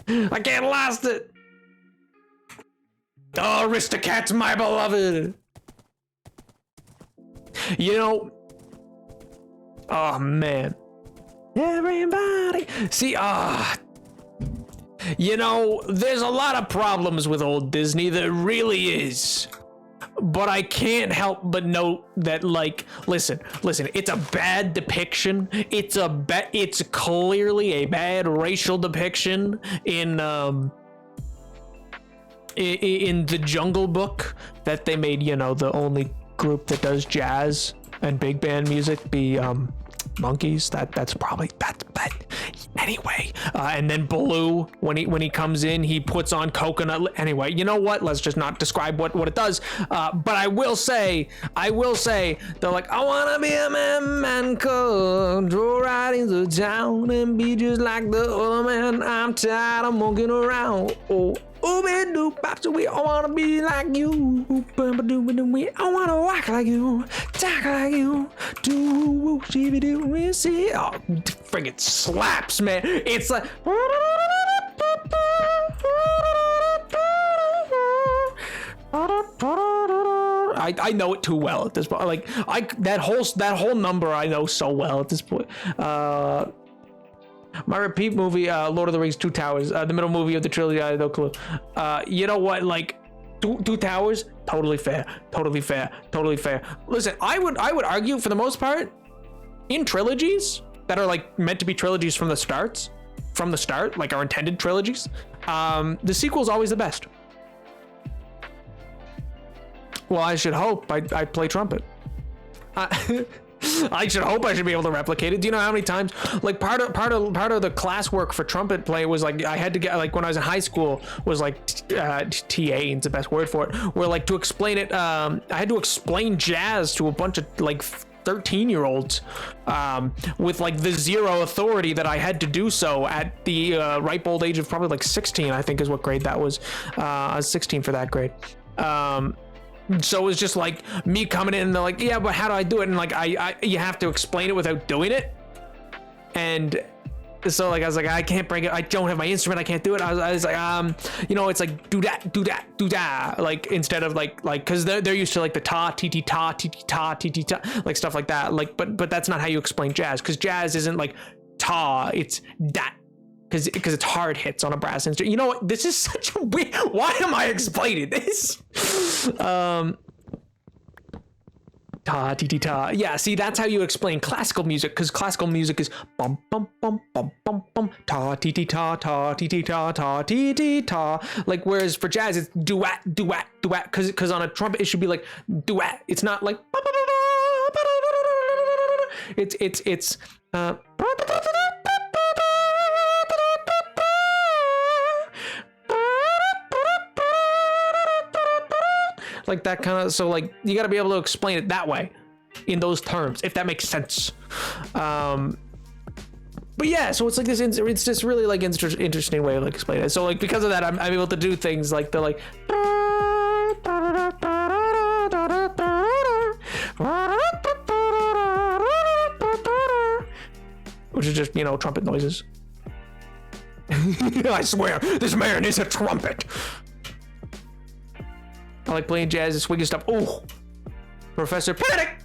Speaker 1: I can't lost it. Oh, Aristocats, my beloved. You know. Oh man. Everybody. See, you know, there's a lot of problems with old Disney. There really is. But I can't help but note that, like, listen, it's a bad depiction. It's clearly a bad racial depiction in the Jungle Book that they made, you know, the only group that does jazz and big band music be monkeys. That's probably that. Anyway, and then Baloo, when he comes in, he puts on coconut. Anyway, you know what? Let's just not describe what it does. But I will say, they're like, I wanna be a man cub, draw right into town and be just like the other man. I'm tired of monkeying around. Oh. I wanna be like you. I wanna walk like you, talk like you. Do see? Oh, friggin' slaps, man. It's like. I know it too well at this point. Like that whole number I know so well at this point. My repeat movie, Lord of the Rings, Two Towers, the middle movie of the trilogy, I have no clue. You know what? Like, Two Towers, totally fair. Listen, I would argue for the most part, in trilogies that are like meant to be trilogies from the start, like our intended trilogies, the sequel's always the best. Well, I should hope. I play trumpet. I should hope I should be able to replicate it. Do you know how many times, like part of the classwork for trumpet play was like I had to get, like when I was in high school, was like TA is the best word for it, where like to explain it, I had to explain jazz to a bunch of like 13-year-olds with like the zero authority that I had to do so at the ripe old age of probably like 16, I think is what grade that was. I was 16 for that grade. So it was just like me coming in and they're like, yeah, but how do I do it? And like, you have to explain it without doing it. And so like, I was like, I can't bring it. I don't have my instrument. I can't do it. I was like, you know, it's like, do that. Like, instead of like, cause they're used to like the ta, ti, ta, like stuff like that. Like, but that's not how you explain jazz. Cause jazz isn't like ta, it's that. Because it's hard hits on a brass instrument. You know what? This is such a weird. Why am I explaining this? Ta ti ti ta. Yeah, see, that's how you explain classical music. Because classical music is bum bum bum bum bum bum ta ti ti ta ti ti ta ti ti ta. Like, whereas for jazz it's duet. Because on a trumpet it should be like duet. It's not like. It's like that kind of, so like you got to be able to explain it that way in those terms, if that makes sense. But yeah, so it's like this, it's just really like interesting way of like explaining it. So like because of that, I'm able to do things like the like which is just, you know, trumpet noises. I swear this man is a trumpet. I like playing jazz and swinging stuff. Oh, Professor Panic.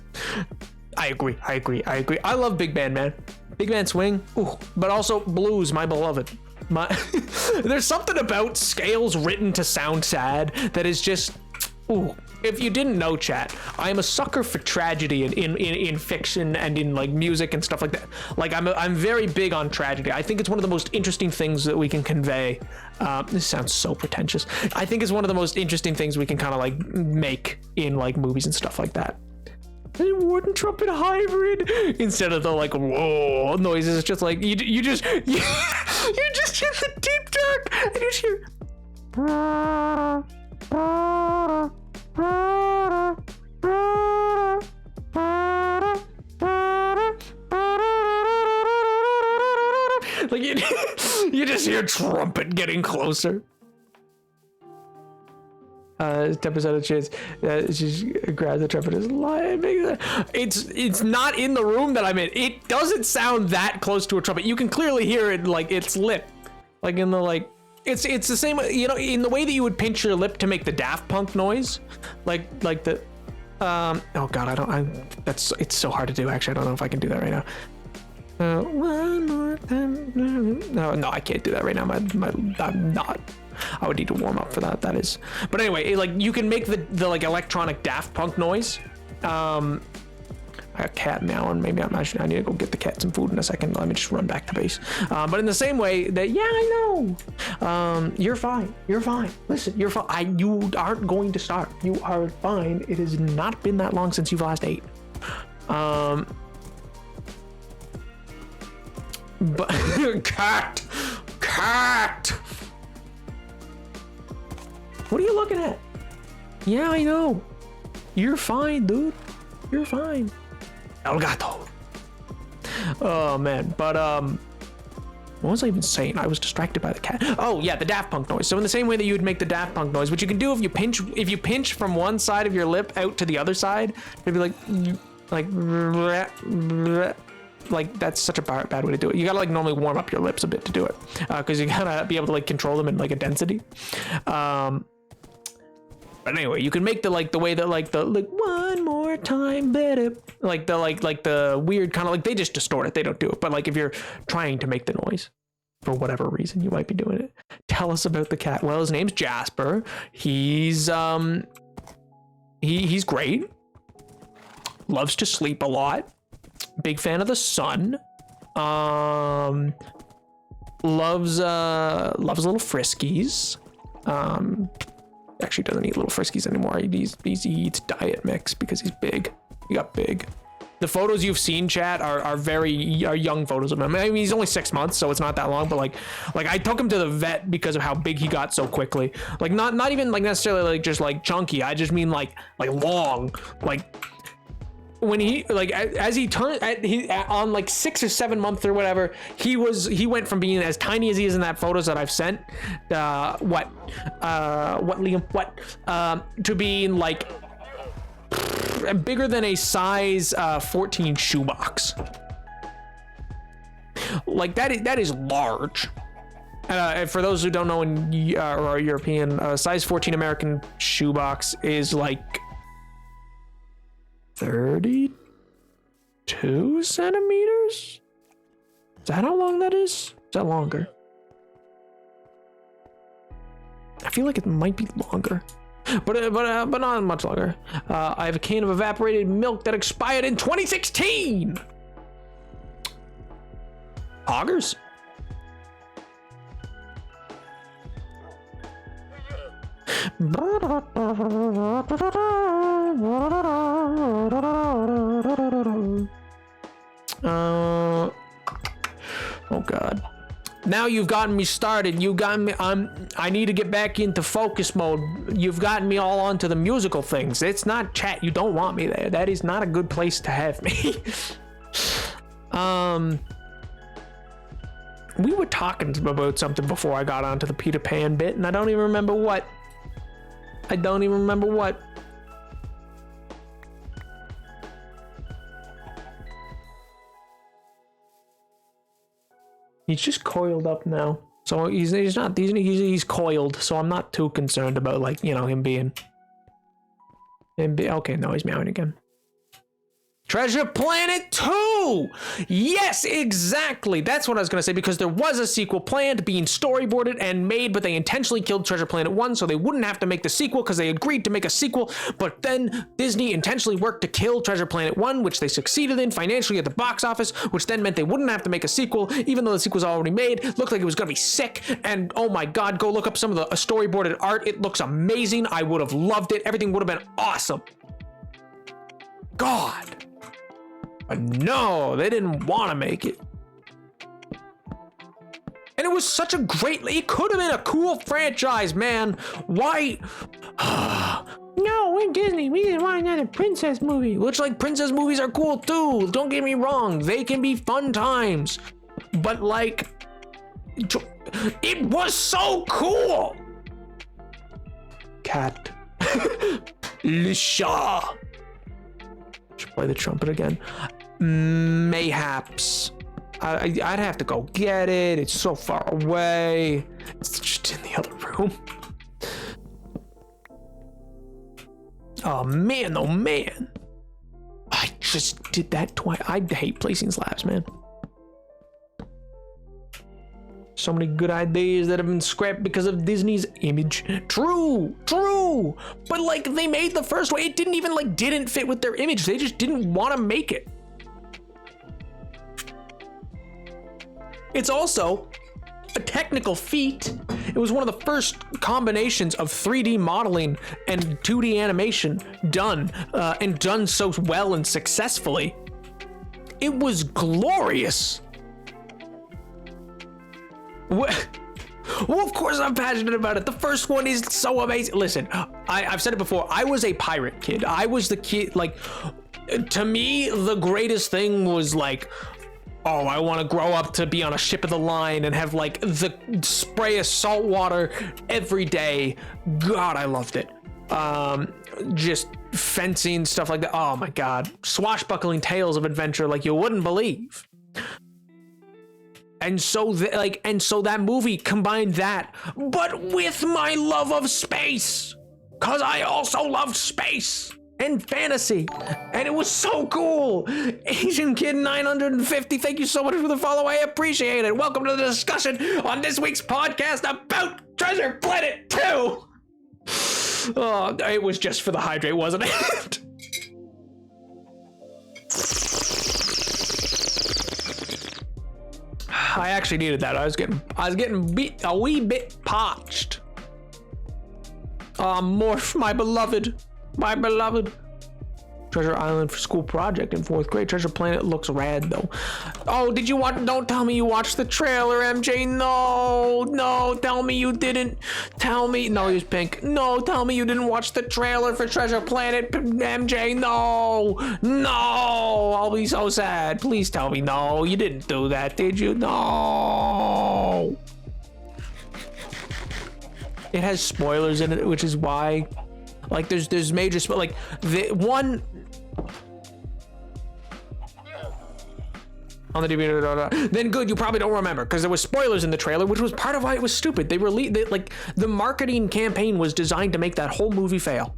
Speaker 1: I agree. I love big band, man. Big band swing. Ooh, but also blues, my beloved. There's something about scales written to sound sad that is just, ooh. If you didn't know, chat, I am a sucker for tragedy in fiction and in like music and stuff like that. Like I'm very big on tragedy. I think it's one of the most interesting things that we can convey. This sounds so pretentious. I think it's one of the most interesting things we can kind of like make in like movies and stuff like that. Wooden trumpet hybrid instead of the like whoa noises. It's just like you just hear the deep dark and you just hear. Like you just hear trumpet getting closer. 10% of chance she grabs the trumpet is lying. It's not in the room that I'm in. It doesn't sound that close to a trumpet. You can clearly hear it like its lip, like in the like. It's the same, you know, in the way that you would pinch your lip to make the Daft Punk noise, like the, oh god, it's so hard to do. Actually, I don't know if I can do that right now. One more time. No, I can't do that right now. I'm not. I would need to warm up for that. That is, but anyway, like you can make the like electronic Daft Punk noise. I got a cat now, and maybe I need to go get the cat some food in a second. Let me just run back to base. But in the same way that, yeah, I know. You're fine. You're fine. Listen, you're fine. You aren't going to start. You are fine. It has not been that long since you've last ate. But cat. What are you looking at? Yeah, I know. You're fine, dude. You're fine. El gato. Oh man, but what was I even saying? I was distracted by the cat. Oh yeah, the Daft Punk noise. So in the same way that you would make the Daft Punk noise, which you can do if you pinch from one side of your lip out to the other side, it'd be like that's such a bad way to do it. You gotta like normally warm up your lips a bit to do it, because you gotta be able to like control them in like a density. But anyway, you can make the way that like the one more time, better, like the weird kind of like they just distort it. They don't do it. But like if you're trying to make the noise for whatever reason, you might be doing it. Tell us about the cat. Well, his name's Jasper. He's he's great. Loves to sleep a lot. Big fan of the sun. Loves little friskies. Actually doesn't eat little friskies anymore. He eats diet mix because he's big. He got big. The photos you've seen, chat, are young photos of him. I mean, he's only 6 months, so it's not that long. But like I took him to the vet because of how big he got so quickly. Like not even like necessarily like just like chunky. I just mean like long. Like when he like as he turned on like 6 or 7 months or whatever, he went from being as tiny as he is in that photos that I've sent, to being like bigger than a size 14 shoebox. Like that is large. For those who don't know, in or are European, size 14 American shoebox is like 32 centimeters? Is that how long that is? Is that longer? I feel like it might be longer, but not much longer. I have a can of evaporated milk that expired in 2016. Hoggers. Oh god. Now you've gotten me started. You got me. I need to get back into focus mode. You've gotten me all onto the musical things. It's not chat. You don't want me there. That is not a good place to have me. We were talking about something before I got onto the Peter Pan bit, and I don't even remember what. He's just coiled up now, so he's coiled. So I'm not too concerned about like him being. Okay, no, he's meowing again. Treasure Planet 2! Yes, exactly. That's what I was going to say, because there was a sequel planned, being storyboarded and made, but they intentionally killed Treasure Planet 1 so they wouldn't have to make the sequel, because they agreed to make a sequel, but then Disney intentionally worked to kill Treasure Planet 1, which they succeeded in financially at the box office, which then meant they wouldn't have to make a sequel, even though the sequel was already made. Looked like it was going to be sick, and oh my god, go look up some of the storyboarded art. It looks amazing. I would have loved it. Everything would have been awesome. God. But no, they didn't want to make it. And it was such a great, it could have been a cool franchise, man. Why? No, we're Disney. We didn't want another princess movie. Which, like, princess movies are cool too. Don't get me wrong. They can be fun times. But, like, it was so cool. Cat. Lisha. Should play the trumpet again. Mayhaps. I'd have to go get it. It's so far away. It's just in the other room. Oh man, oh man. I just did that twice. I hate placing slabs, man. So many good ideas that have been scrapped because of Disney's image. True. But like, they made the first one. It didn't even didn't fit with their image. They just didn't want to make it. It's also a technical feat. It was one of the first combinations of 3D modeling and 2D animation done, and done so well and successfully. It was glorious. Well, of course I'm passionate about it. The first one is so amazing. Listen, I've said it before. I was a pirate kid. I was the kid, to me, the greatest thing was oh, I want to grow up to be on a ship of the line and have the spray of salt water every day. God, I loved it. Just fencing, stuff like that. Oh my God. Swashbuckling tales of adventure like you wouldn't believe. And so that movie combined that, but with my love of space, cause I also loved space and fantasy, and it was so cool. Asian Kid 950, thank you so much for the follow. I appreciate it. Welcome to the discussion on this week's podcast about Treasure Planet 2. Oh, it was just for the hydrate, wasn't it? I actually needed that. I was getting beat a wee bit parched. Morph, my beloved. Treasure Island for school project in 4th grade. Treasure Planet looks rad though. Oh, did you watch? Don't tell me you watched the trailer, MJ. No, tell me you didn't. Tell me. No, he was pink. No, tell me you didn't watch the trailer for Treasure Planet, MJ. No. I'll be so sad. Please tell me no, you didn't do that, did you? No. It has spoilers in it, which is why. There's major the one on the DVD. Then good, you probably don't remember because there was spoilers in the trailer, which was part of why it was stupid. They released the marketing campaign was designed to make that whole movie fail.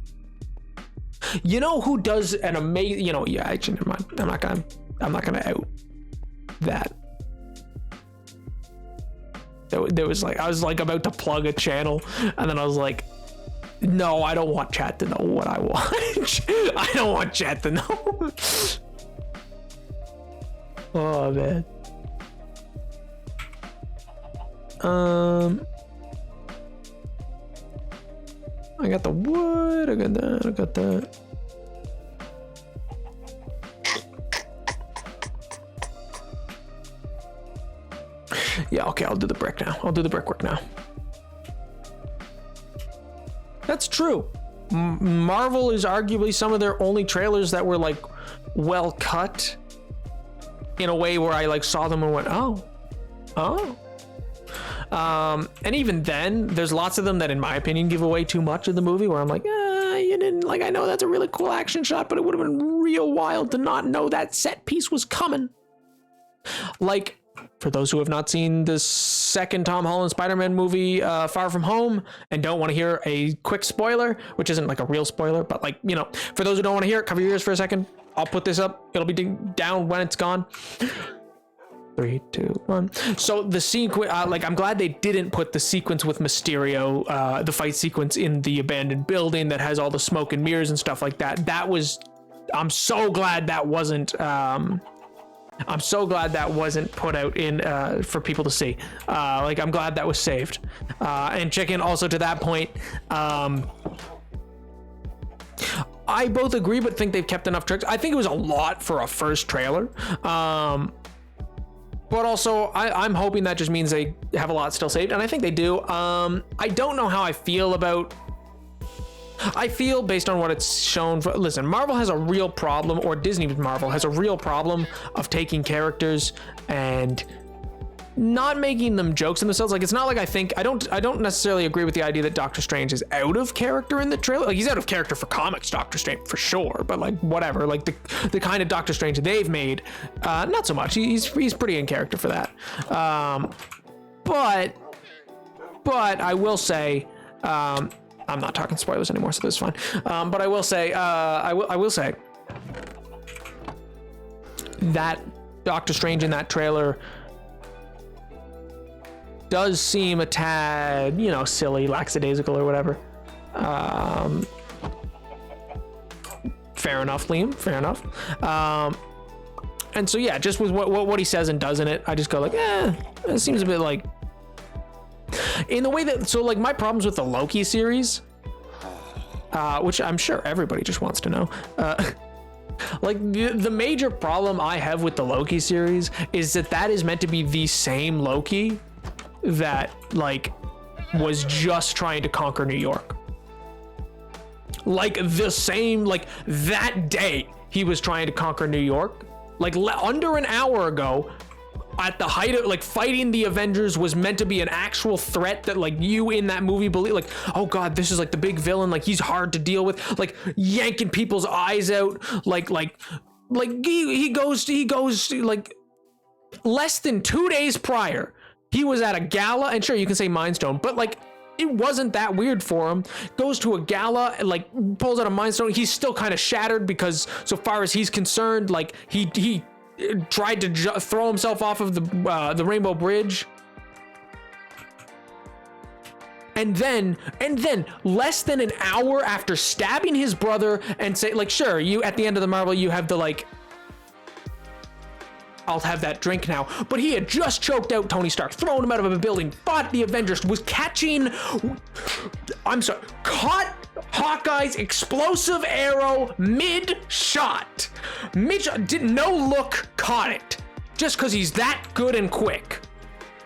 Speaker 1: You know who does an amazing? Yeah, actually, never mind. I'm not gonna out that. There was I was about to plug a channel, and then I was like, no, I don't want chat to know what I watch. I don't want chat to know. Oh man. I got the wood. I got that. Yeah, okay, I'll do the brick now. I'll do the brickwork now. That's true. Marvel is arguably some of their only trailers that were well cut in a way where I saw them and went, oh. And even then, there's lots of them that, in my opinion, give away too much of the movie. Where I'm like, you didn't I know that's a really cool action shot, but it would have been real wild to not know that set piece was coming. For those who have not seen the second Tom Holland Spider-Man movie, Far From Home, and don't want to hear a quick spoiler, which isn't a real spoiler, but for those who don't want to hear it, cover your ears for a second. I'll put this up. It'll be down when it's gone. 3, 2, 1. So the sequence, like, I'm glad they didn't put the sequence with Mysterio, the fight sequence in the abandoned building that has all the smoke and mirrors and stuff like that. I'm so glad that wasn't put out in for people to see. Like, I'm glad that was saved. And Chicken, also to that point, I both agree, but think they've kept enough tricks. I think it was a lot for a first trailer. But also, I'm hoping that just means they have a lot still saved, and I think they do. I don't know how I feel about... I feel, based on what it's shown... Listen, Marvel has a real problem, or Disney with Marvel has a real problem of taking characters and not making them jokes in themselves. Like, it's not like I don't necessarily agree with the idea that Doctor Strange is out of character in the trailer. Like, he's out of character for comics Doctor Strange for sure, but like, whatever. Like, the kind of Doctor Strange they've made, not so much. He's pretty in character for that. But I will say, I'm not talking spoilers anymore, so this is fine. But I will say, I will say that Doctor Strange in that trailer does seem a tad, silly, lackadaisical, or whatever. Fair enough, Liam. Fair enough. And so, yeah, just with what he says and does in it, I just go like, it seems a bit like... In the way that... So, like, my problems with the Loki series, which I'm sure everybody just wants to know, like, the major problem I have with the Loki series is that is meant to be the same Loki that, like, was just trying to conquer New York. Like, the same, like, that day he was trying to conquer New York, like, under an hour ago, at the height of, like, fighting the Avengers was meant to be an actual threat that, like, you in that movie believe, like, oh god, this is like the big villain, like, he's hard to deal with, like, yanking people's eyes out, like he goes like, less than 2 days prior, he was at a gala, and sure, you can say Mind Stone, but, like, it wasn't that weird for him. Goes to a gala and, like, pulls out a Mind Stone. He's still kind of shattered because, so far as he's concerned, like, he tried to throw himself off of the Rainbow Bridge. And then less than an hour after stabbing his brother and say, like, sure, you at the end of the Marvel, you have the, like, I'll have that drink now. But he had just choked out Tony Stark, thrown him out of a building, fought the Avengers, was caught Hawkeye's explosive arrow mid-shot. Didn't no look, caught it. Just because he's that good and quick.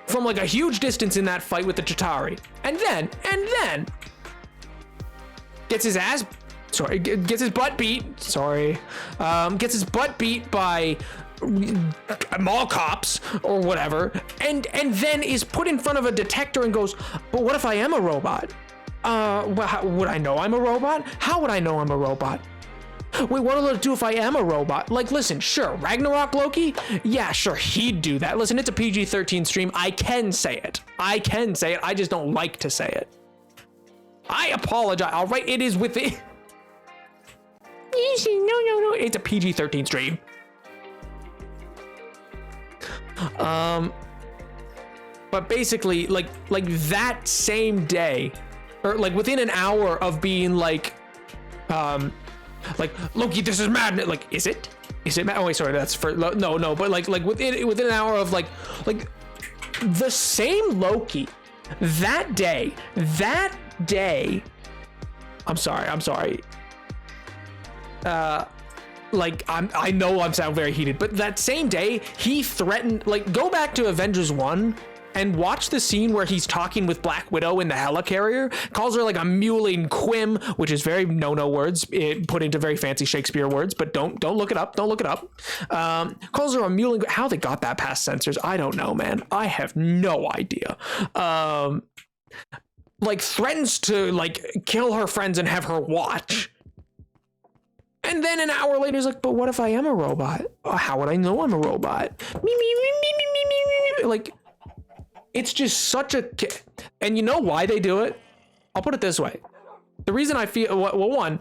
Speaker 1: From, like, a huge distance in that fight with the Chitauri. And then gets his butt beat. Gets his butt beat by mall cops or whatever, and then is put in front of a detector and goes, but what if I am a robot? Would I know I'm a robot? How would I know I'm a robot? Wait, what will it do if I am a robot? Like, listen, sure, Ragnarok Loki? Yeah, sure, he'd do that. Listen, it's a PG-13 stream. I can say it. I just don't like to say it. I apologize. All right, it is within... No. It's a PG-13 stream. But basically, like that same day, or like within an hour of being like Loki, this is madness. Like, is it mad? Oh wait, sorry, that's for no. But like within an hour of like the same Loki that day. I'm sorry. I know I'm sound very heated, but that same day he threatened, like, go back to Avengers 1 and watch the scene where he's talking with Black Widow in the helicarrier, calls her like a mewling quim, which is very no words, put into very fancy Shakespeare words, but don't look it up. Calls her a mewling, how they got that past censors, I don't know, man. I have no idea. Like, threatens to, like, kill her friends and have her watch. And then an hour later, he's like, but what if I am a robot? How would I know I'm a robot? Like, it's just such a... And you know why they do it? I'll put it this way. The reason I feel... Well, one,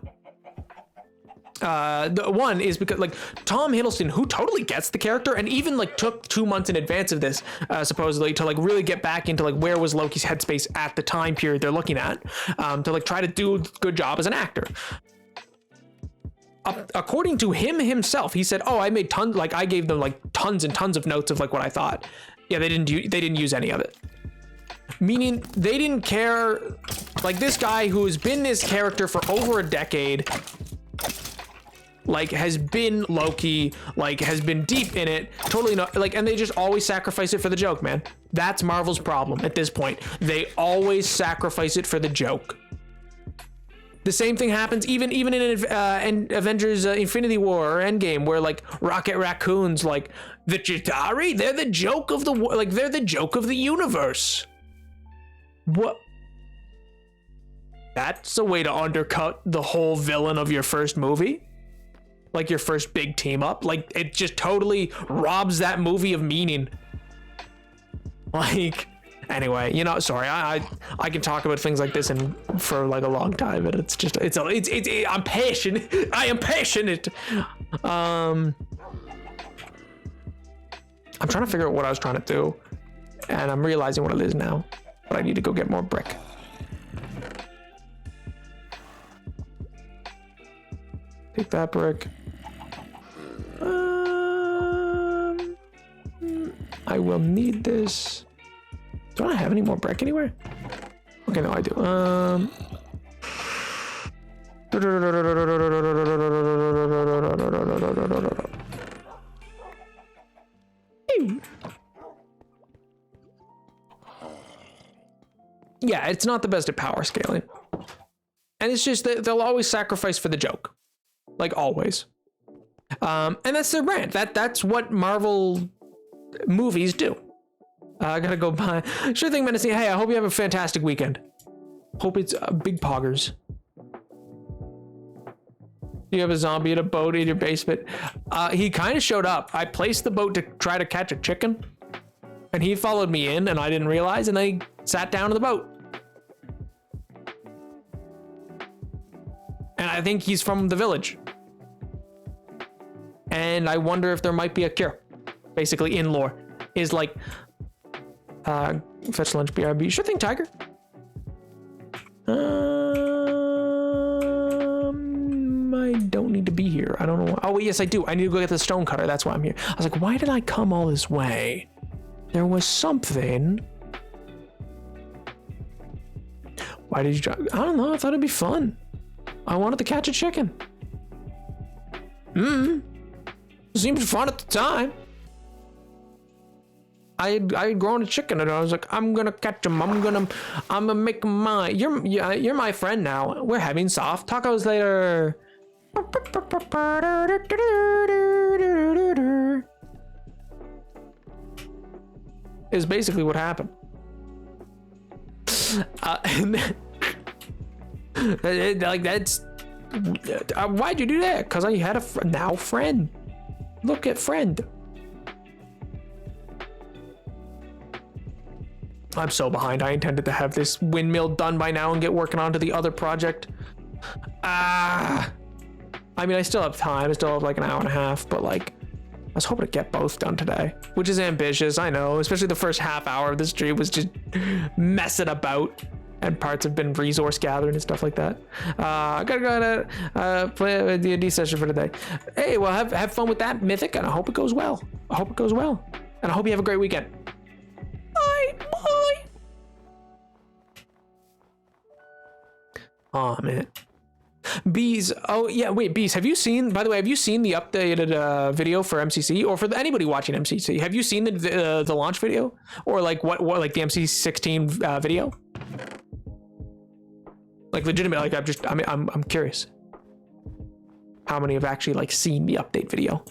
Speaker 1: One is because like Tom Hiddleston, who totally gets the character and even like took 2 months in advance of this, supposedly to like really get back into like where was Loki's headspace at the time period they're looking at, to like try to do a good job as an actor. According to him himself, he said, "Oh, I made tons. Like I gave them like tons and tons of notes of like what I thought." Yeah, they didn't use any of it. Meaning they didn't care. Like this guy who has been this character for over a decade, like has been Loki, like has been deep in it, totally not like, and they just always sacrifice it for the joke, man. That's Marvel's problem at this point. They always sacrifice it for the joke. The same thing happens even in Avengers Infinity War or Endgame, where like Rocket Raccoon's like the Chitauri, they're the joke of the like they're the joke of the universe. What? That's a way to undercut the whole villain of your first movie, like your first big team up. Like it just totally robs that movie of meaning. Like. Anyway, you know, sorry, I can talk about things like this for like a long time, but it's just I'm passionate. I am passionate. I'm trying to figure out what I was trying to do, and I'm realizing what it is now. But I need to go get more brick. Take that brick. I will need this. Do I have any more brick anywhere? Okay, no, I do. Yeah, it's not the best at power scaling. And it's just that they'll always sacrifice for the joke. Like always. And that's their brand. That's what Marvel movies do. I gotta go by. Sure thing, Menacing. Hey, I hope you have a fantastic weekend. Hope it's big poggers. You have a zombie in a boat in your basement. He kind of showed up. I placed the boat to try to catch a chicken, and he followed me in, and I didn't realize, and then he sat down in the boat. And I think he's from the village. And I wonder if there might be a cure. Basically, in lore, is like. Fetch lunch, BRB. Sure thing, Tiger. I don't need to be here. I don't know. Oh, yes, I do. I need to go get the stone cutter. That's why I'm here. I was like, why did I come all this way? There was something. Why did you drive? I don't know. I thought it'd be fun. I wanted to catch a chicken. Seemed fun at the time. I had grown a chicken and I was like, I'm gonna catch him. I'm gonna make him mine. You're my friend now. We're having soft tacos later. Is basically what happened. And then, like that's why'd you do that? Because I had a friend. Look at friend. I'm so behind. I intended to have this windmill done by now and get working on to the other project. I mean, I still have time. I still have like an hour and a half, but like, I was hoping to get both done today, which is ambitious. I know, especially the first half hour of the stream was just messing about, and parts have been resource gathering and stuff like that. I gotta go play a D&D session for today. Hey, well, have fun with that, Mythic, and I hope it goes well. I hope it goes well, and I hope you have a great weekend. Bye. Oh man. Bees. Oh yeah. Wait, Bees. Have you seen? By the way, have you seen the updated video for MCC, or for anybody watching MCC? Have you seen the launch video, or like what like the MC16 video? Like legitimately, like I'm curious. How many have actually like seen the update video?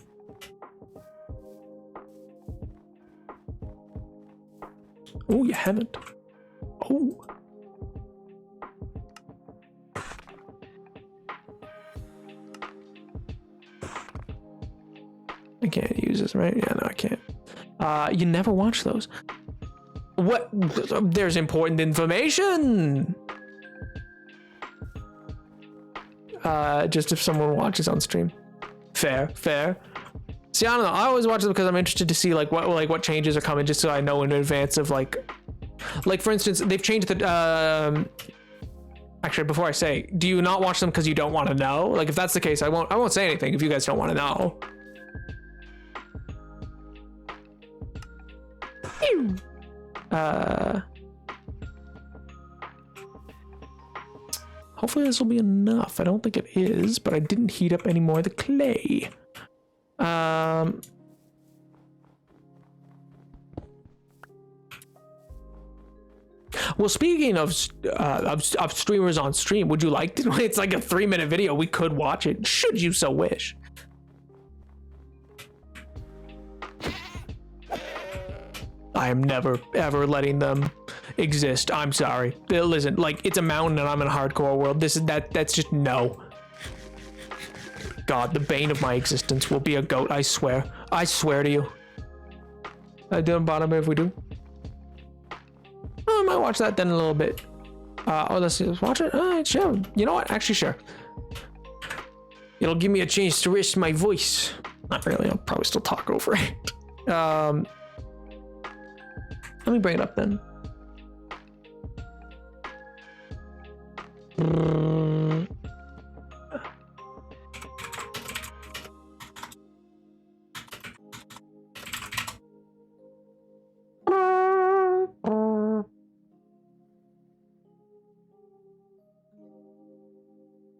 Speaker 1: Oh, you haven't. Oh. I can't use this, right? Yeah, no, I can't. You never watch those. What? There's important information. just if someone watches on stream. Fair. See, I don't know. I always watch them because I'm interested to see what changes are coming, just so I know in advance of like for instance, they've changed the. Actually, before I say, do you not watch them because you don't want to know? Like, if that's the case, I won't say anything if you guys don't want to know. Hopefully this will be enough. I don't think it is, but I didn't heat up any more of the clay. Well, speaking of streamers on stream, would you like to? It's like a 3-minute video. We could watch it, should you so wish. I am never ever letting them exist. I'm sorry. Listen, like, it's a mountain and I'm in a hardcore world. That's just no. God, the bane of my existence will be a goat. I swear. I swear to you. I don't bother me if we do. I might watch that then in a little bit. Let's watch it. Sure. You know what? Actually, sure. It'll give me a chance to rest my voice. Not really. I'll probably still talk over it. Let me bring it up then.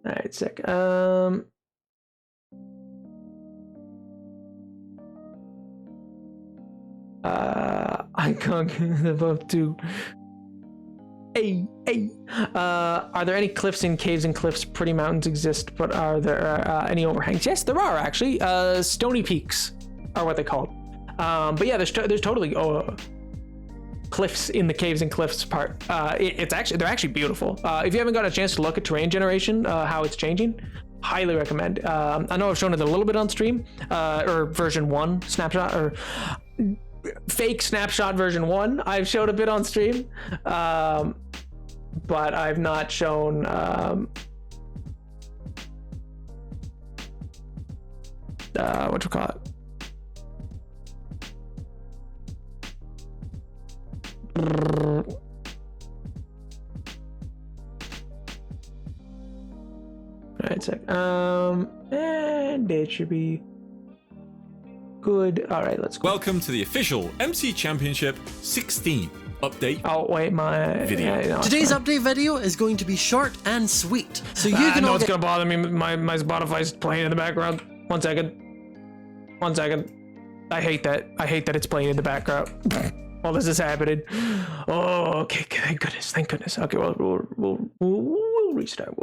Speaker 1: All right, sick. I can't get above 2. Hey. Are there any cliffs and caves and cliffs? Pretty mountains exist, but are there any overhangs? Yes, there are actually. Stony peaks are what they call. But yeah, there's totally cliffs in the caves and cliffs part. They're actually beautiful. If you haven't got a chance to look at terrain generation, how it's changing, highly recommend. I know I've shown it a little bit on stream, or version 1 snapshot, or fake snapshot version 1. I've showed a bit on stream, but I've not shown what you call it. Alright, sec. And it should be good. Alright, let's go.
Speaker 3: Welcome to the official MC Championship 16 update.
Speaker 1: Oh wait, my
Speaker 3: video.
Speaker 1: Yeah, no,
Speaker 4: Today's update video is going to be short and sweet, so you
Speaker 1: I
Speaker 4: can
Speaker 1: know
Speaker 4: all
Speaker 1: it's
Speaker 4: get
Speaker 1: gonna bother me. My Spotify's playing in the background. One second. I hate that it's playing in the background while this is happening. Oh, okay. Thank goodness. Okay, well, we'll restart.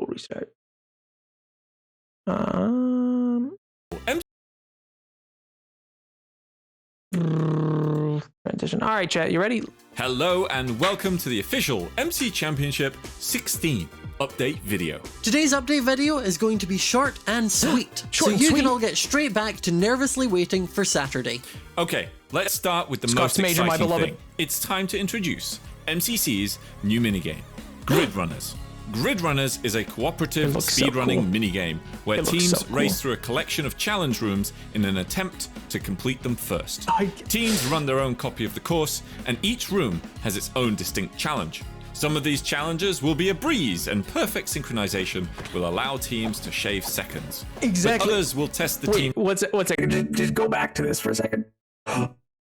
Speaker 1: Transition. All right, chat. You ready?
Speaker 3: Hello and welcome to the official MC Championship 16 update video.
Speaker 4: Today's update video is going to be short and sweet, so you can all get straight back to nervously waiting for Saturday.
Speaker 3: Okay, let's start with the
Speaker 1: Scott's
Speaker 3: most
Speaker 1: Major, my
Speaker 3: exciting
Speaker 1: beloved.
Speaker 3: thing. It's time to introduce MCC's new minigame, Grid Runners. Grid Runners is a cooperative
Speaker 1: looks so
Speaker 3: speedrunning
Speaker 1: cool.
Speaker 3: minigame where
Speaker 1: It looks
Speaker 3: teams
Speaker 1: so cool.
Speaker 3: race through a collection of challenge rooms in an attempt to complete them first.
Speaker 1: I-
Speaker 3: Teams run their own copy of the course, and each room has its own distinct challenge. Some of these challenges will be a breeze, and perfect synchronization will allow teams to shave seconds.
Speaker 1: Exactly.
Speaker 3: But others will test the
Speaker 1: Wait,
Speaker 3: team.
Speaker 1: one second. Just go back to this for a second.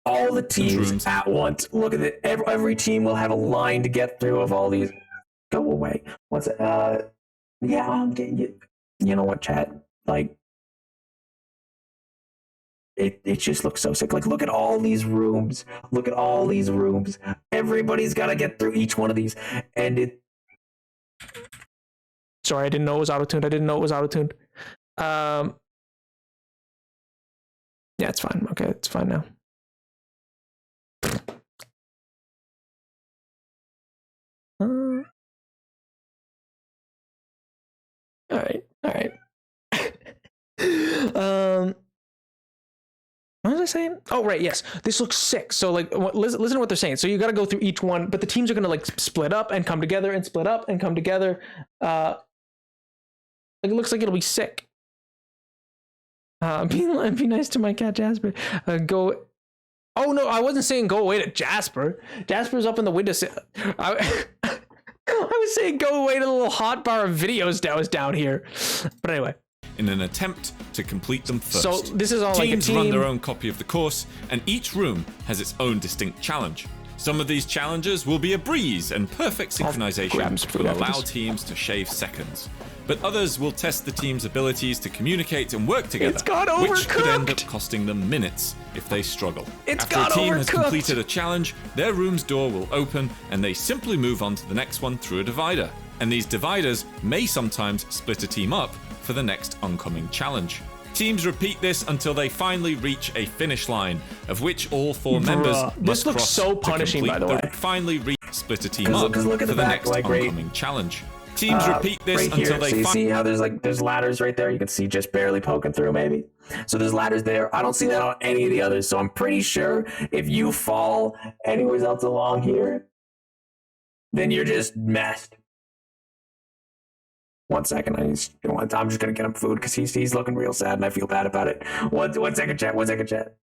Speaker 1: All the teams
Speaker 3: Rooms.
Speaker 1: at once. Look at it. Every team will have a line to get through of all these. Go away. What's it? Yeah, I'll get you. You know what, chat? Like, it just looks so sick. Like, look at all these rooms. Everybody's got to get through each one of these, and it. Sorry, I didn't know it was auto-tuned. Yeah, it's fine. Okay, it's fine now. All right. What was I saying? Oh, right. Yes, this looks sick. So, like, listen to what they're saying. So you got to go through each one, but the teams are gonna like split up and come together and split up and come together. Like, it looks like it'll be sick. Be nice to my cat Jasper. Go. Oh no, I wasn't saying go away to Jasper. Jasper's up in the window. I was saying go away to the little hot bar of videos that was down here. But anyway.
Speaker 3: In an attempt to complete them first.
Speaker 1: So this is all
Speaker 3: Teams
Speaker 1: like a team.
Speaker 3: run their own copy of the course, and each room has its own distinct challenge. Some of these challenges will be a breeze, and perfect synchronization will allow teams to shave seconds. But others will test the team's abilities to communicate and work together, which could end up costing them minutes if they struggle. After a team has completed a challenge, their room's door will open, and they simply move on to the next one through a divider. And these dividers may sometimes split a team up for the next oncoming challenge. Teams repeat this until they finally reach a finish line, of which all 4 members must cross
Speaker 1: so punishing, by the way.
Speaker 3: Finally split a team up for the next oncoming challenge. Teams repeat this until they
Speaker 2: see how there's ladders right there. You can see just barely poking through, maybe. So there's ladders there. I don't see that on any of the others. So I'm pretty sure if you fall anywhere else along here, then you're just messed. 1 second, I'm just gonna get him food because he's looking real sad and I feel bad about it. One second, chat. 1 second, chat.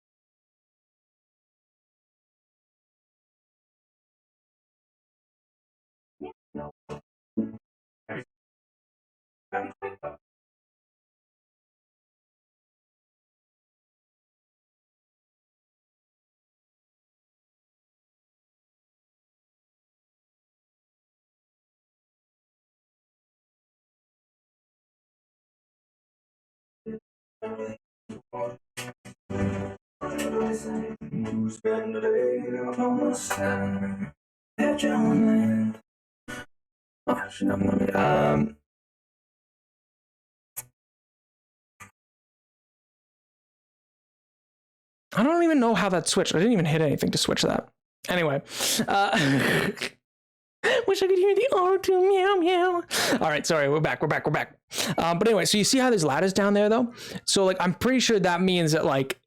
Speaker 2: No. Spend the day on the sand at your land.
Speaker 1: I don't even know how that switched. I didn't even hit anything to switch that. Anyway, wish I could hear the auto-tune meow meow. All right, sorry, we're back. But anyway, so you see how there's ladders down there though? So like, I'm pretty sure that means that like,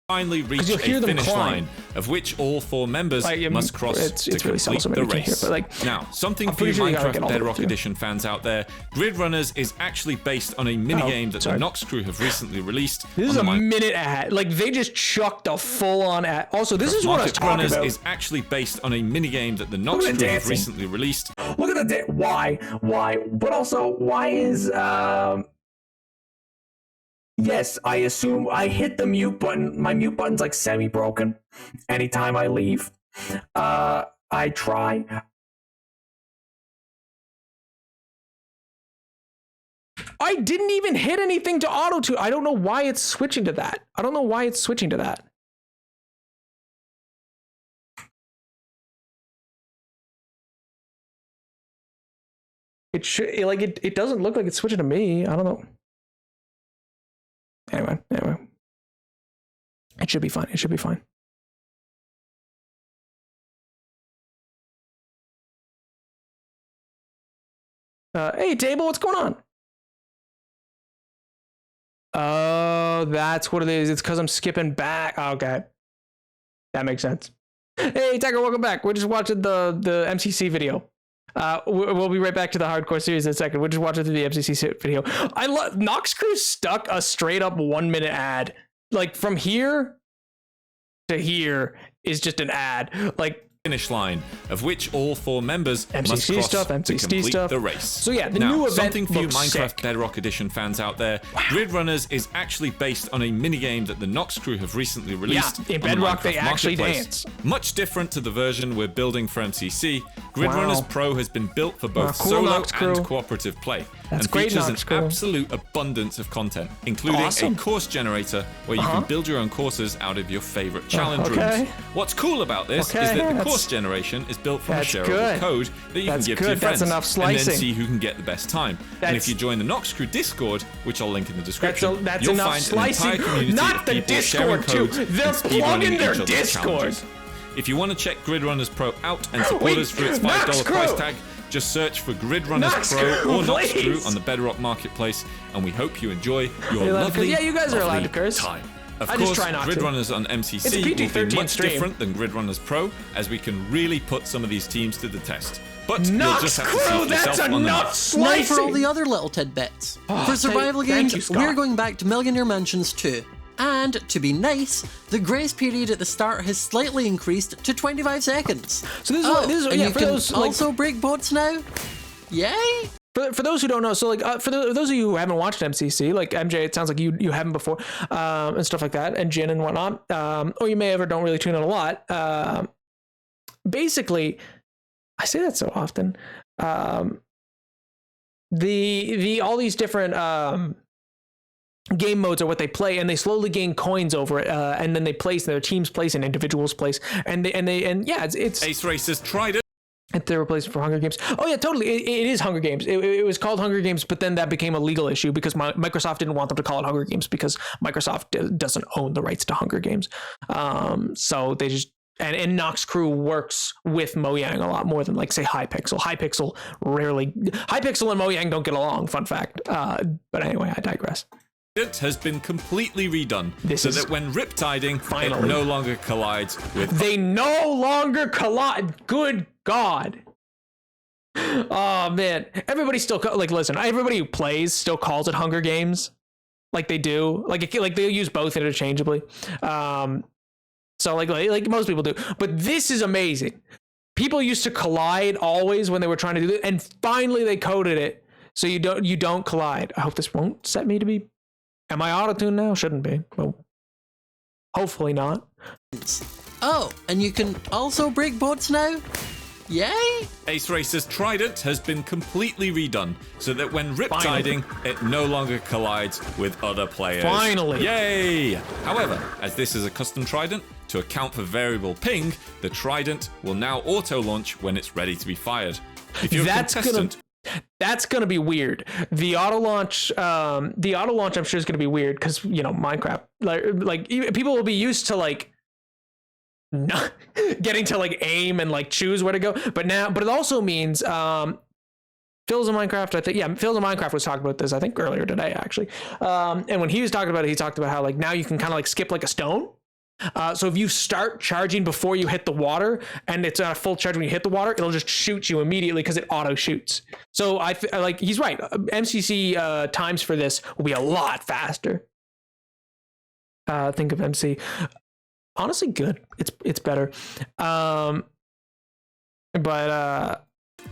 Speaker 3: finally reach a finish line, of which all 4 members must cross to complete the race. Now, something for you Minecraft Bedrock Edition fans out there, Grid Runners is actually based on a minigame that the Nox crew have recently released.
Speaker 1: This is a minute ad. Like, they just chucked a full-on ad. Also, this is what I was talking about.
Speaker 3: Is actually based on a minigame that the Nox crew have recently released.
Speaker 2: Look at the why? But also, why is yes, I assume I hit the mute button. My mute button's like semi-broken anytime I leave. I try.
Speaker 1: I didn't even hit anything to auto-tune. I don't know why it's switching to that. It should, like, it doesn't look like it's switching to me. I don't know. Anyway. It should be fine. Hey, Table, what's going on? Oh, that's what it is. It's because I'm skipping back. Oh, okay. That makes sense. Hey, Tiger, welcome back. We're just watching the MCC video. We'll be right back to the hardcore series in a second. We're just watching through the MCC video. I love Nox Crew stuck a straight up 1 minute ad. Like, from here to here is just an ad. Like,
Speaker 3: finish line, of which all 4 members must cross to complete the race.
Speaker 1: So yeah, the new event
Speaker 3: something for you Minecraft
Speaker 1: sick.
Speaker 3: Bedrock Edition fans out there, Grid Runners is actually based on a minigame that the Nox crew have recently released.
Speaker 1: Yeah, in Bedrock they actually dance.
Speaker 3: Much different to the version we're building for MCC, Grid Runners Pro has been built for both solo and cooperative play.
Speaker 1: That's
Speaker 3: and
Speaker 1: great,
Speaker 3: features an absolute abundance of content, including a course generator where you can build your own courses out of your favorite challenge rooms. What's cool about this is that the course generation is built from a shareable code that you can give to your friends and then see who can get the best time. And if you join the Nox Crew Discord, which I'll link in the description, you'll find an entire community of people sharing codes
Speaker 1: They're plugging their Discord.
Speaker 3: If you want to check Grid Runners Pro out and support us for its $5 price tag, just search for Grid Runners Pro or Nox Crew on the Bedrock Marketplace, and we hope you enjoy your lovely,
Speaker 1: you guys are allowed to curse.
Speaker 3: time. Of
Speaker 1: I
Speaker 3: course,
Speaker 1: just try not
Speaker 3: Grid
Speaker 1: to.
Speaker 3: Runners on
Speaker 1: It's a
Speaker 3: MCC will
Speaker 1: PG-13
Speaker 3: be much
Speaker 1: stream.
Speaker 3: different than Grid Runners Pro, as we can really put some of these teams to the test. But you'll
Speaker 1: Nox
Speaker 3: just have to see
Speaker 1: Crew,
Speaker 3: for
Speaker 1: that's
Speaker 3: yourself
Speaker 1: a
Speaker 3: on the
Speaker 1: nut
Speaker 3: map.
Speaker 4: Now
Speaker 1: slicing!
Speaker 4: for all the other little tidbits. For survival
Speaker 1: thank
Speaker 4: games,
Speaker 1: you, Scott.
Speaker 4: we're going back to Millionaire Mansions 2. And, to be nice, the grace period at the start has slightly increased to 25 seconds.
Speaker 1: So this is
Speaker 4: and
Speaker 1: yeah,
Speaker 4: you
Speaker 1: for
Speaker 4: can
Speaker 1: those, like,
Speaker 4: also break boats now? Yay!
Speaker 1: For those who don't know, so like for those of you who haven't watched MCC, like MJ, it sounds like you haven't before, and stuff like that, and Jin and whatnot, or you may have or don't really tune in a lot. Basically, I say that so often. The all these different game modes are what they play, and they slowly gain coins over it, and then they place their teams place and individuals place, and yeah, it's
Speaker 3: Ace Racers tried it.
Speaker 1: and they replaced it for Hunger Games. Oh yeah, totally. It is Hunger Games. It was called Hunger Games, but then that became a legal issue because Microsoft didn't want them to call it Hunger Games because Microsoft doesn't own the rights to Hunger Games. So they just and Nox Crew works with Mojang a lot more than like say Hypixel. Hypixel and Mojang don't get along. Fun fact. But anyway, I digress.
Speaker 3: It has been completely redone so that when riptiding, it
Speaker 1: Finally.
Speaker 3: no longer collides with.
Speaker 1: They no longer collide. Good God. Oh man, everybody still like listen. Everybody who plays still calls it Hunger Games, like they do. Like they use both interchangeably. So like most people do. But this is amazing. People used to collide always when they were trying to do it, and finally they coded it so you don't collide. I hope this won't set me to be. Am I auto-tuned now? Shouldn't be. Well, hopefully not.
Speaker 4: Oh, and you can also break boats now? Yay!
Speaker 3: Ace Racers Trident has been completely redone so that when riptiding, it no longer collides with other players.
Speaker 1: Finally.
Speaker 3: Yay! However, as this is a custom Trident, to account for variable ping, the Trident will now auto-launch when it's ready to be fired. If you're a contestant...
Speaker 1: That's gonna be weird. The auto launch, I'm sure is gonna be weird because Minecraft, like people will be used to like not getting to like aim and like choose where to go. But it also means Phil's in Minecraft. I think Phil's in Minecraft was talking about this. I think earlier today actually. And when he was talking about it, he talked about how like now you can kind of like skip like a stone. So if you start charging before you hit the water and it's at a full charge when you hit the water, it'll just shoot you immediately because it auto shoots. So I like he's right. MCC times for this will be a lot faster. Think of MC. Honestly, good. It's better.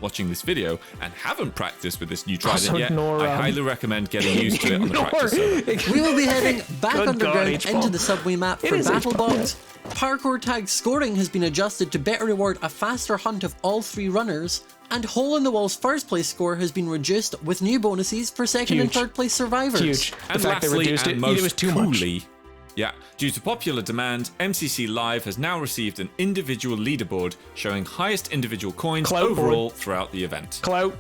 Speaker 3: Watching this video and haven't practiced with this new Trident
Speaker 1: Also
Speaker 3: yet,
Speaker 1: ignore,
Speaker 3: I highly recommend getting used to it on the practice server.
Speaker 4: We will be heading back
Speaker 1: Good
Speaker 4: underground
Speaker 1: God,
Speaker 4: into
Speaker 1: H-bomb.
Speaker 4: the subway map
Speaker 1: It
Speaker 4: for
Speaker 1: is
Speaker 4: Battle
Speaker 1: H-bomb,
Speaker 4: Box. Parkour tag scoring has been adjusted to better reward a faster hunt of all three runners, and Hole in the Wall's first place score has been reduced with new bonuses for second and
Speaker 1: Huge.
Speaker 4: third place survivors.
Speaker 1: Huge. The
Speaker 3: And
Speaker 1: fact they
Speaker 3: lastly,
Speaker 1: reduced
Speaker 3: and
Speaker 1: it,
Speaker 3: most
Speaker 1: it was too much.
Speaker 3: coolly, due to popular demand, MCC Live has now received an individual leaderboard showing highest individual coins
Speaker 1: Clout
Speaker 3: overall
Speaker 1: board.
Speaker 3: throughout the event.
Speaker 1: Clout.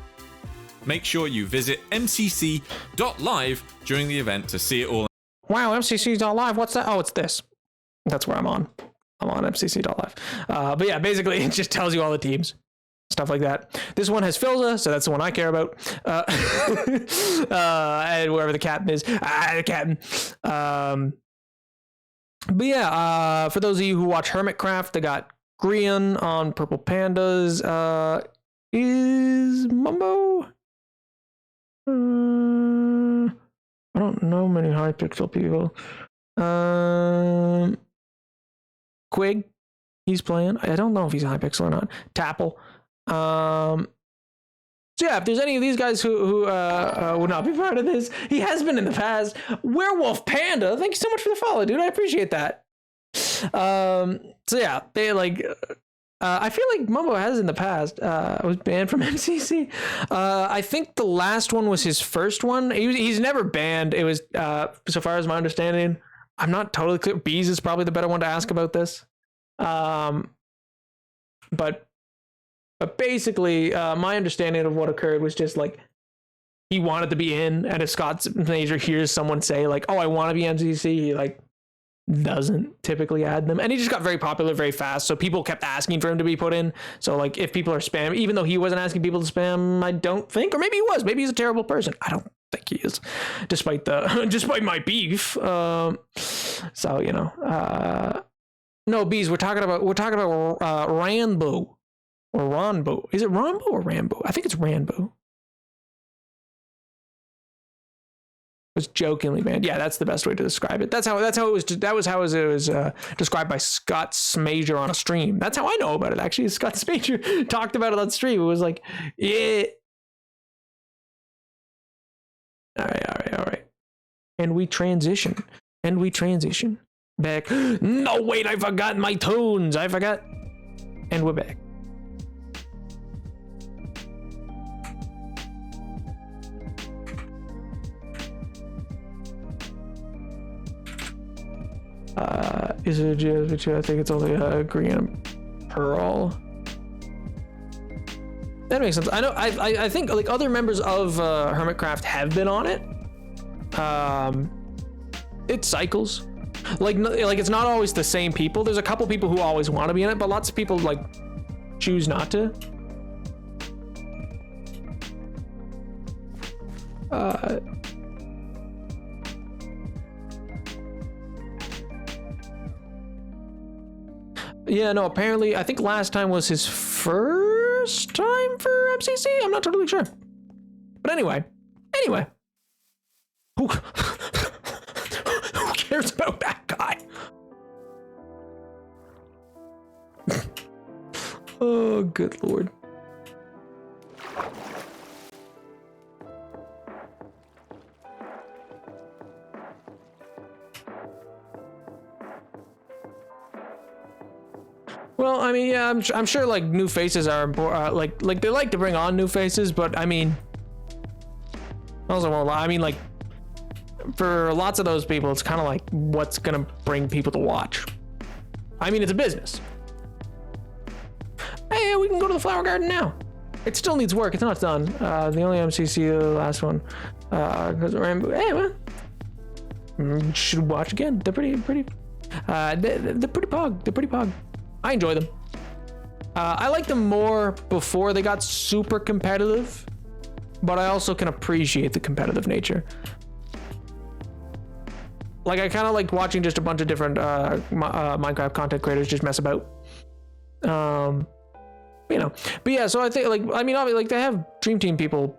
Speaker 3: Make sure you visit mcc.live during the event to see it all.
Speaker 1: Wow, MCC's not live. What's that? Oh, it's this. That's where I'm on. I'm on mcc.live. But yeah, basically it just tells you all the teams. Stuff like that. This one has Filza, so that's the one I care about. And wherever the captain is. The captain. But yeah, for those of you who watch Hermitcraft, they got Grian on Purple Pandas. Is Mumbo? I don't know many Hypixel people. Quig, he's playing. I don't know if he's Hypixel or not. Tapple. So yeah, if there's any of these guys who would not be part of this, he has been in the past. Werewolf Panda, thank you so much for the follow, dude. I appreciate that. So yeah, they like. I feel like Mumbo has in the past. Was banned from MCC. I think the last one was his first one. He's never banned. It was so far as my understanding. I'm not totally clear. Bees is probably the better one to ask about this. But basically, my understanding of what occurred was just like he wanted to be in, and if Scott Major hears someone say like, "Oh, I want to be MCC," he like doesn't typically add them, and he just got very popular very fast. So people kept asking for him to be put in. So like, if people are spam, even though he wasn't asking people to spam, I don't think, or maybe he was. Maybe he's a terrible person. I don't think he is, despite my beef. So you know, no bees. We're talking about Ranboo or Ronboo. Is it Ronboo or Ranboo? I think it's Ranboo. Was jokingly banned. Yeah, that's the best way to describe it. That was how it was described by Scott Smager on a stream. That's how I know about it. Actually, Scott Smager talked about it on stream. It was like, yeah. All right. And we transition back. No, wait, I forgot my tunes. I forgot. And we're back. Is it a GS? I think it's only a green and pearl. That makes sense. I know. I think like other members of Hermitcraft have been on it. It cycles. Like it's not always the same people. There's a couple people who always want to be in it, but lots of people like choose not to. Yeah, no, apparently, I think last time was his first time for MCC? I'm not totally sure. But anyway. Who cares about that guy? Oh, good lord. Well, I mean, yeah, I'm sure like new faces are like they like to bring on new faces, but I mean, also, well, I mean, like for lots of those people, it's kind of like what's gonna bring people to watch. I mean, it's a business. Hey, we can go to the flower garden now. It still needs work. It's not done. The only MCC, the last one, because hey, man, you should watch again. They're pretty. They're pretty pog. They're pretty pog. I enjoy them. I like them more before they got super competitive, but I also can appreciate the competitive nature. Like I kind of like watching just a bunch of different Minecraft content creators just mess about. You know, but yeah. So I think like I mean, obviously, like they have Dream Team people,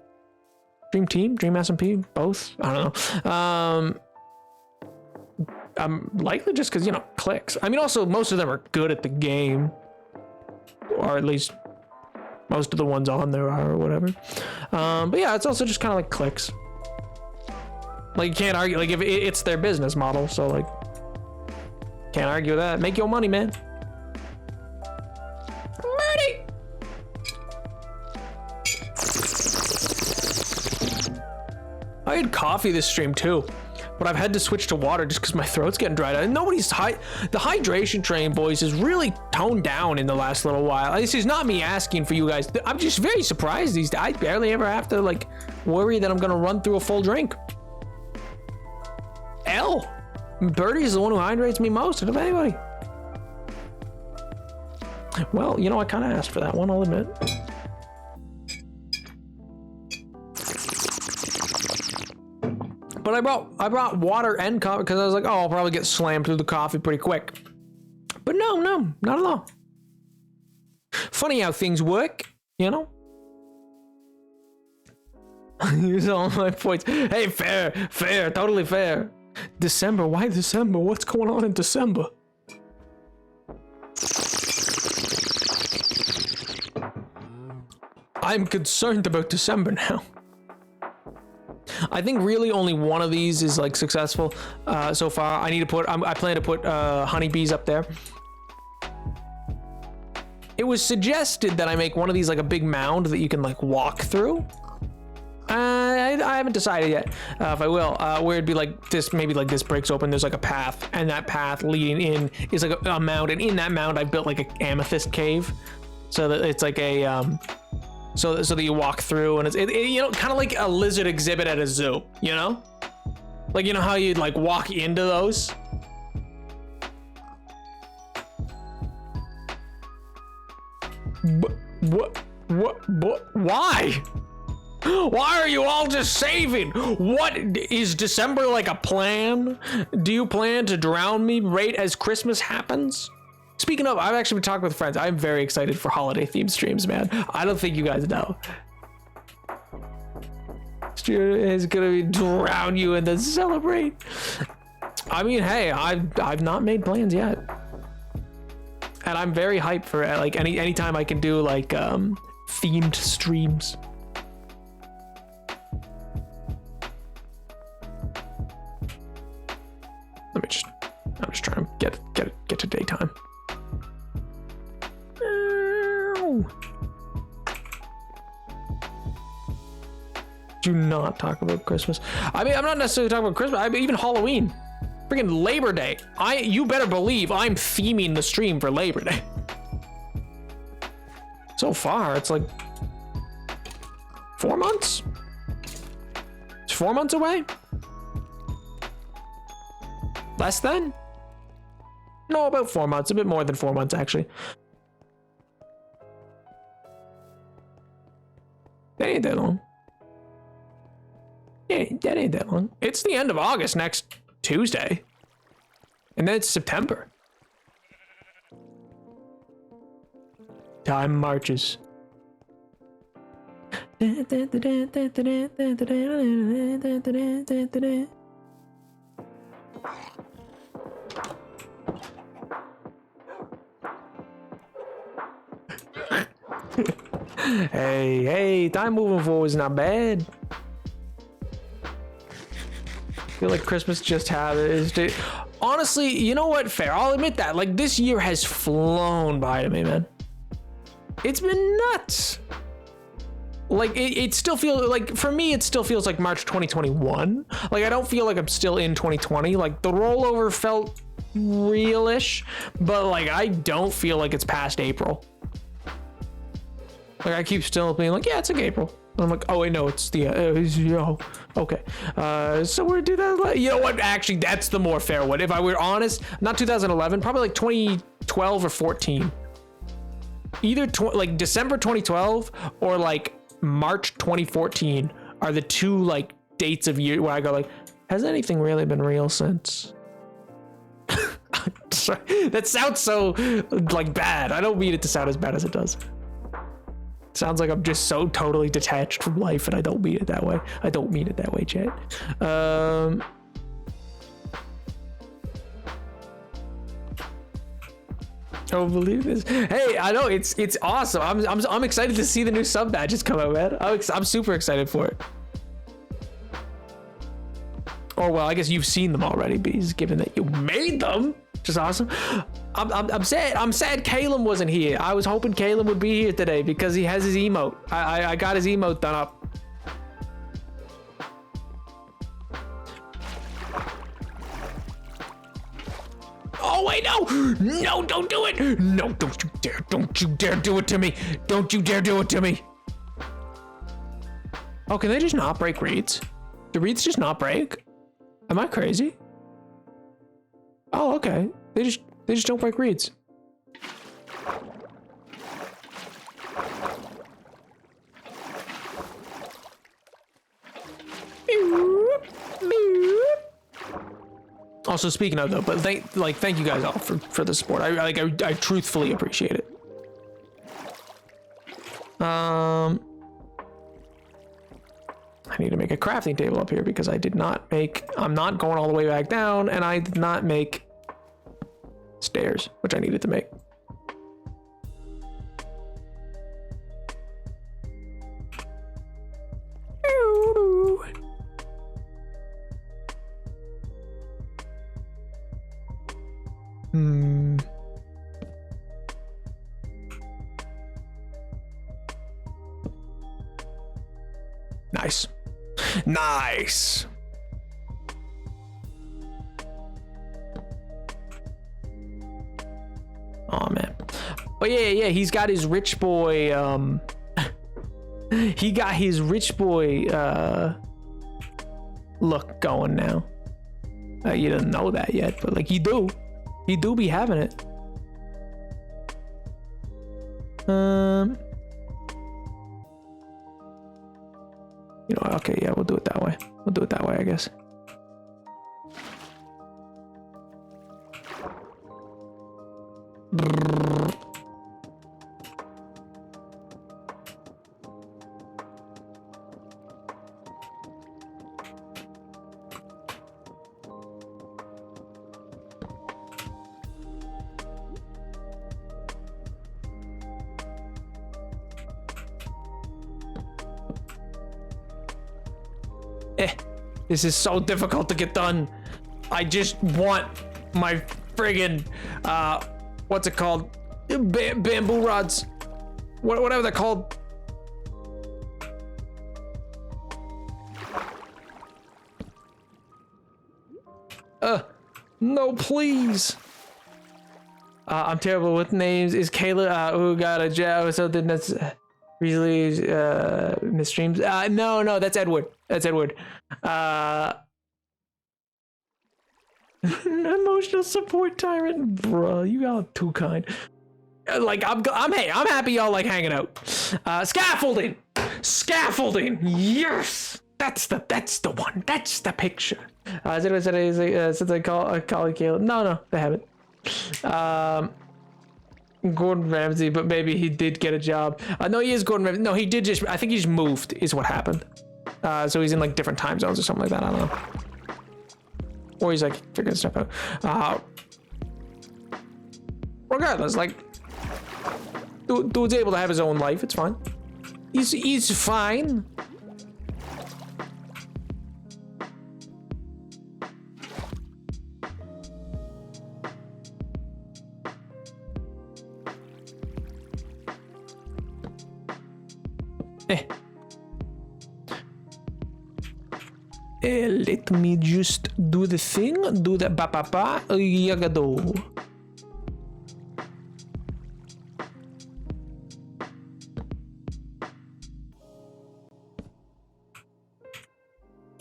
Speaker 1: Dream SMP, both. I don't know. Likely just because, you know, clicks. I mean, also, most of them are good at the game. Or at least most of the ones on there are, or whatever. But yeah, it's also just kind of like clicks. Like, you can't argue, like, if it's their business model, so, like, can't argue with that. Make your money, man. Money! I had coffee this stream, too. But I've had to switch to water just because my throat's getting dried out. And the hydration train, boys, is really toned down in the last little while. This is not me asking for you guys. I'm just very surprised these days. I barely ever have to like worry that I'm gonna run through a full drink. Birdie's the one who hydrates me most out of anybody. Well, you know, I kind of asked for that one, I'll admit. But I brought water and coffee because I was like, oh, I'll probably get slammed through the coffee pretty quick. But no, not at all. Funny how things work, you know? Use all my points. Hey, fair, totally fair. December, why December? What's going on in December? I'm concerned about December now. I think really only one of these is like successful so far. I plan to put honeybees up there. It was suggested that I make one of these like a big mound that you can like walk through. I haven't decided yet if I will. Where it'd be like this, maybe like this breaks open. There's like a path, and that path leading in is like a mound, and in that mound I built like an amethyst cave, so that it's like a so that you walk through, and it's you know, kind of like a lizard exhibit at a zoo, you know, like, you know how you'd like walk into those. What? Why? Why are you all just saving? What is December like a plan? Do you plan to drown me right as Christmas happens? Speaking of, I've actually been talking with friends. I'm very excited for holiday themed streams, man. I don't think you guys know. Is gonna be drown you and then celebrate. I mean, hey, I've not made plans yet, and I'm very hyped for like anytime I can do like themed streams. I'm just trying to get to daytime. Do not talk about Christmas. I mean, I'm not necessarily talking about Christmas. I mean, even Halloween, freaking Labor Day. You better believe I'm theming the stream for Labor Day. So far, it's like 4 months. It's 4 months away. Less than? No, about 4 months. A bit more than 4 months, actually. That ain't that long. Yeah, that ain't that long. It's the end of August next Tuesday. And then it's September. Time marches. Hey, time moving forward is not bad. I feel like Christmas just had it. Honestly, you know what? Fair. I'll admit that. Like, this year has flown by to me, man. It's been nuts. Like, it still feels like, for me, it still feels like March 2021. Like, I don't feel like I'm still in 2020. Like, the rollover felt real-ish, but like, I don't feel like it's past April. Like, I keep still being like, yeah, it's like April. And I'm like, oh wait, no, it's the okay. So we're 2011. You know what? Actually, that's the more fair one. If I were honest, not 2011, probably like 2012 or 14. Either like December 2012 or like March 2014 are the two like dates of year where I go like, has anything really been real since? Sorry, that sounds so like bad. I don't mean it to sound as bad as it does. Sounds like I'm just so totally detached from life, and I don't mean it that way. I don't mean it that way, chat. Don't believe this. Hey, I know it's awesome. I'm excited to see the new sub badges come out, man. I'm super excited for it. Or well, I guess you've seen them already, Bees, given that you made them, which is awesome. I'm sad Caleb wasn't here. I was hoping Caleb would be here today because he has his emote. I got his emote done up. Oh wait, no, don't do it. No, don't you dare do it to me. Don't you dare do it to me. Oh, can they just not break reeds? Do reeds just not break? Am I crazy? Oh, okay. They just don't break reeds. Also, speaking of though, but thank you guys all for the support. I truthfully appreciate it. I need to make a crafting table up here because I did not make. I'm not going all the way back down, and I did not make stairs, which I needed to make. Nice. Oh man. But yeah, he's got his rich boy he got his rich boy look going now. You didn't know that yet, but like he do be having it. You know, okay, yeah, we'll do it that way. We'll do it that way, I guess. This is so difficult to get done. I just want my friggin' what's it called? Bamboo rods. Whatever they're called. No, please. I'm terrible with names. Is Kayla who got a job or something that's recently misstreams? No, that's Edward. That's Edward. Emotional support tyrant, bruh. You all too kind. Like I'm happy y'all like hanging out. Scaffolding. Yes, that's the one. That's the picture. Has anyone said anything since I call Kayla? No, they haven't. Gordon Ramsay, but maybe he did get a job. No, he is Gordon Ramsay. No, he did just. I think he just moved. Is what happened. So he's in like different time zones or something like that. I don't know. Or he's like figuring stuff out. Regardless, like, dude's able to have his own life. It's fine. He's fine. Let me just do the thing. Do the ba-ba-ba. Yagado.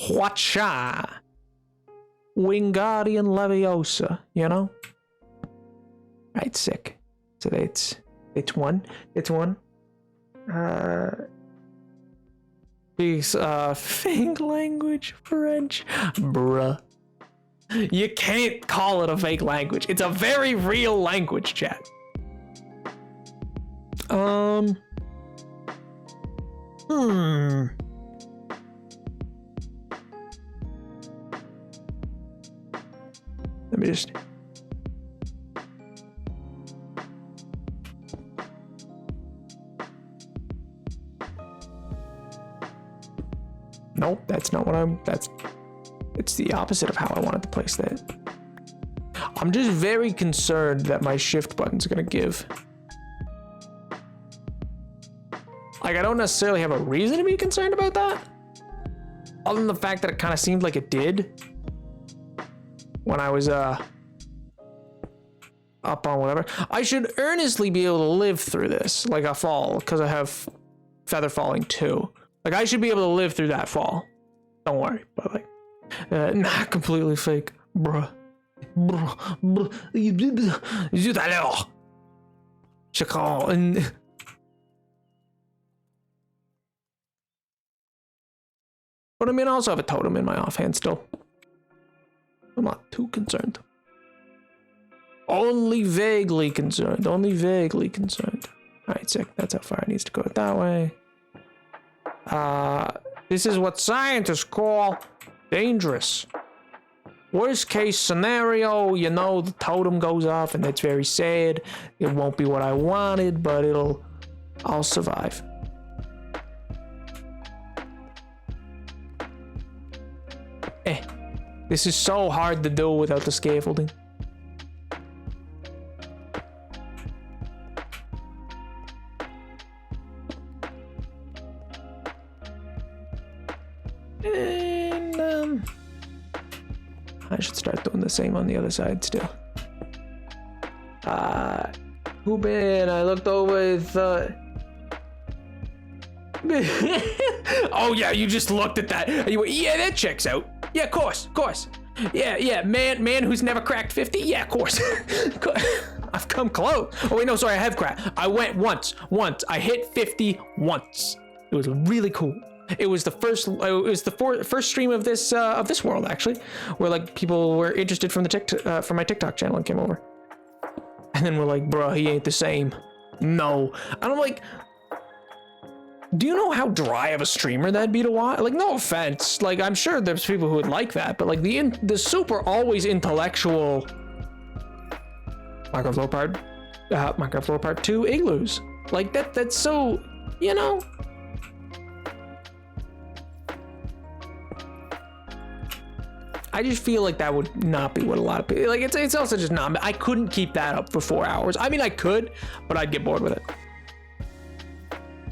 Speaker 1: Whatcha? Wingardium Leviosa, you know? Right, sick. So it's one. It's one. Speaks fake language, French. Bruh. You can't call it a fake language. It's a very real language, chat. Let me just... Nope, that's not what it's the opposite of how I wanted to place that. I'm just very concerned that my shift button's gonna give. Like, I don't necessarily have a reason to be concerned about that, other than the fact that it kind of seemed like it did when I was up on whatever. I should earnestly be able to live through this, like a fall, because I have feather falling too. Like, I should be able to live through that fall. Don't worry, but like, not completely fake, bruh. Chacal and. But I mean, I also have a totem in my offhand still. I'm not too concerned. Only vaguely concerned. Only vaguely concerned. Alright, sick. That's how far it needs to go that way. This is what scientists call dangerous. Worst case scenario, you know, the totem goes off and it's very sad. It won't be what I wanted, but I'll survive. This is so hard to do without the scaffolding. And I should start doing the same on the other side still. Too bad I looked over and thought. Oh yeah, you just looked at that. And you went, yeah, that checks out. Yeah, of course. Yeah, man who's never cracked 50. Yeah, of course. I've come close. Oh wait, no, sorry, I have cracked. I went once. I hit 50 once. It was really cool. It was the first. It was the first stream of this world actually, where like people were interested from the from my TikTok channel and came over, and then we're like, bro, he ain't the same. No, and I'm like, do you know how dry of a streamer that'd be to watch? Like, no offense, like I'm sure there's people who would like that, but like the super always intellectual Minecraft Lore Part 2 igloos, like that's so, you know. I just feel like that would not be what a lot of people like. It's also just not. I couldn't keep that up for 4 hours. I mean, I could, but I'd get bored with it.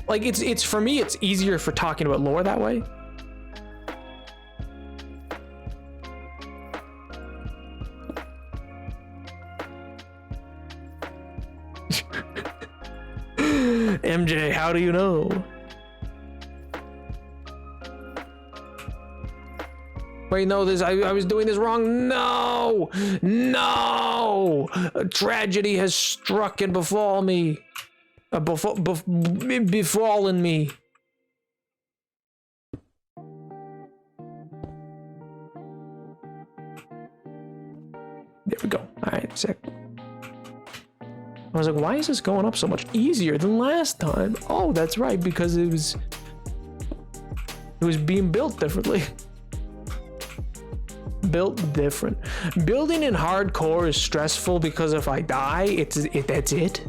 Speaker 1: Like it's for me, it's easier for talking about lore that way. MJ, how do you know? Wait, no, I was doing this wrong. No! No! A tragedy has struck and befallen me. Befallen me. There we go. All right, sick. I was like, why is this going up so much easier than last time? Oh, that's right, because it was being built differently. Built different. Building in hardcore is stressful because if I die, that's it.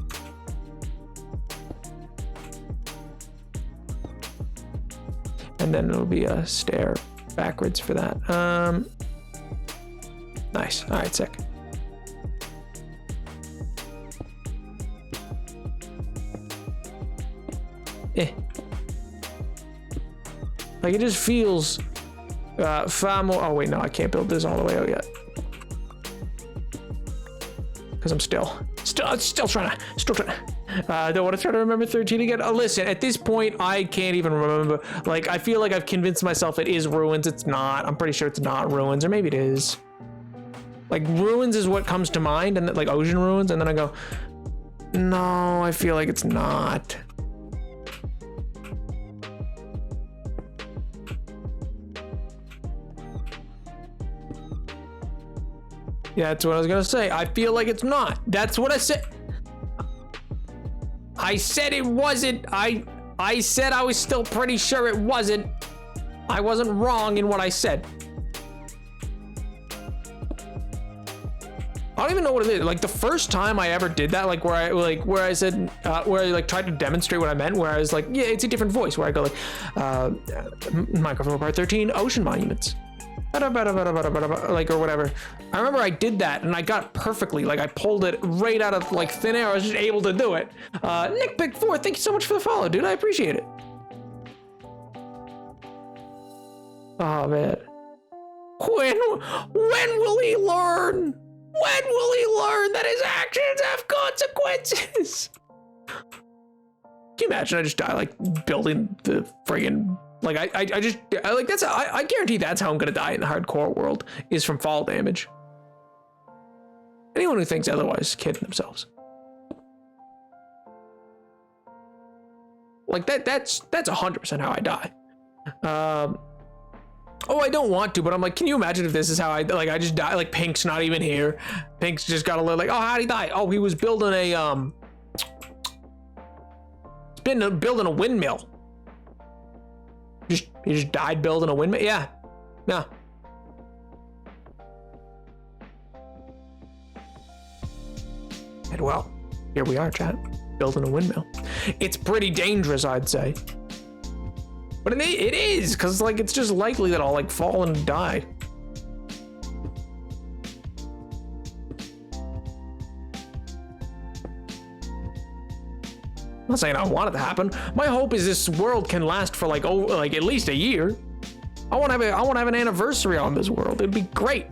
Speaker 1: And then it'll be a stair backwards for that. Nice. All right, sick. Like it just feels far more. Oh wait, no, I can't build this all the way out yet because I'm still trying to. Don't want to try to remember 13 again. Listen, at this point, I can't even remember. Like, I feel like I've convinced myself it is ruins. It's not. I'm pretty sure it's not ruins, or maybe it is. Like, ruins is what comes to mind, and like ocean ruins, and then I go, no, I feel like it's not. Yeah, that's what I was gonna say. I feel like it's not. That's what I said. I said it wasn't. I said I was still pretty sure it wasn't. I wasn't wrong in what I said. I don't even know what it is. Like the first time I ever did that, like where I said, where I like tried to demonstrate what I meant, where I was like, yeah, it's a different voice, where I go like, Minecraft Lore Part 13, ocean monuments. Like or whatever. I remember I did that and I got it perfectly. Like I pulled it right out of like thin air. I was just able to do it. Nick Big 4, thank you so much for the follow, dude. I appreciate it. Oh man. When will he learn? When will he learn that his actions have consequences? Can you imagine I just die like building the friggin' like I like that's I guarantee that's how I'm gonna die in the hardcore world is from fall damage. Anyone who thinks otherwise is kidding themselves. Like that's 100% how I die. Oh, I don't want to, but I'm like, can you imagine if this is how I just die? Like Pink's not even here. Pink's just got a little like, oh, how'd he die? Oh, he was building a building a windmill. He just died building a windmill. Yeah. And well, here we are, chat, building a windmill. It's pretty dangerous, I'd say. But it is, because like it's just likely that I'll like fall and die. I'm not saying I want it to happen. My hope is this world can last for like at least a year. I want to have an anniversary on this world. It'd be great.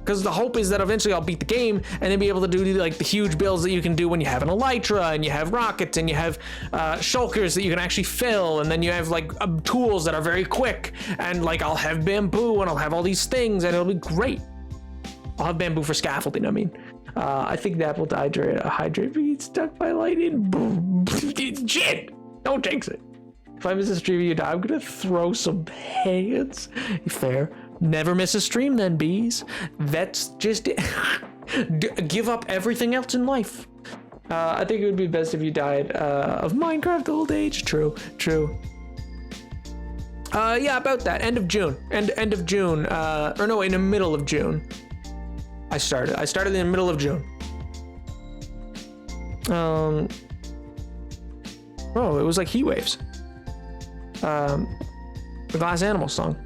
Speaker 1: Because the hope is that eventually I'll beat the game and then be able to do like the huge builds that you can do when you have an elytra and you have rockets and you have shulkers that you can actually fill, and then you have like tools that are very quick, and like I'll have bamboo and I'll have all these things and it'll be great. I'll have bamboo for scaffolding, I mean. I think that will hydrate being stuck by lightning. Shit! Don't jinx it. If I miss a stream and you die, I'm gonna throw some hands. Fair. Never miss a stream then, bees. That's just it. Give up everything else in life. I think it would be best if you died of Minecraft old age. True. Yeah, about that. End of June. End of June. Or no, in the middle of June. I started in the middle of June. Oh, it was like heat waves. The Glass Animal song.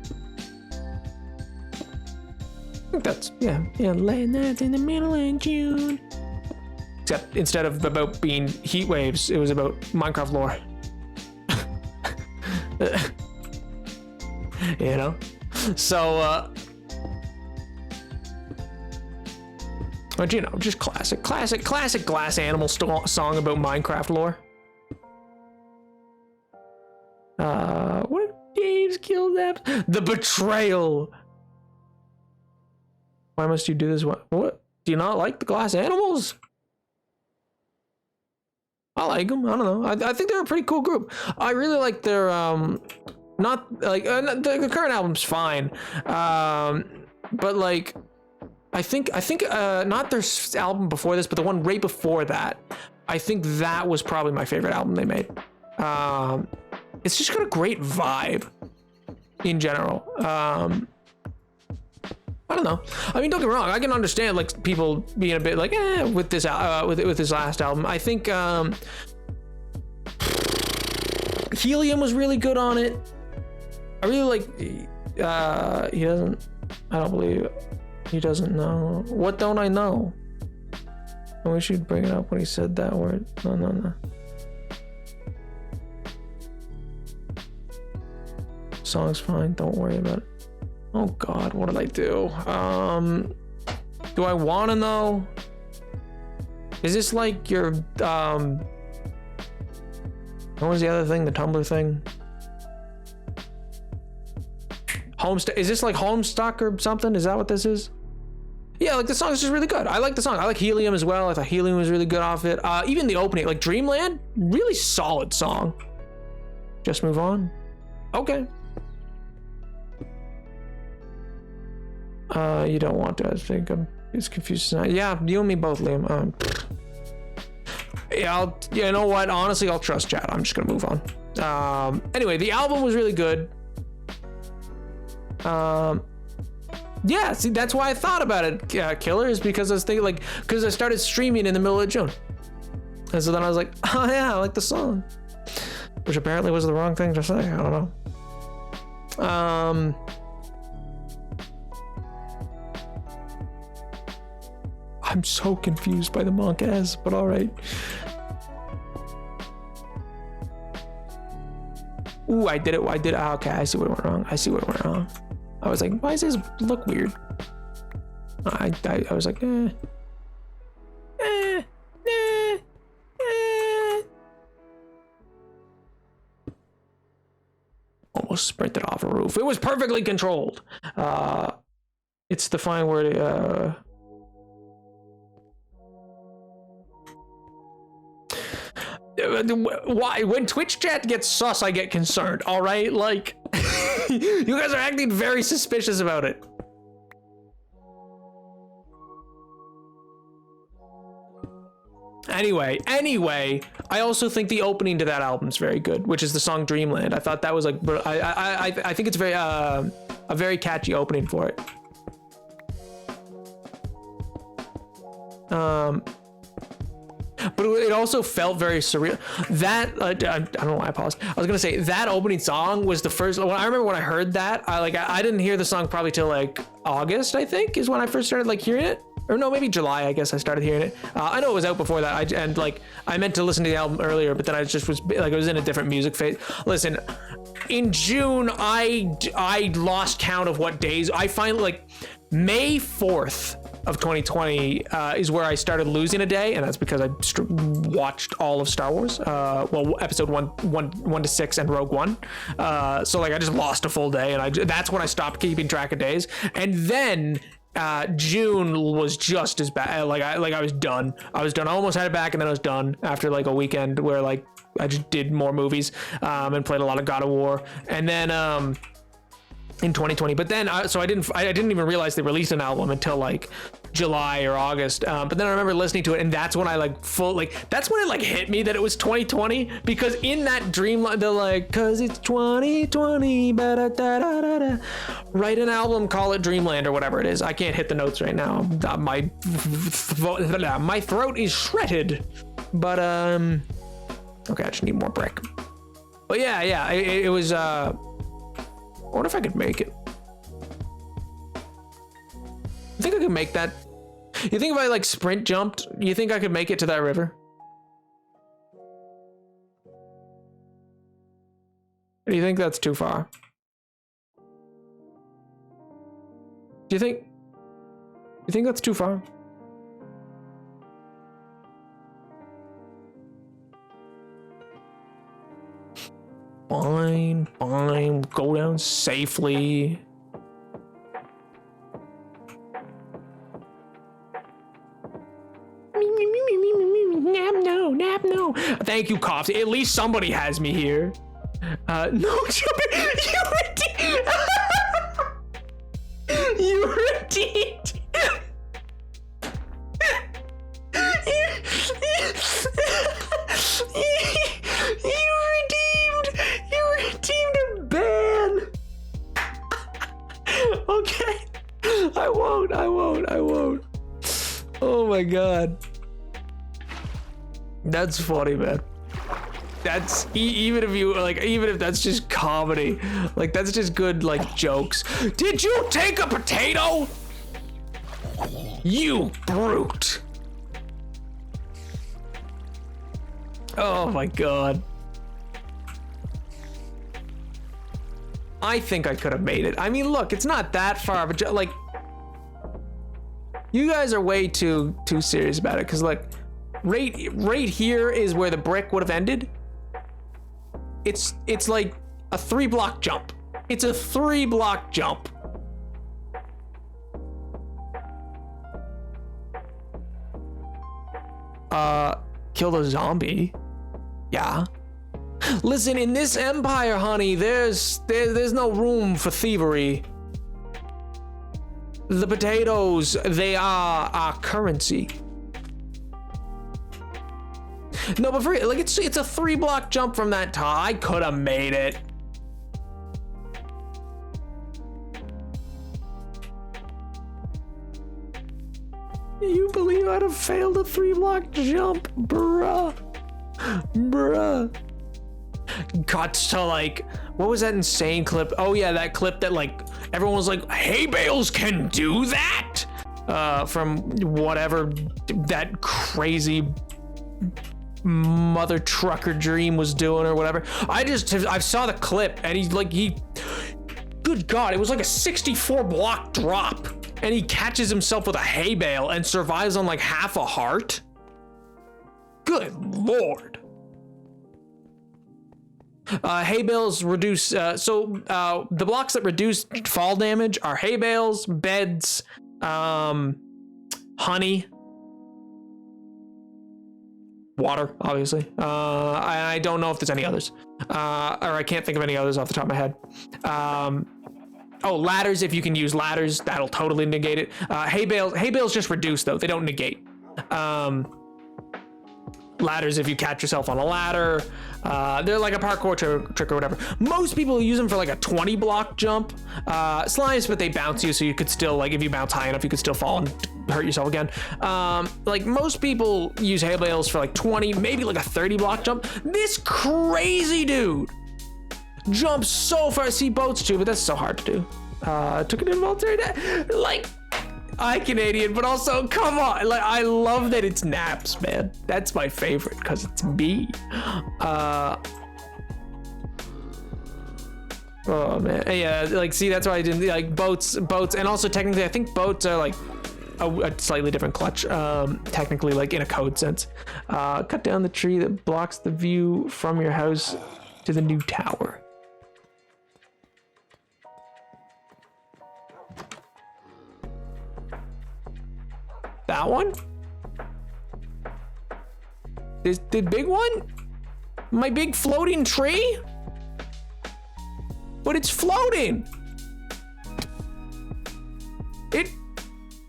Speaker 1: I think that's late nights in the middle of June. Except instead of about being heat waves, it was about Minecraft lore. You know? So, but you know, just classic Glass Animal song about Minecraft lore. What if James killed them? The betrayal. Why must you do this? What? Do you not like the Glass Animals? I like them. I don't know. I think they're a pretty cool group. I really like their not like the current album's fine, but like I think not their album before this, but the one right before that. I think that was probably my favorite album they made. It's just got a great vibe in general. I don't know. I mean, don't get me wrong. I can understand like people being a bit like, with this with this last album. I think Helium was really good on it. I really like. He doesn't. I don't believe he doesn't know. What don't I know? We should bring it up when he said that word. No. Song's fine. Don't worry about it. Oh God, what did I do? Do I want to know? Is this like your what was the other thing? The Tumblr thing? Homestuck? Is this like Homestuck or something? Is that what this is? Yeah, like the song is just really good. I like the song. I like Helium as well. I thought Helium was really good off it. Even the opening, like Dreamland, really solid song. Just move on. Okay. You don't want to. I think it's confused. Yeah, you and me both, Liam. Yeah, you know what? Honestly, I'll trust chat. I'm just gonna move on. Anyway, the album was really good. Yeah, see, that's why I thought about it, Killer, is because I was thinking, because I started streaming in the middle of June. And so then I was like, oh yeah, I like the song. Which apparently was the wrong thing to say. I don't know. I'm so confused by the Monkaz, but all right. Ooh, I did it. Okay, I see what went wrong. I was like, why does this look weird? I was like, Almost sprinted off a roof. It was perfectly controlled. It's the fine word. Why? When Twitch chat gets sus, I get concerned. All right, like you guys are acting very suspicious about it. Anyway, I also think the opening to that album's very good, which is the song Dreamland. I thought that was like, I think it's very a very catchy opening for it. But it also felt very surreal. That I don't know why I paused. I was gonna say that opening song was the first. I remember when I heard that. I didn't hear the song probably till like August. I think is when I first started like hearing it, or no, maybe July. I guess I started hearing it. I know it was out before that. I meant to listen to the album earlier, but then I just was like I was in a different music phase. Listen, in June I lost count of what days. I finally like May 4th. Of 2020 is where I started losing a day, and that's because I watched all of Star Wars. Well, episode 1 to 6 and Rogue One. So like I just lost a full day, and that's when I stopped keeping track of days. And then June was just as bad. I was done. I almost had it back, and then I was done after like a weekend where like I just did more movies and played a lot of God of War, and then in 2020. But then I didn't even realize they released an album until like July or August. But then I remember listening to it, and that's when I that's when it like hit me that it was 2020, because in that dreamland they're like, cause it's 2020, write an album, call it Dreamland or whatever it is. I can't hit the notes right now. My throat is shredded. But okay, I just need more brick. But yeah, it was I wonder if I could make it. You think I could make that? You think if I like sprint jumped, you think I could make it to that river? Or do you think that's too far? Do you think that's too far? Fine, go down safely. Nap, no. Thank you, Cops. At least somebody has me here. No, you redeemed. You redeemed. You redeemed a ban. Okay. I won't. Oh my God. That's funny, man. That's even if that's just comedy, like that's just good like jokes. Did you take a potato? You brute. Oh my God. I think I could have made it. I mean, look, it's not that far, but like, you guys are way too serious about it. Cause like, right here is where the brick would have ended. It's like a 3-block jump. It's a 3-block jump. Kill the zombie. Yeah. Listen, in this empire, honey, there's no room for thievery. The potatoes, they are our currency. No, but for real, like it's a 3-block jump from that top. I could have made it. You believe I'd have failed a 3-block jump, bruh? Cuts to like, what was that insane clip? Oh yeah, that clip that like everyone was like, hay bales can do that? From whatever that crazy mother trucker dream was doing or whatever. I saw the clip, and good God, it was like a 64-block drop, and he catches himself with a hay bale and survives on like half a heart. Good Lord. Hay bales reduce, the blocks that reduce fall damage are hay bales, beds, honey, water, obviously. I don't know if there's any others, or I can't think of any others off the top of my head. Oh, ladders, if you can use ladders, that'll totally negate it. Hay bales just reduce though, they don't negate. Ladders, if you catch yourself on a ladder, they're like a parkour trick or whatever. Most people use them for like a 20-block jump. Slimes, but they bounce you, so you could still, like, if you bounce high enough, you could still fall and hurt yourself again. Like most people use hay bales for like 20, maybe like a 30-block jump. This crazy dude jumps so far. See, boats too, but that's so hard to do. Took an involuntary death. Like, I Canadian, but also, come on, like, I love that it's naps, man. That's my favorite because it's me. Oh man, yeah, like, see, that's why I didn't like boats, and also technically, I think boats are like a slightly different clutch, technically, like in a code sense. Cut down the tree that blocks the view from your house to the new tower. That one? This the big one? My big floating tree? But it's floating.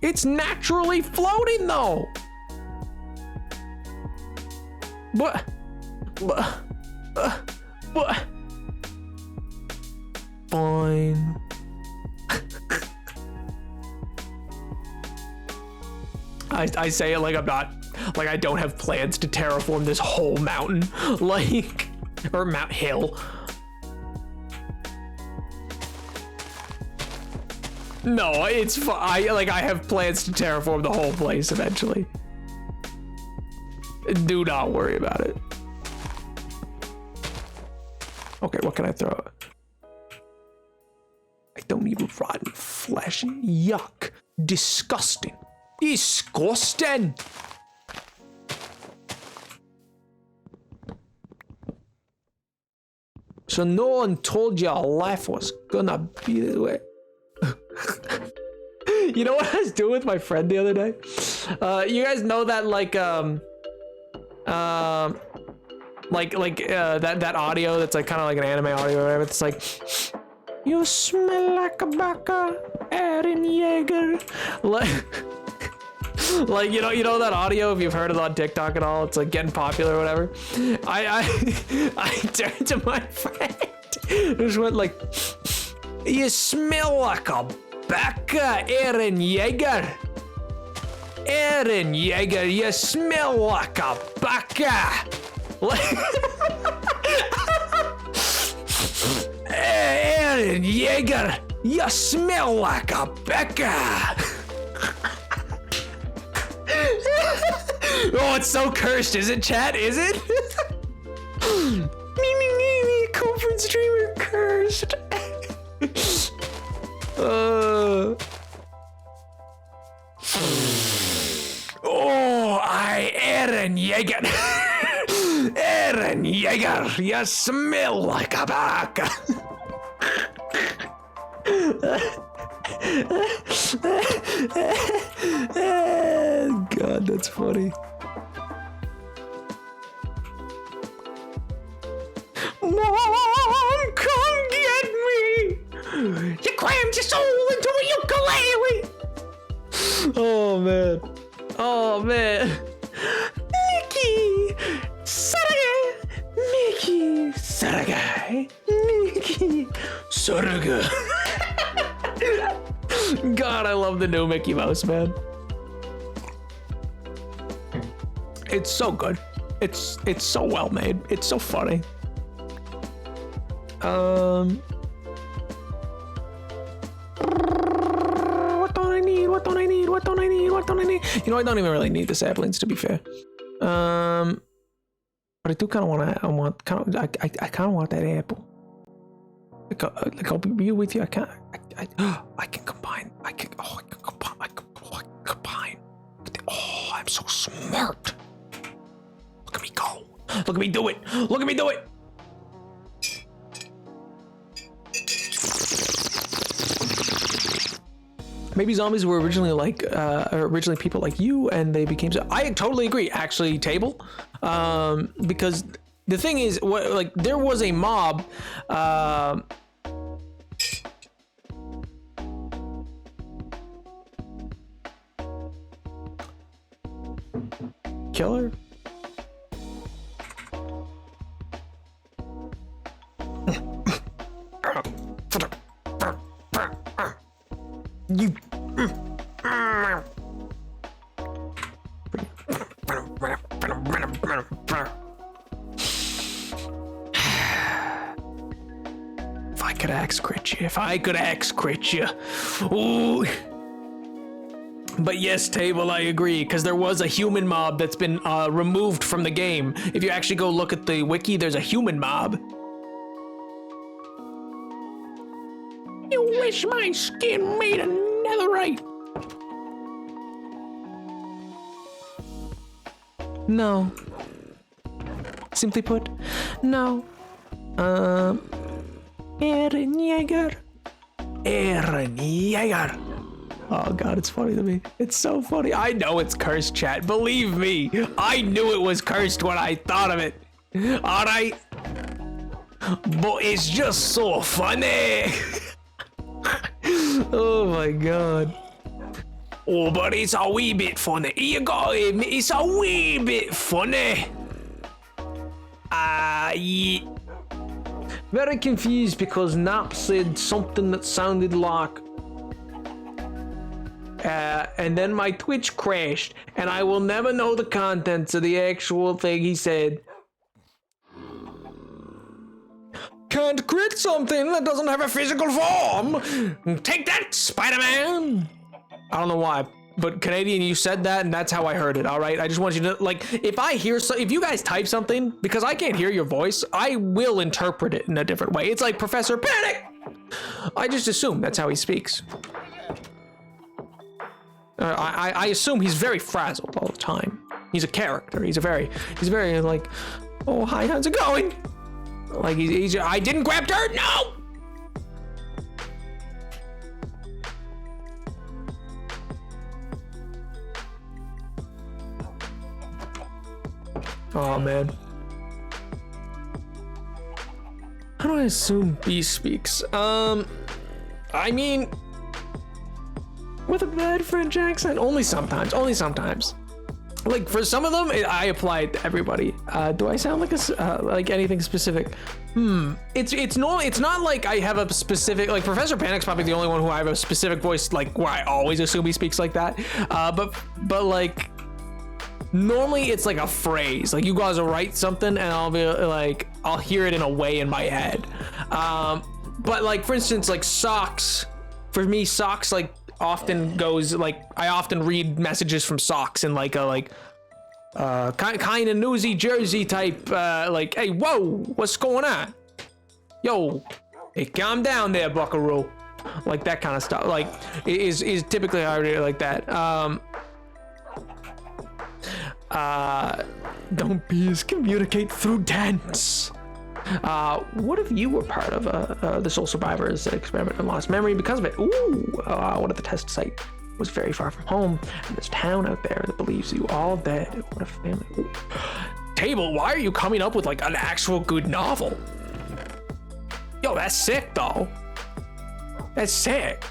Speaker 1: It's naturally floating though. But fine. I say it like I'm not, like I don't have plans to terraform this whole mountain, like, or Mount Hill. No, it's fine. I have plans to terraform the whole place eventually. Do not worry about it. Okay, what can I throw? I don't need rotten flesh. Yuck. Disgusting. Disgusting. So no one told you life was gonna be this way. You know what I was doing with my friend the other day? You guys know that that audio that's like kind of like an anime audio or whatever. It's like, you smell like a baka, Eren Yeager. Like you know that audio, if you've heard it on TikTok at all, it's like getting popular or whatever. I turned to my friend, just went like, you smell like a baka, Eren Yeager. Eren Yeager, you smell like a baka. Eren Yeager, you smell like a baka. Oh, it's so cursed, is it, chat? Is it? Me, Covert streamer cursed. Eren Yeager. Eren Yeager, you smell like a baka. God, that's funny. Mom, come get me! You crammed your soul into a ukulele! Oh man. Oh man. Mickey! Saraga! Mickey! Saraga! Mickey! Saraga! God, I love the new Mickey Mouse, man. It's so good. It's so well made. It's so funny. What don't I need? What don't I need? What don't I need? What don't I need? You know, I don't even really need the saplings, to be fair. But I do kind of want to. I kind of want that apple. Like I'll be with you. I can combine. I can combine. Oh, I'm so smart. Look at me go. Look at me do it. Look at me do it. Maybe zombies were originally originally people like you, and they became. I totally agree. Actually, Table, because the thing is, there was a mob. Killer. You. If I could axe crit you. Ooh. But yes, Table, I agree, because there was a human mob that's been removed from the game. If you actually go look at the wiki, there's a human mob. You wish my skin made of netherite. No. Simply put, no. Eren Yeager. Eren Yeager. Oh god, it's funny to me. It's so funny. I know it's cursed, chat. Believe me, I knew it was cursed when I thought of it. All right, but it's just so funny. Oh my god. Oh, but it's a wee bit funny. You got to admit, it's a wee bit funny. Yeah. Very confused because Nap said something that sounded like and then my Twitch crashed and I will never know the contents of the actual thing he said. Can't create something that doesn't have a physical form. Take that, Spider-Man. I don't know why, but Canadian, you said that and that's how I heard it. All right, I just want you to, like, if you guys type something, because I can't hear your voice, I will interpret it in a different way. It's like Professor Panic. I just assume that's how he speaks. I assume he's very frazzled all the time. He's a character. He's very like, oh hi, how's it going? Like he's I didn't grab dirt. No. Oh man. How do I assume B speaks? I mean, with a bad French accent, only sometimes. Like for some of them, I apply it to everybody. Do I sound like like anything specific? It's not like I have a specific, like Professor Panic's probably the only one who I have a specific voice like where I always assume he speaks like that. But like normally it's like a phrase. Like you guys will write something and I'll be like, I'll hear it in a way in my head. But like for instance, like socks. For me, socks like often goes like I often read messages from socks in like a kind of newsy Jersey type like, hey, whoa, what's going on? Yo, hey, calm down there, buckaroo. Like that kind of stuff. Like is typically how I read it, like that. Don't bees communicate through dance? What if you were part of the Soul Survivors experiment and lost memory because of it? Ooh, what if the test site was very far from home and there's town out there that believes you all dead? What if family? Ooh. Table, why are you coming up with like an actual good novel? Yo, that's sick though. That's sick.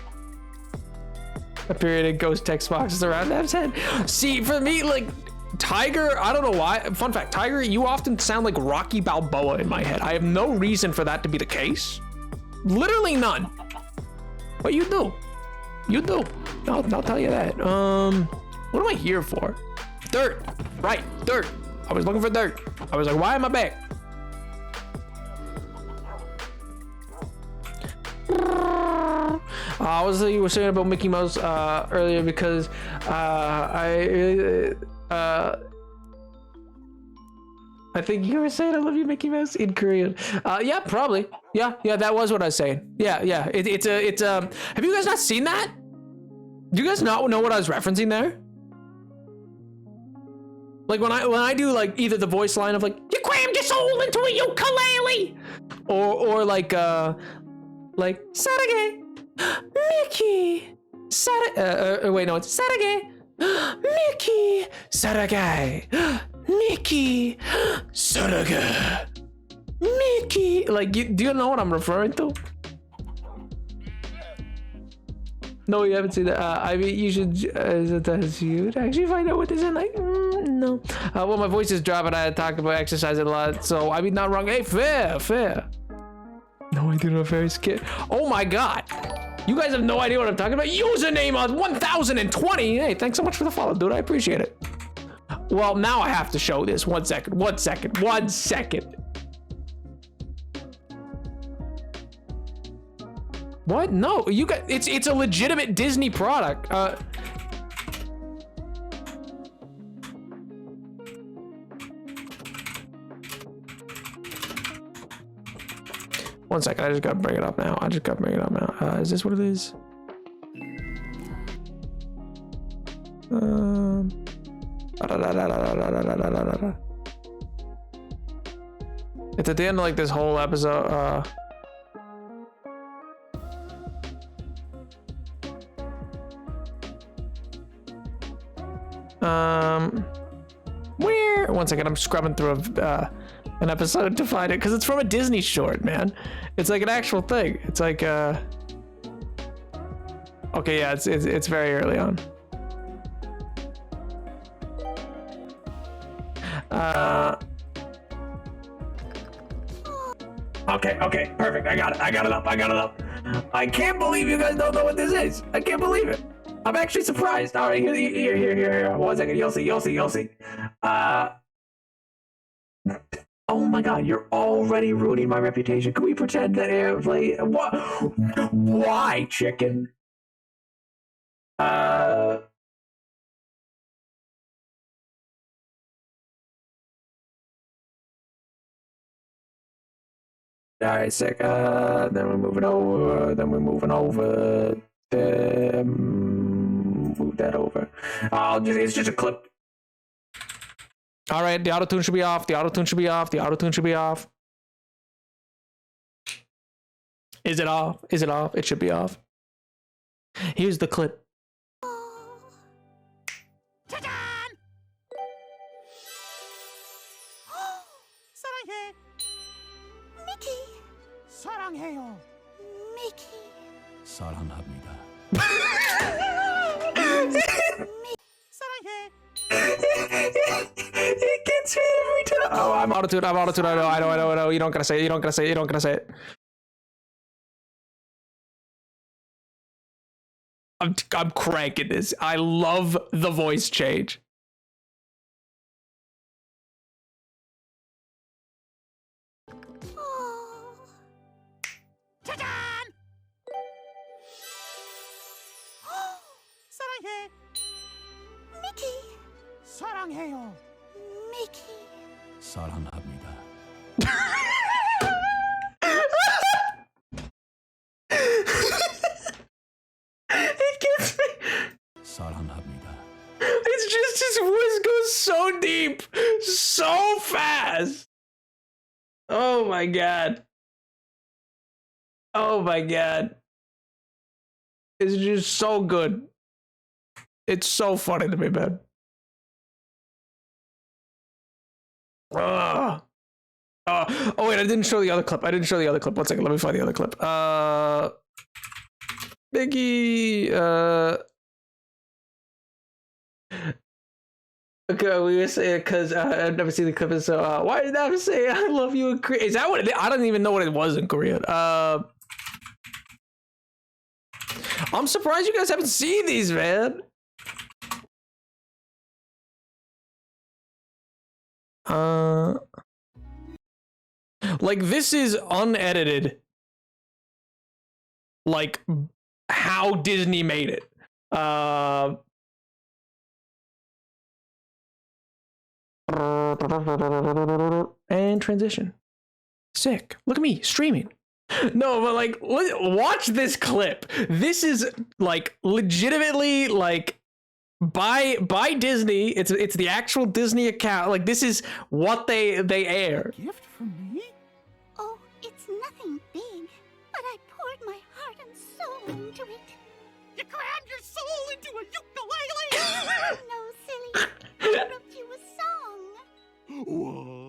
Speaker 1: A periodic ghost text boxes around that head. See, for me, like Tiger, I don't know why. Fun fact, Tiger, you often sound like Rocky Balboa in my head. I have no reason for that to be the case. Literally none. But you do. You do. I'll tell you that. What am I here for? Dirt. Right, dirt. I was looking for dirt. I was like, why am I back? You were saying about Mickey Mouse earlier because I think you were saying I love you, Mickey Mouse, in Korean. Yeah, probably. Yeah, that was what I was saying. Yeah. It's have you guys not seen that? Do you guys not know what I was referencing there? Like when I do like either the voice line of like, you crammed your soul into a ukulele, or like Sarage, Mickey, wait, no, it's Sarage, Mickey, Sarage, Mickey, Sarage, Mickey. Like, do you know what I'm referring to? No, you haven't seen that. I mean, you should. You'd actually find out what this is like. No. Well, my voice is dropping. I talk about exercising a lot, so I mean, not wrong. Hey, fair. No idea what I'm very scared. Oh my god. You guys have no idea what I'm talking about. Username on 1020. Hey, thanks so much for the follow, dude. I appreciate it. Well, now I have to show this. One second. What? No, you got it's a legitimate Disney product. One second, I just gotta bring it up now. Is this what it is? It's at the end of like this whole episode. Where? One second, I'm scrubbing through an episode to find it because it's from a Disney short, man. It's like an actual thing. It's like okay, yeah, it's very early on. Okay, perfect. I got it up. I can't believe you guys don't know what this is. I can't believe it. I'm actually surprised. All right, here. 1 second. You'll see. Oh my God, you're already ruining my reputation. Can we pretend that airplane? What? Why, chicken? All right, sick. Then we're moving over. Move that over. It's just a clip. All right, the auto-tune should be off. Is it off? It should be off. Here's the clip.
Speaker 5: 짜잔! 사랑해. 미키. 사랑해요. 미키.
Speaker 2: 사랑합니다.
Speaker 5: 사랑해.
Speaker 1: It gets me every time. Oh, I'm auto-tuned. I know. You don't gotta say it. I'm cranking this. I love the voice change.
Speaker 5: 짜잔! 사랑해. 미키. 사랑해요. 미키.
Speaker 2: 사랑합니다.
Speaker 1: It gets me.
Speaker 2: 사랑합니다.
Speaker 1: It's just his voice goes so deep, so fast. Oh my God. It's just so good. It's so funny to me, man. Oh wait, I didn't show the other clip. 1 second, let me find the other clip. Biggie, okay, we were saying because I've never seen the clip, so why did I have to say I love you in Korean? Is that what I don't even know what it was in Korean. I'm surprised you guys haven't seen these, man. Like this is unedited. Like how Disney made it. And transition. Sick. Look at me streaming. No, but like, watch this clip. This is like legitimately like by Disney. It's the actual Disney account. Like this is what they air.
Speaker 5: Gift from me?
Speaker 6: Oh, it's nothing big, but I poured my heart and soul into it.
Speaker 5: You crammed your soul into a ukulele!
Speaker 6: No, silly. I wrote you a song.
Speaker 5: What?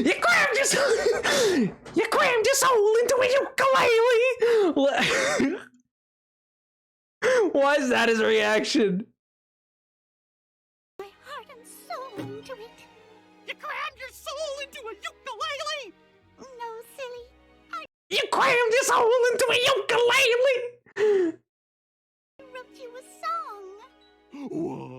Speaker 1: You crammed your soul into a ukulele. Why is that his reaction?
Speaker 6: My heart and soul into it.
Speaker 5: You crammed your soul into a ukulele!
Speaker 6: No, silly.
Speaker 1: You crammed your soul into a ukulele.
Speaker 6: I wrote you a song.
Speaker 5: What?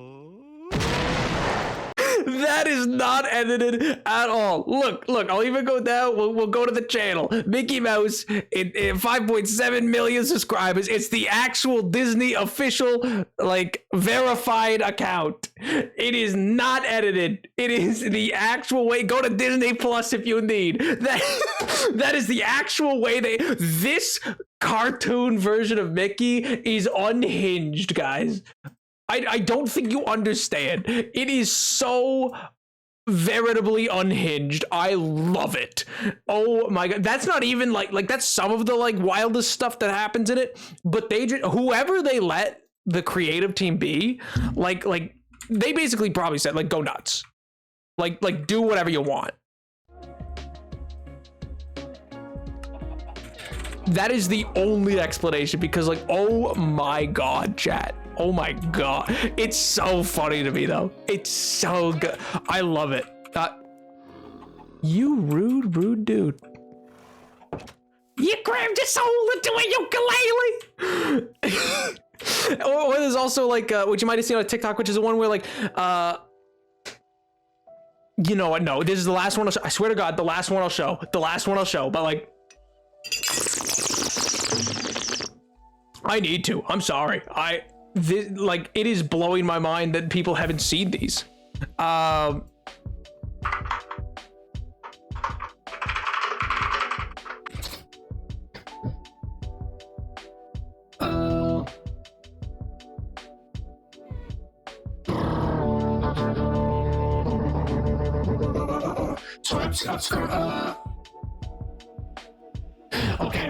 Speaker 1: That is not edited at all. Look, I'll even go down. We'll go to the channel. Mickey Mouse in 5.7 million subscribers. It's the actual Disney official, like, verified account. It is not edited. It is the actual way. Go to Disney Plus if you need. That is the actual way this cartoon version of Mickey is unhinged, guys. I don't think you understand. It is so veritably unhinged. I love it. Oh my god. That's not even like that's some of the like wildest stuff that happens in it, but whoever they let the creative team be, like they basically probably said like go nuts. Like do whatever you want. That is the only explanation, because like, oh my god, chat. Oh my god. It's so funny to me though. It's so good. I love it. You rude dude. You crammed your soul into a ukulele. Or there's also like, which you might have seen on TikTok, which is the one where like, you know what? No, this is the last one. I swear to God, the last one I'll show. The last one I'll show. But like, I need to. I'm sorry. Like, it is blowing my mind that people haven't seen these.
Speaker 2: Okay.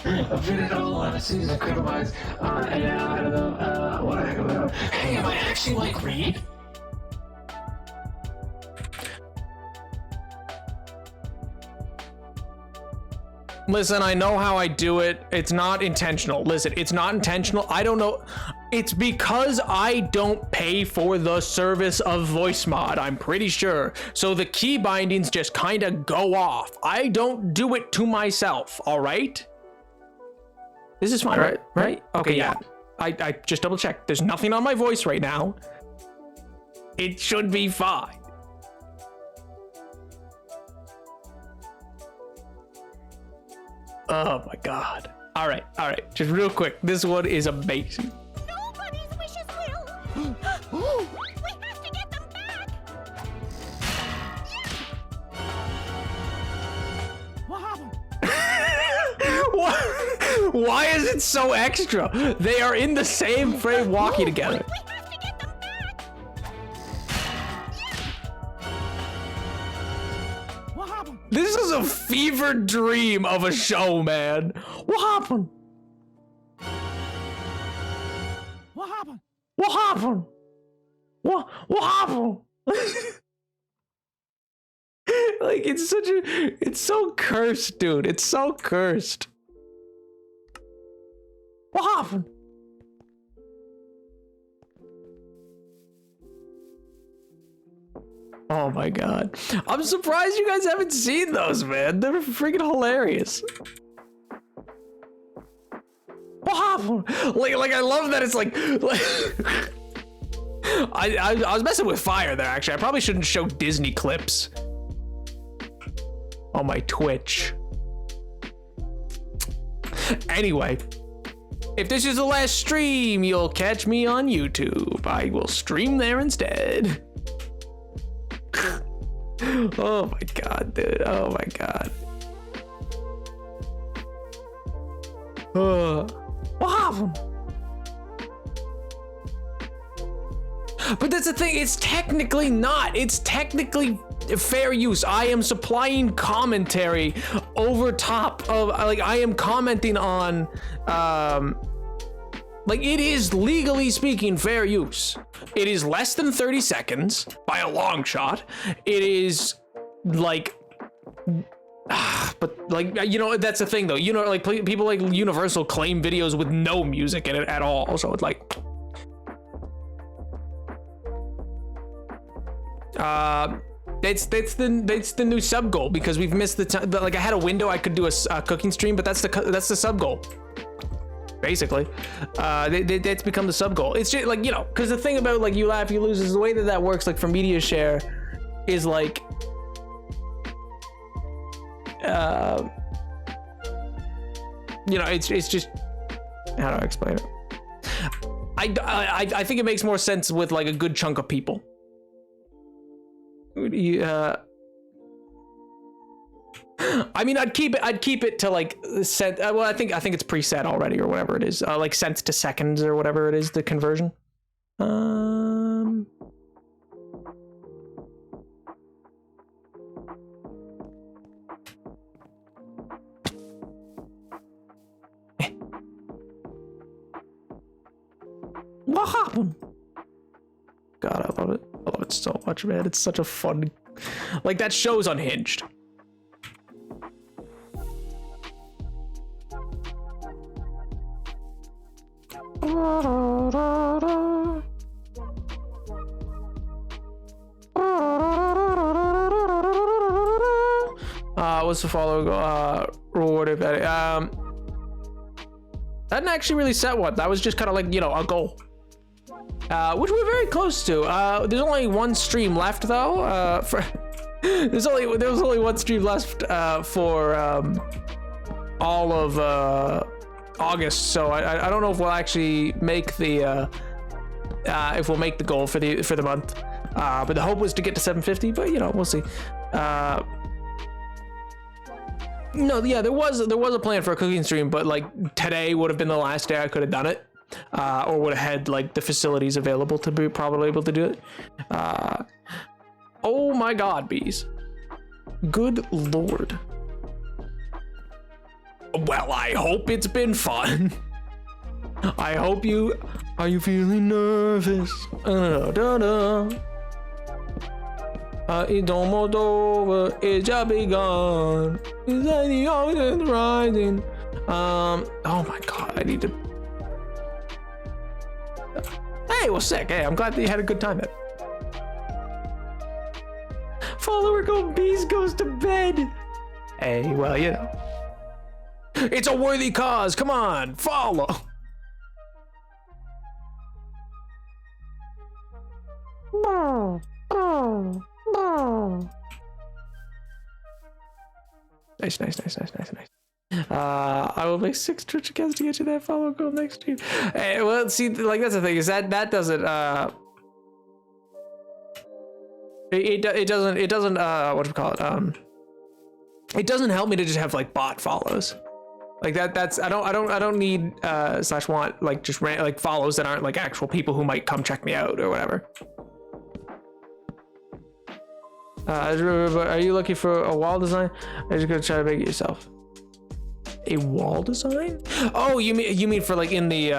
Speaker 2: I've been it all on a season of Criminal Minds. Yeah, I don't know. What the heck about? Hey, am I actually like Reed?
Speaker 1: Listen, I know how I do it. It's not intentional. Listen, it's not intentional. I don't know. It's because I don't pay for the service of voice mod, I'm pretty sure. So the key bindings just kind of go off. I don't do it to myself, all right? This is fine, right? Okay, yeah. I just double checked. There's nothing on my voice right now. It should be fine. Oh my god. All right. Just real quick. This one is amazing.
Speaker 6: Nobody's wishes will. We have to get them back.
Speaker 5: What happened?
Speaker 1: Why is it so extra? They are in the same frame walking together.
Speaker 6: We have to get them back.
Speaker 5: What happened?
Speaker 1: This is a fever dream of a show, man. What happened?
Speaker 5: What happened?
Speaker 1: What happened? What happened? Like, it's so cursed, dude. It's so cursed. What happened? Oh my god. I'm surprised you guys haven't seen those, man. They're freaking hilarious. What happened? Like I love that it's like I was messing with fire there, actually. I probably shouldn't show Disney clips on my Twitch. Anyway, if this is the last stream, you'll catch me on YouTube. I will stream there instead. Oh my god, dude. Oh my god. What happened? But that's the thing, it's technically not. It's technically fair use. I am supplying commentary over top of, like, I am commenting on, like, it is legally speaking fair use. It is less than 30 seconds by a long shot. It is like, but like, you know, that's the thing though. You know, like people like Universal claim videos with no music in it at all. So it's like, that's the new sub goal, because we've missed the time. Like I had a window I could do a cooking stream, but that's the sub goal. basically. That's become the sub goal. It's just like, you know, because the thing about like you laugh, you lose is the way that works, like for media share, is like, you know, it's just, how do I explain it? I think it makes more sense with like a good chunk of people. I mean, I'd keep it to like set. Well, I think it's preset already or whatever it is, like cents to seconds or whatever it is, the conversion. What happened? God, I love it. I love it so much, man. It's such a fun, like that show's unhinged. What's the follow rewarded? I didn't actually really set one. That was just kind of like, you know, a goal, which we're very close to. There's only one stream left though. There was only one stream left for all of August, so I don't know if we'll actually make the goal for the month. But the hope was to get to 750, but you know, we'll see. No, yeah, there was a plan for a cooking stream, but like today would have been the last day I could have done it, or would have had like the facilities available to be probably able to do it. Oh my God, bees! Good Lord. Well, I hope it's been fun. I hope are you feeling nervous? It's almost over, it's just begun. It's like the ocean's rising. Oh my God, I need to. Hey, well, sick. Hey, I'm glad that you had a good time then. Follower Go Bees goes to bed. Hey, well, you know. It's a worthy cause. Come on, follow. Nice. I will make 6 Twitch accounts to get you that follow goal next stream. Hey, well, see, like that's the thing is that doesn't it doesn't what do you call it, it doesn't help me to just have like bot follows like that's I don't need slash want like just like follows that aren't like actual people who might come check me out or whatever. Are you looking for a wall design? Or are you just gonna try to make it yourself? A wall design? Oh, you mean for like in the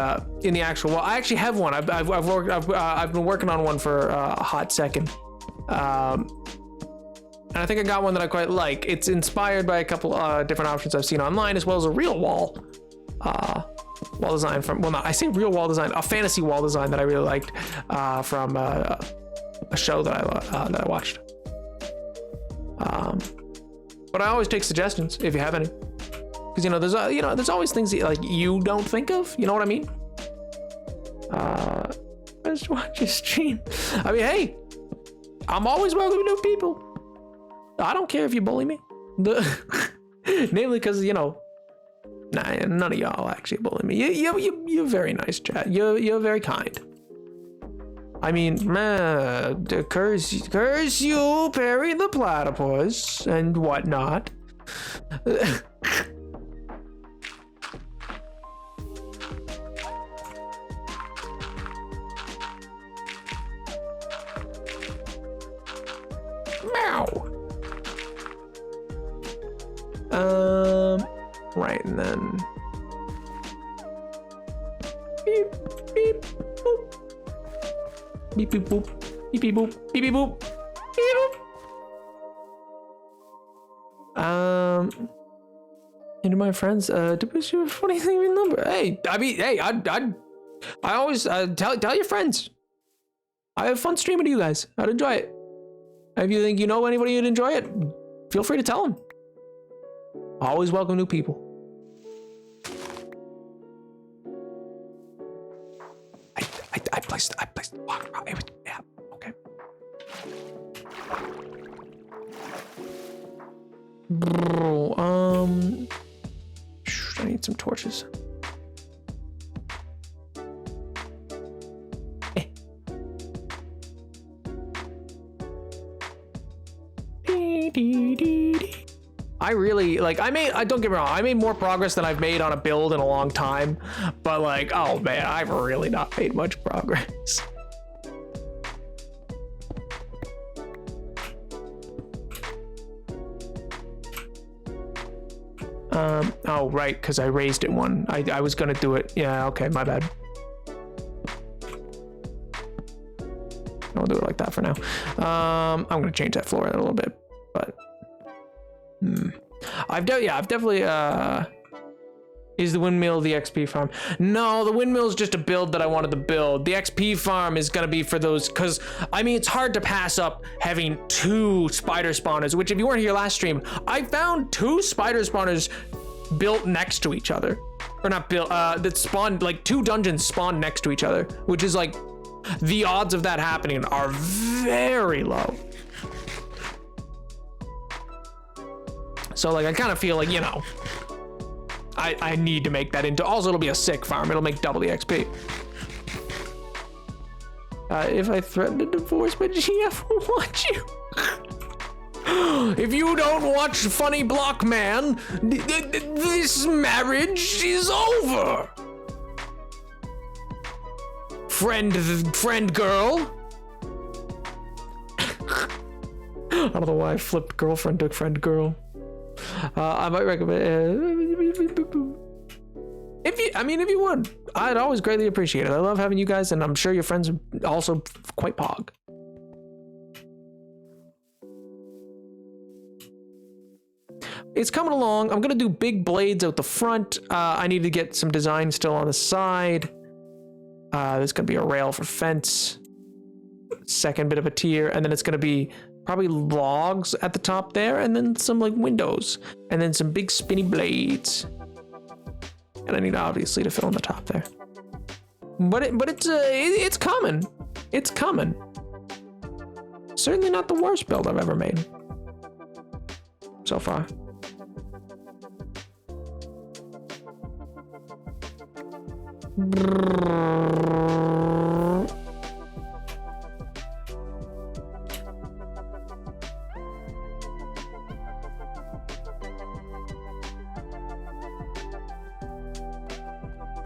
Speaker 1: actual wall? I actually have one. I've been working on one for a hot second, and I think I got one that I quite like. It's inspired by a couple different options I've seen online, as well as a real wall design from. Well, no, I say real wall design, a fantasy wall design that I really liked from a show that I watched. But I always take suggestions if you have any, because you know there's always things that like you don't think of. You know what I mean? Just watch your stream. I mean, hey, I'm always welcoming new people. I don't care if you bully me. Namely because you know, none of y'all actually bully me. You're very nice, chat. You're very kind. I mean, man, curse you, Perry the Platypus, and whatnot. Meow. Right, and then beep beep boop. Beep beep boop, beep beep boop, beep beep boop, beep boop. Into my friends, to push your funny thing number. Hey, I mean, hey, I always tell your friends. I have fun streaming to you guys. I'd enjoy it. If you think you know anybody who'd enjoy it, feel free to tell them. Always welcome new people. I placed the block. Yeah, okay. Bro, I need some torches. I really don't get me wrong, I made more progress than I've made on a build in a long time, but like, oh man, I've really not made much progress. Oh right, because I raised it one. I was gonna do it. Yeah, okay, my bad. I'll do it like that for now. I'm gonna change that floor a little bit, but I've definitely is the windmill the XP farm? No, the windmill is just a build that I wanted to build. The XP farm is gonna be for those, because I mean it's hard to pass up having 2 spider spawners, which if you weren't here last stream, I found 2 spider spawners built next to each other, or not built, that spawned, like 2 dungeons spawned next to each other, which is like, the odds of that happening are very low. So like I kind of feel like, you know, I need to make that into, also it'll be a sick farm, it'll make double the XP. If I threaten to divorce my GF will watch you. If you don't watch Funny Block Man, this marriage is over. Friend girl. I don't know why I flipped girlfriend to friend girl. I might recommend if you would, I'd always greatly appreciate it. I love having you guys, and I'm sure your friends are also quite pog. It's coming along. I'm gonna do big blades out the front. I need to get some design still on the side. There's gonna be a rail for fence, second bit of a tier, and then it's gonna be probably logs at the top there, and then some like windows, and then some big spinny blades. And I need obviously to fill in the top there. But it's coming. It's coming. Certainly not the worst build I've ever made so far.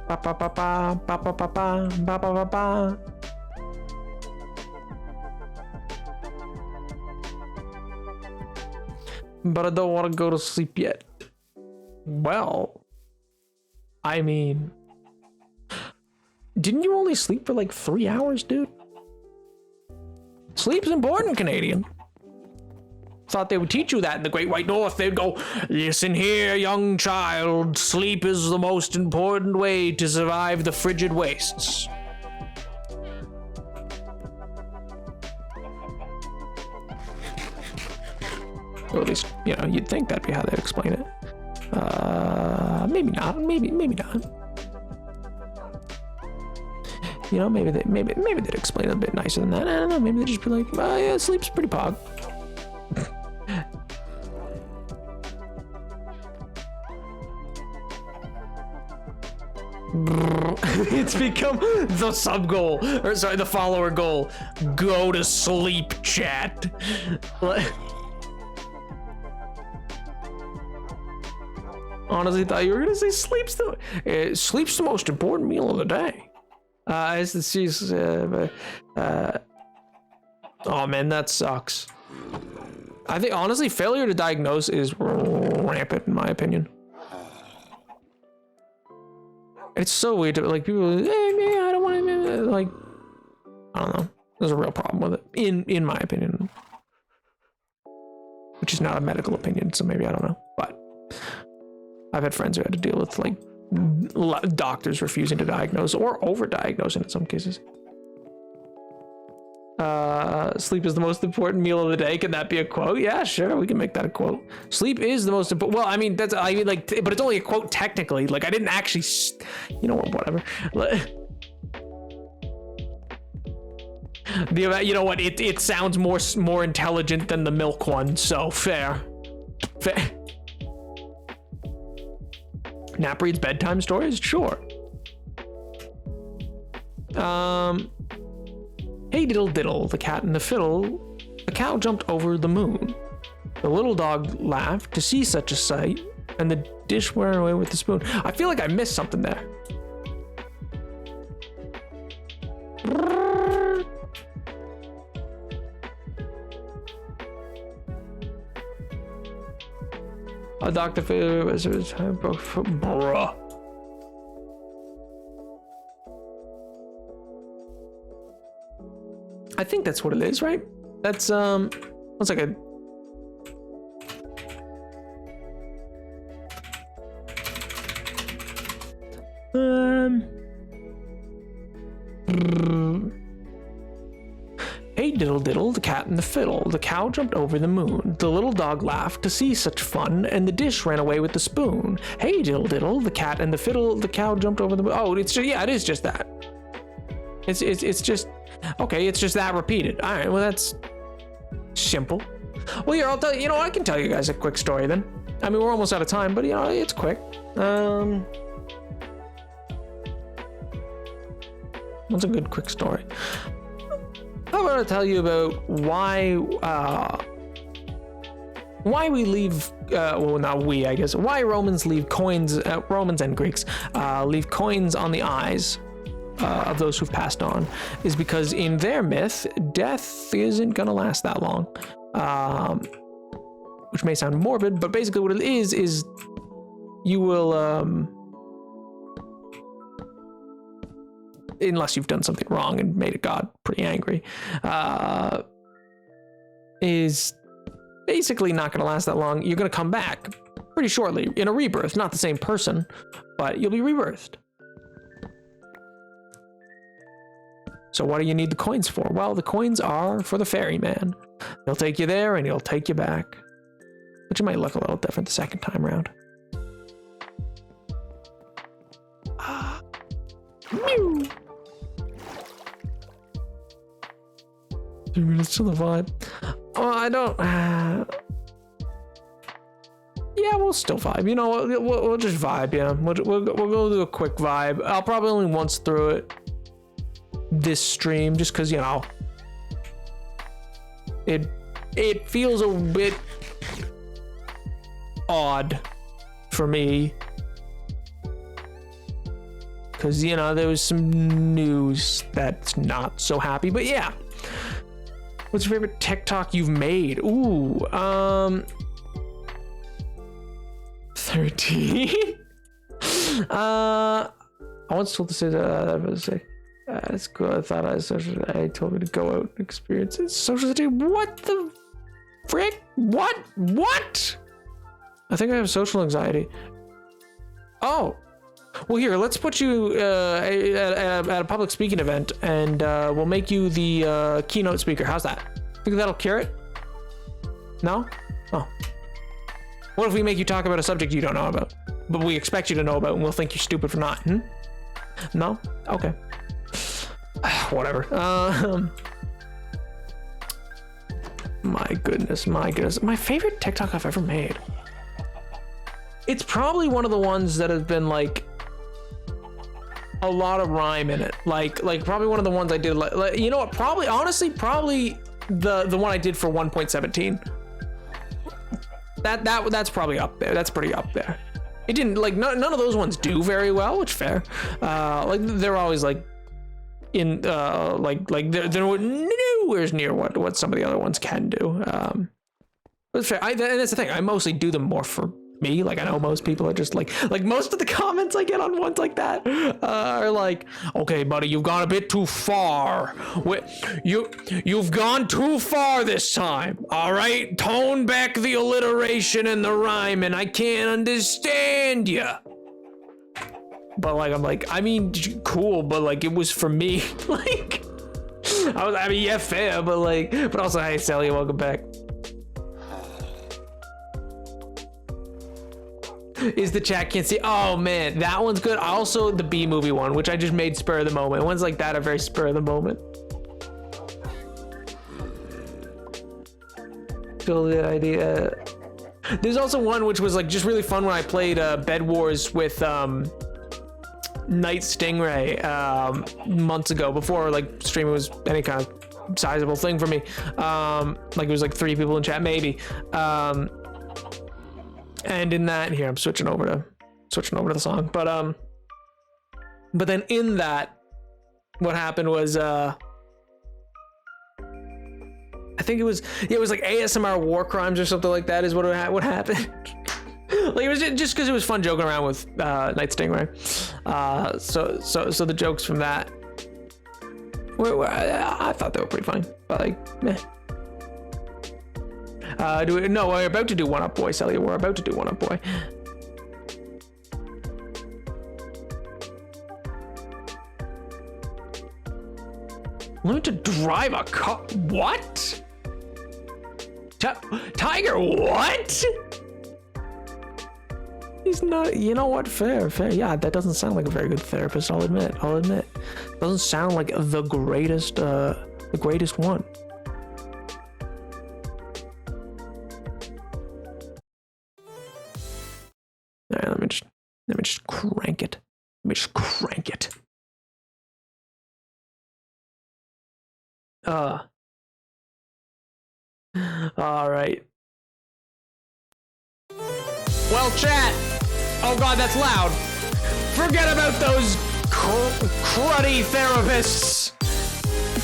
Speaker 1: Ba ba ba ba ba ba ba ba ba ba ba. But I don't want to go to sleep yet. Well, I mean, didn't you only sleep for like 3 hours, dude? Sleep's important, Canadian. Thought they would teach you that in the Great White North. They'd go, listen here, young child, sleep is the most important way to survive the frigid wastes. Or at least, you know, you'd think that'd be how they'd explain it. Maybe not. Maybe not. You know, maybe they'd explain it a bit nicer than that. I don't know. Maybe they'd just be like, oh yeah, sleep's pretty pog. It's become the sub goal, or sorry, the follower goal. Go to sleep, chat. Honestly, thought you were gonna say sleep's the most important meal of the day. Oh man, that sucks. I think honestly, failure to diagnose is rampant in my opinion. It's so weird to like people. Hey man, I don't want to like. I don't know. There's a real problem with it, in my opinion, which is not a medical opinion, so maybe I don't know. But I've had friends who had to deal with like doctors refusing to diagnose or overdiagnosing in some cases. Sleep is the most important meal of the day. Can that be a quote? Yeah, sure, we can make that a quote. Sleep is the most important. Well, I mean, but it's only a quote technically. Like, I didn't actually, you know what, whatever. You know what? It sounds more intelligent than the milk one, so fair. Nap reads bedtime stories? Sure. Hey diddle diddle, the cat and the fiddle. The cow jumped over the moon. The little dog laughed to see such a sight, and the dish ran away with the spoon. I feel like I missed something there. A doctor was bruh. I think that's what it is, right? That's looks like a Hey diddle diddle, the cat and the fiddle. The cow jumped over the moon. The little dog laughed to see such fun, and the dish ran away with the spoon. Hey diddle diddle, the cat and the fiddle. The cow jumped over the moon. Oh, it's just, yeah, it is just that. It's just okay. It's just that repeated. All right, well that's simple. Well, here I'll tell you. You know, I can tell you guys a quick story then. I mean, we're almost out of time, but you know, it's quick. What's a good quick story? I want to tell you about why we leave, well, not we, I guess, why Romans leave coins, Romans and Greeks leave coins on the eyes of those who've passed on, is because in their myth, death isn't gonna last that long, which may sound morbid, but basically what it is you will, unless you've done something wrong and made a god pretty angry, is basically not going to last that long. You're going to come back pretty shortly in a rebirth, not the same person, but you'll be rebirthed. So what do you need the coins for? Well, the coins are for the ferryman. He'll take you there and he'll take you back, but you might look a little different the second time around. Mew. 3 minutes to the vibe. Oh, I don't. Yeah, we'll still vibe. You know, we'll just vibe. Yeah, we'll go do a quick vibe. I'll probably only once through it this stream, just because, you know, it feels a bit odd for me, because, you know, there was some news that's not so happy. But yeah, what's your favorite TikTok you've made? Ooh, 13. I once told to say that. That's cool. I thought I was social. I told me to go out and experience it. Social study. What the frick? What? I think I have social anxiety. Oh. Well, here, let's put you at a public speaking event, and we'll make you the keynote speaker. How's that? Think that'll cure it? No? Oh. What if we make you talk about a subject you don't know about, but we expect you to know about, and we'll think you're stupid for not? No? Okay. Whatever. My goodness. My favorite TikTok I've ever made. It's probably one of the ones that has been like a lot of rhyme in it. Like probably one of the ones I did. Like you know what? Probably the one I did for 1.17. That's probably up there. That's pretty up there. It didn't like none of those ones do very well, which fair. Like they're always like in like they're nowhere near what some of the other ones can do. But it's fair. And that's the thing. I mostly do them more for me. Like I know most people are just like most of the comments I get on ones like that are like, okay buddy, you've gone a bit too far. You've gone too far this time. All right, tone back the alliteration and the rhyme, and I can't understand you. But like I'm like, I mean, cool, but like it was for me. Like I mean yeah, fair, but also, hey Sally, welcome back. Is the chat can't see? Oh man, that one's good. Also the B movie one, which I just made spur of the moment. Ones like that are very spur of the moment. Totally good idea. There's also one which was like just really fun when I played Bed Wars with Night Stingray months ago, before like streaming was any kind of sizable thing for me. Like it was like 3 people in chat maybe. And in that, here I'm switching over to the song, but then in that, what happened was I think it was like ASMR war crimes or something like that is what happened. Like it was just because it was fun joking around with Night Stingray. So the jokes from that I thought they were pretty funny, but like meh. No, we're about to do One Up Boy, Celia. We're about to do One Up Boy. Learn to drive a car. What? Tiger, what? He's not. You know what? Fair. Yeah, that doesn't sound like a very good therapist. I'll admit. Doesn't sound like the greatest one. All right, let me just crank it. All right. Well, chat. Oh God, that's loud. Forget about those cruddy therapists,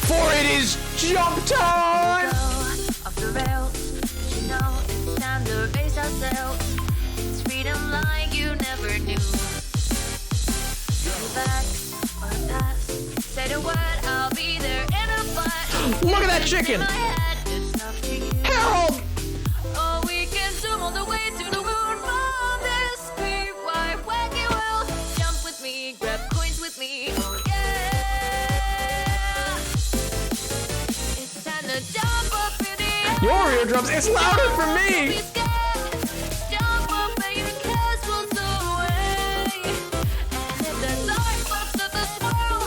Speaker 1: for it is jump time.
Speaker 7: Off the rails, you know it's time to raise ourselves. It's freedom like you never knew. Go back or pass. Say the word, I'll be there in a flash.
Speaker 1: Look at that chicken. Harold!
Speaker 7: Oh, we can zoom all the way to the moon from this big wide wacky world. Jump with me, grab coins with me, oh yeah. It's time to jump up in the air.
Speaker 1: Your eardrums, it's louder for me!
Speaker 7: Jump up and your cares will soar away. And if the dark parts of the swirl,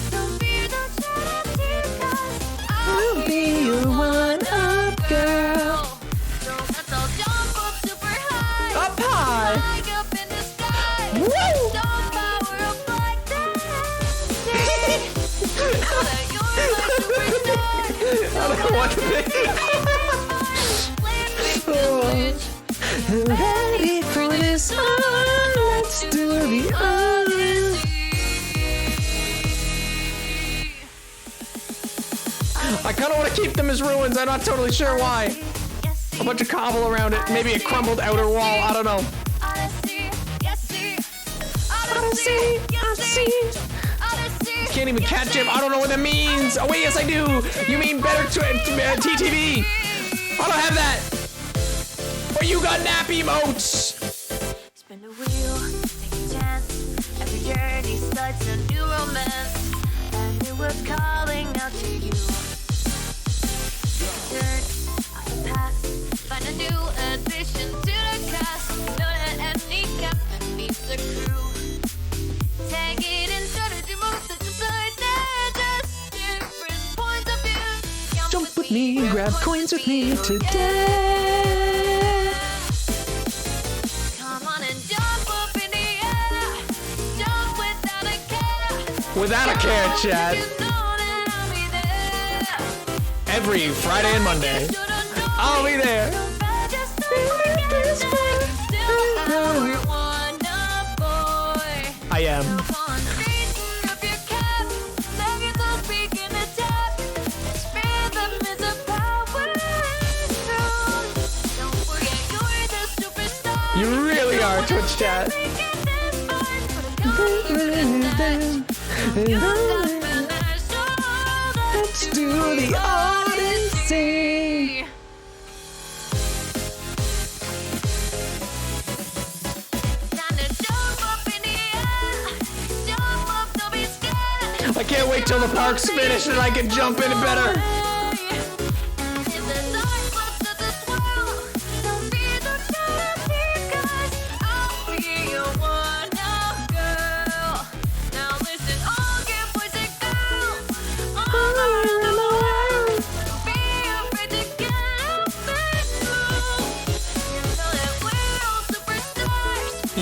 Speaker 7: don't fear, don't shed a tear, 'cause I'll be your one-up girl. So let's all jump up super high.
Speaker 1: Up high!
Speaker 7: Like up in the sky.
Speaker 1: Woo!
Speaker 7: Don't power up like that. So that you're my superstar.
Speaker 1: I don't know what to think. Ready for this one, let's do the I kind of want to keep them as ruins. I'm not totally sure why. A bunch of cobble around it, maybe a crumbled outer wall. I don't know. Can't even catch him. I don't know what that means. Oh wait, yes I do. You mean better TTV? I don't have that. Or you got nap emotes.
Speaker 7: Spin the wheel, take a chance. Every journey starts a new romance, and it was calling out to you. Turn off the past, find a new addition to the cast. Know that any captain needs a crew. Take it and try to do most of the side. They're just different points of view.
Speaker 1: Jump with me, grab coins with me today.
Speaker 7: Come on and jump up in the air. Jump without a care.
Speaker 1: Without a care, Chad.
Speaker 7: You know that I'll be there.
Speaker 1: Every Friday and Monday. I'll be there.
Speaker 7: Just don't forget that still our one-up boy.
Speaker 1: I am.
Speaker 7: Jump on stage, grab your cap. Let your thoughts begin to tap. This rhythm is a power strong. Don't forget you're the superstar.
Speaker 1: You really are, Twitch chat. Let's do the Odyssey. I can't wait till the park's finished and I can jump in better.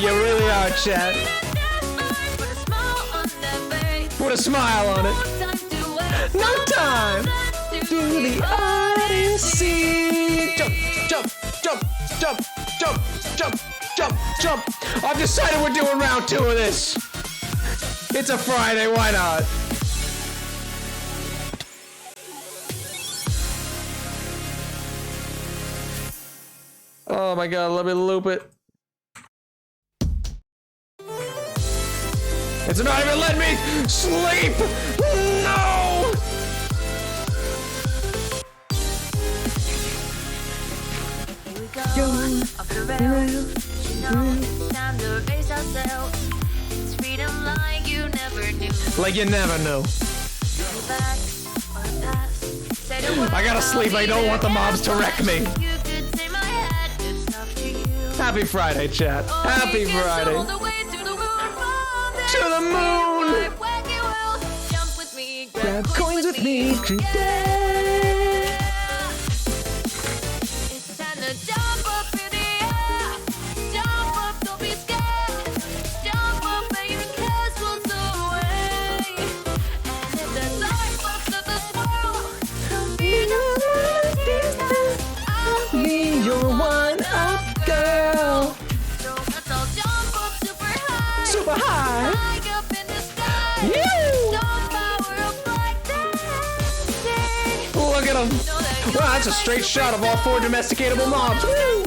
Speaker 1: You really are, chat. Put a smile on it. No time. Do the Odyssey. Jump, jump, jump, jump, jump, jump, jump, jump. I've decided we're doing round 2 of this. It's a Friday, why not? Oh my god, let me loop it. It's not even letting me sleep! No!
Speaker 7: Here we go, off the rails. You know, time to raise ourselves. It's freedom like you never knew.
Speaker 1: Like you never knew.
Speaker 7: Back or past. Say the word,
Speaker 1: I gotta sleep, I don't want the mobs to wreck me.
Speaker 7: You could take my head, it's up to you.
Speaker 1: Happy Friday, chat. Happy Friday.
Speaker 7: All the way to the moon, from there
Speaker 1: To the moon!
Speaker 7: where you will. Jump with me,
Speaker 1: Grab coins with me today.
Speaker 7: It's time to jump up in the air. Jump up, don't be scared. Jump up, baby, cares will go away. And if the dark parts of this world don't be I'll
Speaker 1: Be your one-up girl.
Speaker 7: So let's all jump up super high.
Speaker 1: Super high.
Speaker 7: High up in the sky.
Speaker 1: You.
Speaker 7: Don't power up like that.
Speaker 1: Look at them. Wow, that's a straight shot of all 4 domesticatable mobs. Woo.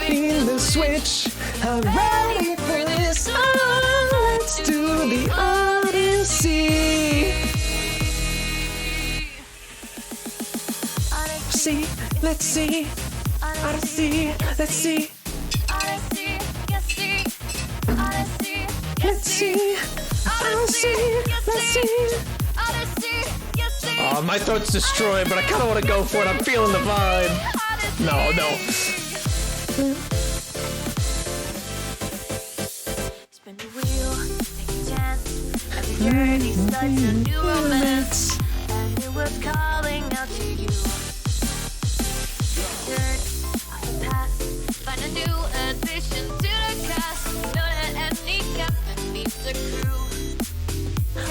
Speaker 1: In the switch, I'm ready for this. Oh, let's do the Odyssey. See, let's see. Odyssey, let's see. Let's see. Odyssey, let's see. Oh, my throat's destroyed, but I kind of want to go for it. I'm feeling the vibe. No, no.
Speaker 7: Spin the wheel, take a chance. Every journey starts a new romance, and it was calling out to you. Turn off the past, find a new addition to the cast. Know that any captain needs a crew.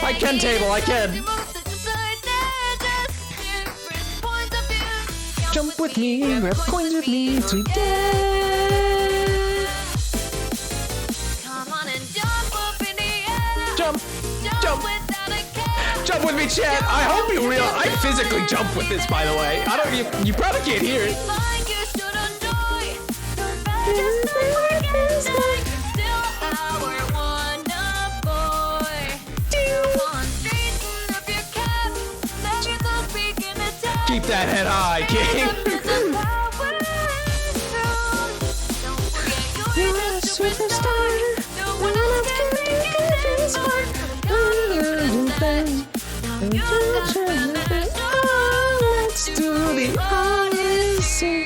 Speaker 1: I can table, I can. Jump with me, grab coins with me today.
Speaker 7: Come on and jump up in the air.
Speaker 1: Jump, jump,
Speaker 7: Without a care.
Speaker 1: jump with me, chat. I hope you realize I physically jump with this, by the way. I don't. You probably can't hear it.
Speaker 7: Like you should enjoy. Your best like still our one-up boy. Come on, straighten up your cap. Let your thoughts begin to tell.
Speaker 1: Keep that head high, king.
Speaker 7: You're a superstar. No one else can make this far.
Speaker 1: Let's do the Odyssey.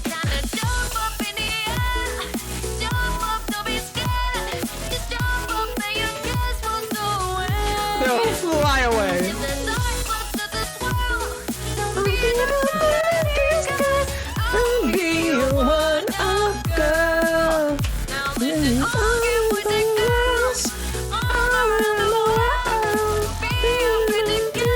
Speaker 7: Time to jump up in the air. Jump up, don't be scared. Just jump up and your cares will go away.
Speaker 1: They'll fly away.
Speaker 7: If the dark parts of this world don't be
Speaker 1: I'll be your one-up girl.
Speaker 7: now listen, all you with the girls all around the world. Be up in the game.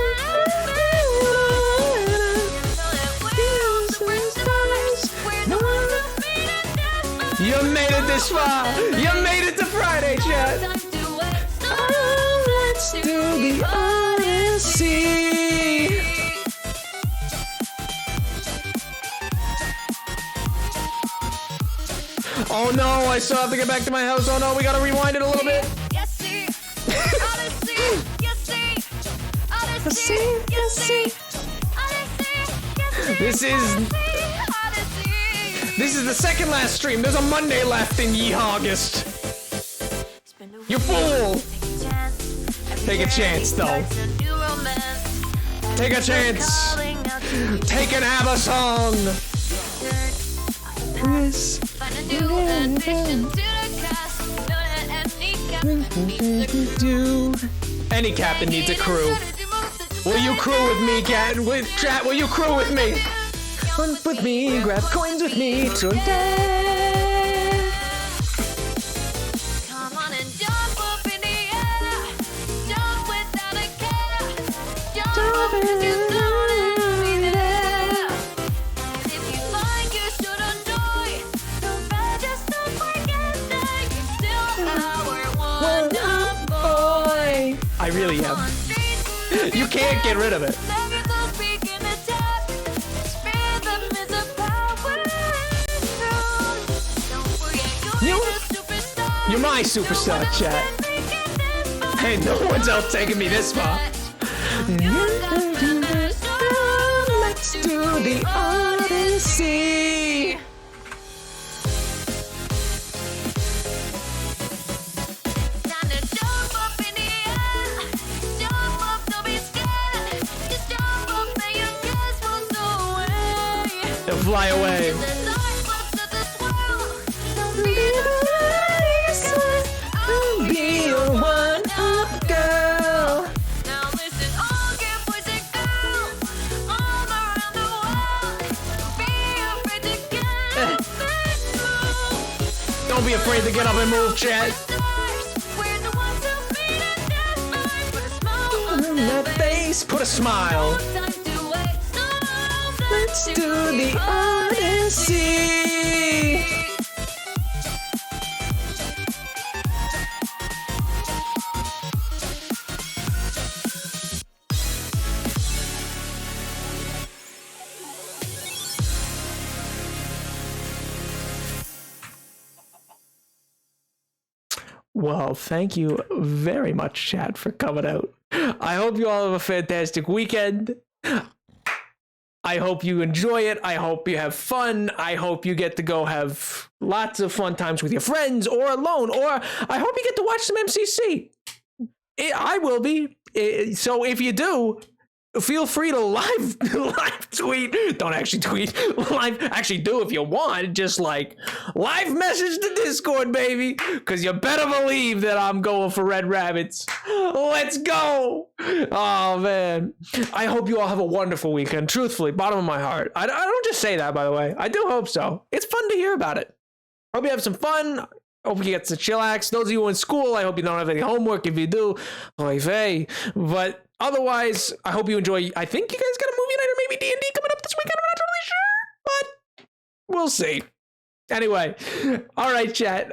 Speaker 1: You made it this far. You made it to Friday, chat. Let's do the Odyssey. Oh no, I still have to get back to my house. Oh no, we gotta rewind it a little bit. This is the second last stream. There's a Monday left in ye August. You fool! Take a chance, though. Take a chance. Take an ABBA song. This. Do. Any captain needs a crew. Will you crew with me, cat? Chat, will you crew with me? Hunt with me, grab coins with me today.
Speaker 7: Come on and jump up in the air. Jump without a care. Jump up 'cause you're gonna be there. And if you like, you should enjoy. But just don't forget that you're still our one-up boy.
Speaker 1: I really am.
Speaker 7: On streets,
Speaker 1: You can't get rid of it.
Speaker 7: let your clothes begin to tap. This rhythm is a power strong. Don't forget you're the superstar.
Speaker 1: You're my superstar, chat. Hey, no one's else taking me this far. Let's do the Odyssey.
Speaker 7: Time to jump up in the air. Jump up, don't be scared. Just jump up and your cares will go away.
Speaker 1: And fly away.
Speaker 7: The dark clouds of this world. Don't be the I'll
Speaker 1: Be a one-up girl.
Speaker 7: Now listen, all good boys and girls all around the world. Don't be afraid to get up and move.
Speaker 1: Don't be afraid to get up and move, chat.
Speaker 7: Stars, we're the ones who made it that far. Put a smile on
Speaker 1: That face, put a smile.
Speaker 7: time to waste. So
Speaker 1: Let's do the Odyssey. Well, thank you very much, chat, for coming out. I hope you all have a fantastic weekend. I hope you enjoy it. I hope you have fun. I hope you get to go have lots of fun times with your friends or alone. Or I hope you get to watch some MCC. I will be. So if you do, feel free to live tweet. Don't actually tweet. Actually do if you want. Just like live message the Discord, baby. Because you better believe that I'm going for Red Rabbits. Let's go. Oh, man. I hope you all have a wonderful weekend. Truthfully, bottom of my heart. I don't just say that, by the way. I do hope so. It's fun to hear about it. Hope you have some fun. Hope you get to chillax. Those of you in school, I hope you don't have any homework. If you do, oy vey. But otherwise, I hope you enjoy. I think you guys got a movie night or maybe D&D coming up this weekend. I'm not totally sure, but we'll see. Anyway, all right, chat.